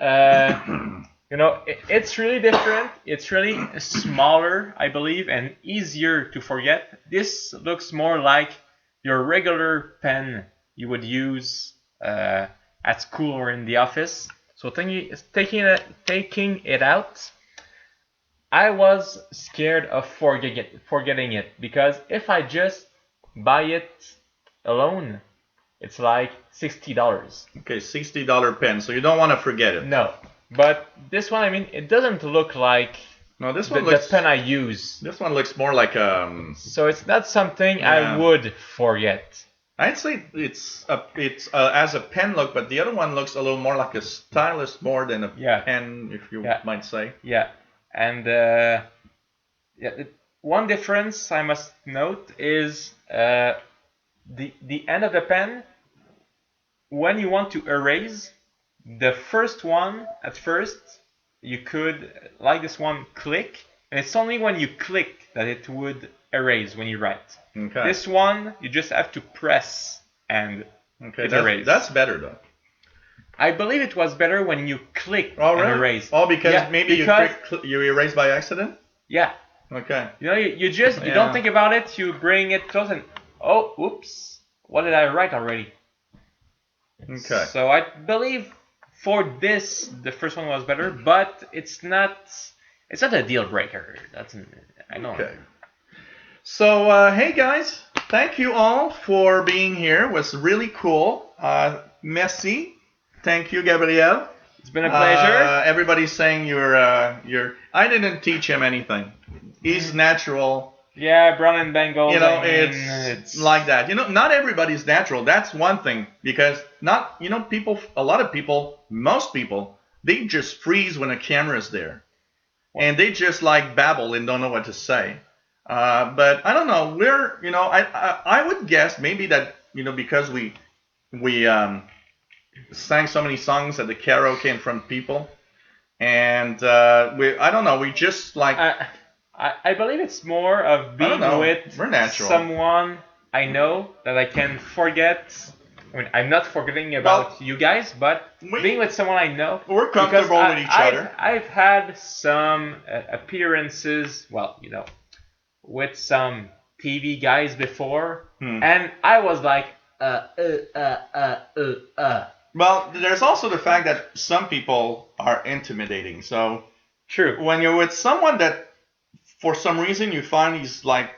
it's really different. It's really smaller, I believe, and easier to forget. This looks more like your regular pen you would use at school or in the office. So taking it out, I was scared of forgetting it because if I just buy it alone, it's like $60. Okay, $60 pen. So you don't want to forget it. No, but this one, I mean, it doesn't look like this one the pen I use. This one looks more like So it's not something I would forget. I'd say it's as a pen look, but the other one looks a little more like a stylus more than a pen, if you might say. Yeah, and one difference I must note is the end of the pen. When you want to erase, the first one at first you could, like this one, click, and it's only when you click that it would erase when you write. Okay. This one you just have to press and it erases. That's better though. I believe it was better when you click and erase. Oh, because you erase by accident? Yeah. Okay. You don't think about it. You bring it close and oops, what did I write already? Okay. So I believe for this the first one was better, but it's not a deal breaker. I know. Okay. So, hey guys, thank you all for being here. It was really cool. Merci. Thank you, Gabriel. It's been a pleasure. Everybody's saying you're. I didn't teach him anything. He's natural. Yeah, brown and Bengal. It's like that. Not everybody's natural. That's one thing because most people, they just freeze when a camera's there, and they just like babble and don't know what to say. But I don't know. I would guess maybe that because we sang so many songs at the karaoke in front of people, and I don't know. We just like. I believe it's more of being with someone I know that I can forget. I mean, I'm not forgetting about you guys, but being with someone I know. We're comfortable with each other. I've had some appearances, with some TV guys before, and I was like, Well, there's also the fact that some people are intimidating. So true. When you're with someone that, for some reason, you find he's like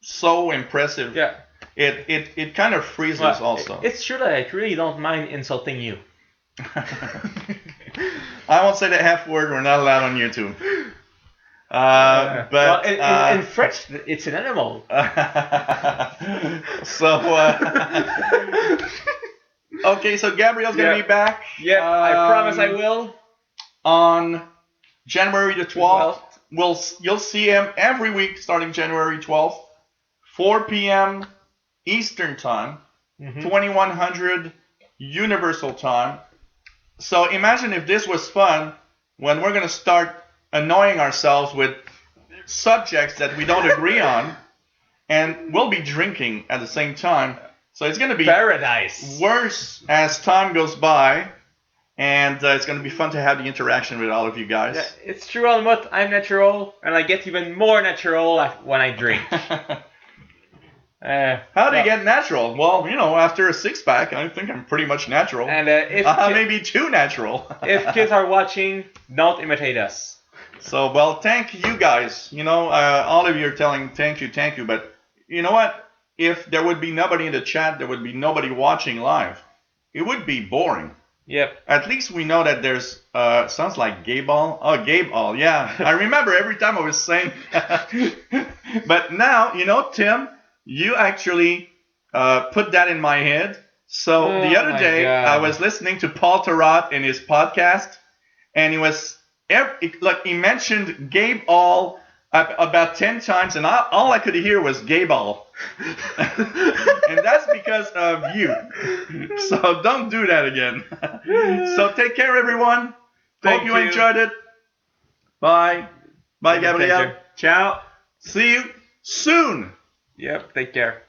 so impressive. Yeah. it kind of freezes Well, also. it's true that I really don't mind insulting you. I won't say the F word. We're not allowed on YouTube. But well, in French, it's an animal. So okay, so Gabriel's gonna be back. Yeah, I promise I will. On January the 12th. You'll see him every week starting January 12th, 4 p.m. Eastern Time, 2100 Universal Time. So imagine if this was fun when we're going to start annoying ourselves with subjects that we don't agree on, and we'll be drinking at the same time. So it's going to be paradise. Worse as time goes by, and it's going to be fun to have the interaction with all of you guys. Yeah, it's true, Almut. I'm natural, and I get even more natural when I drink. How do you get natural? Well, after a six-pack, I think I'm pretty much natural. And maybe too natural. If kids are watching, don't imitate us. So, well, thank you guys. All of you are telling thank you, but you know what? If there would be nobody in the chat, there would be nobody watching live. It would be boring. Yep. At least we know that there's sounds like gay ball. Oh, gay ball. Yeah, I remember every time I was saying. But now, Tim, you actually put that in my head. So the other day, I was listening to Paul Tarot in his podcast, and he mentioned gay ball about 10 times, and all I could hear was gay ball. And that's because of you. So don't do that again. So take care, everyone. Hope you enjoyed it. Bye. Bye, Gabriel. Ciao. See you soon. Yep, take care.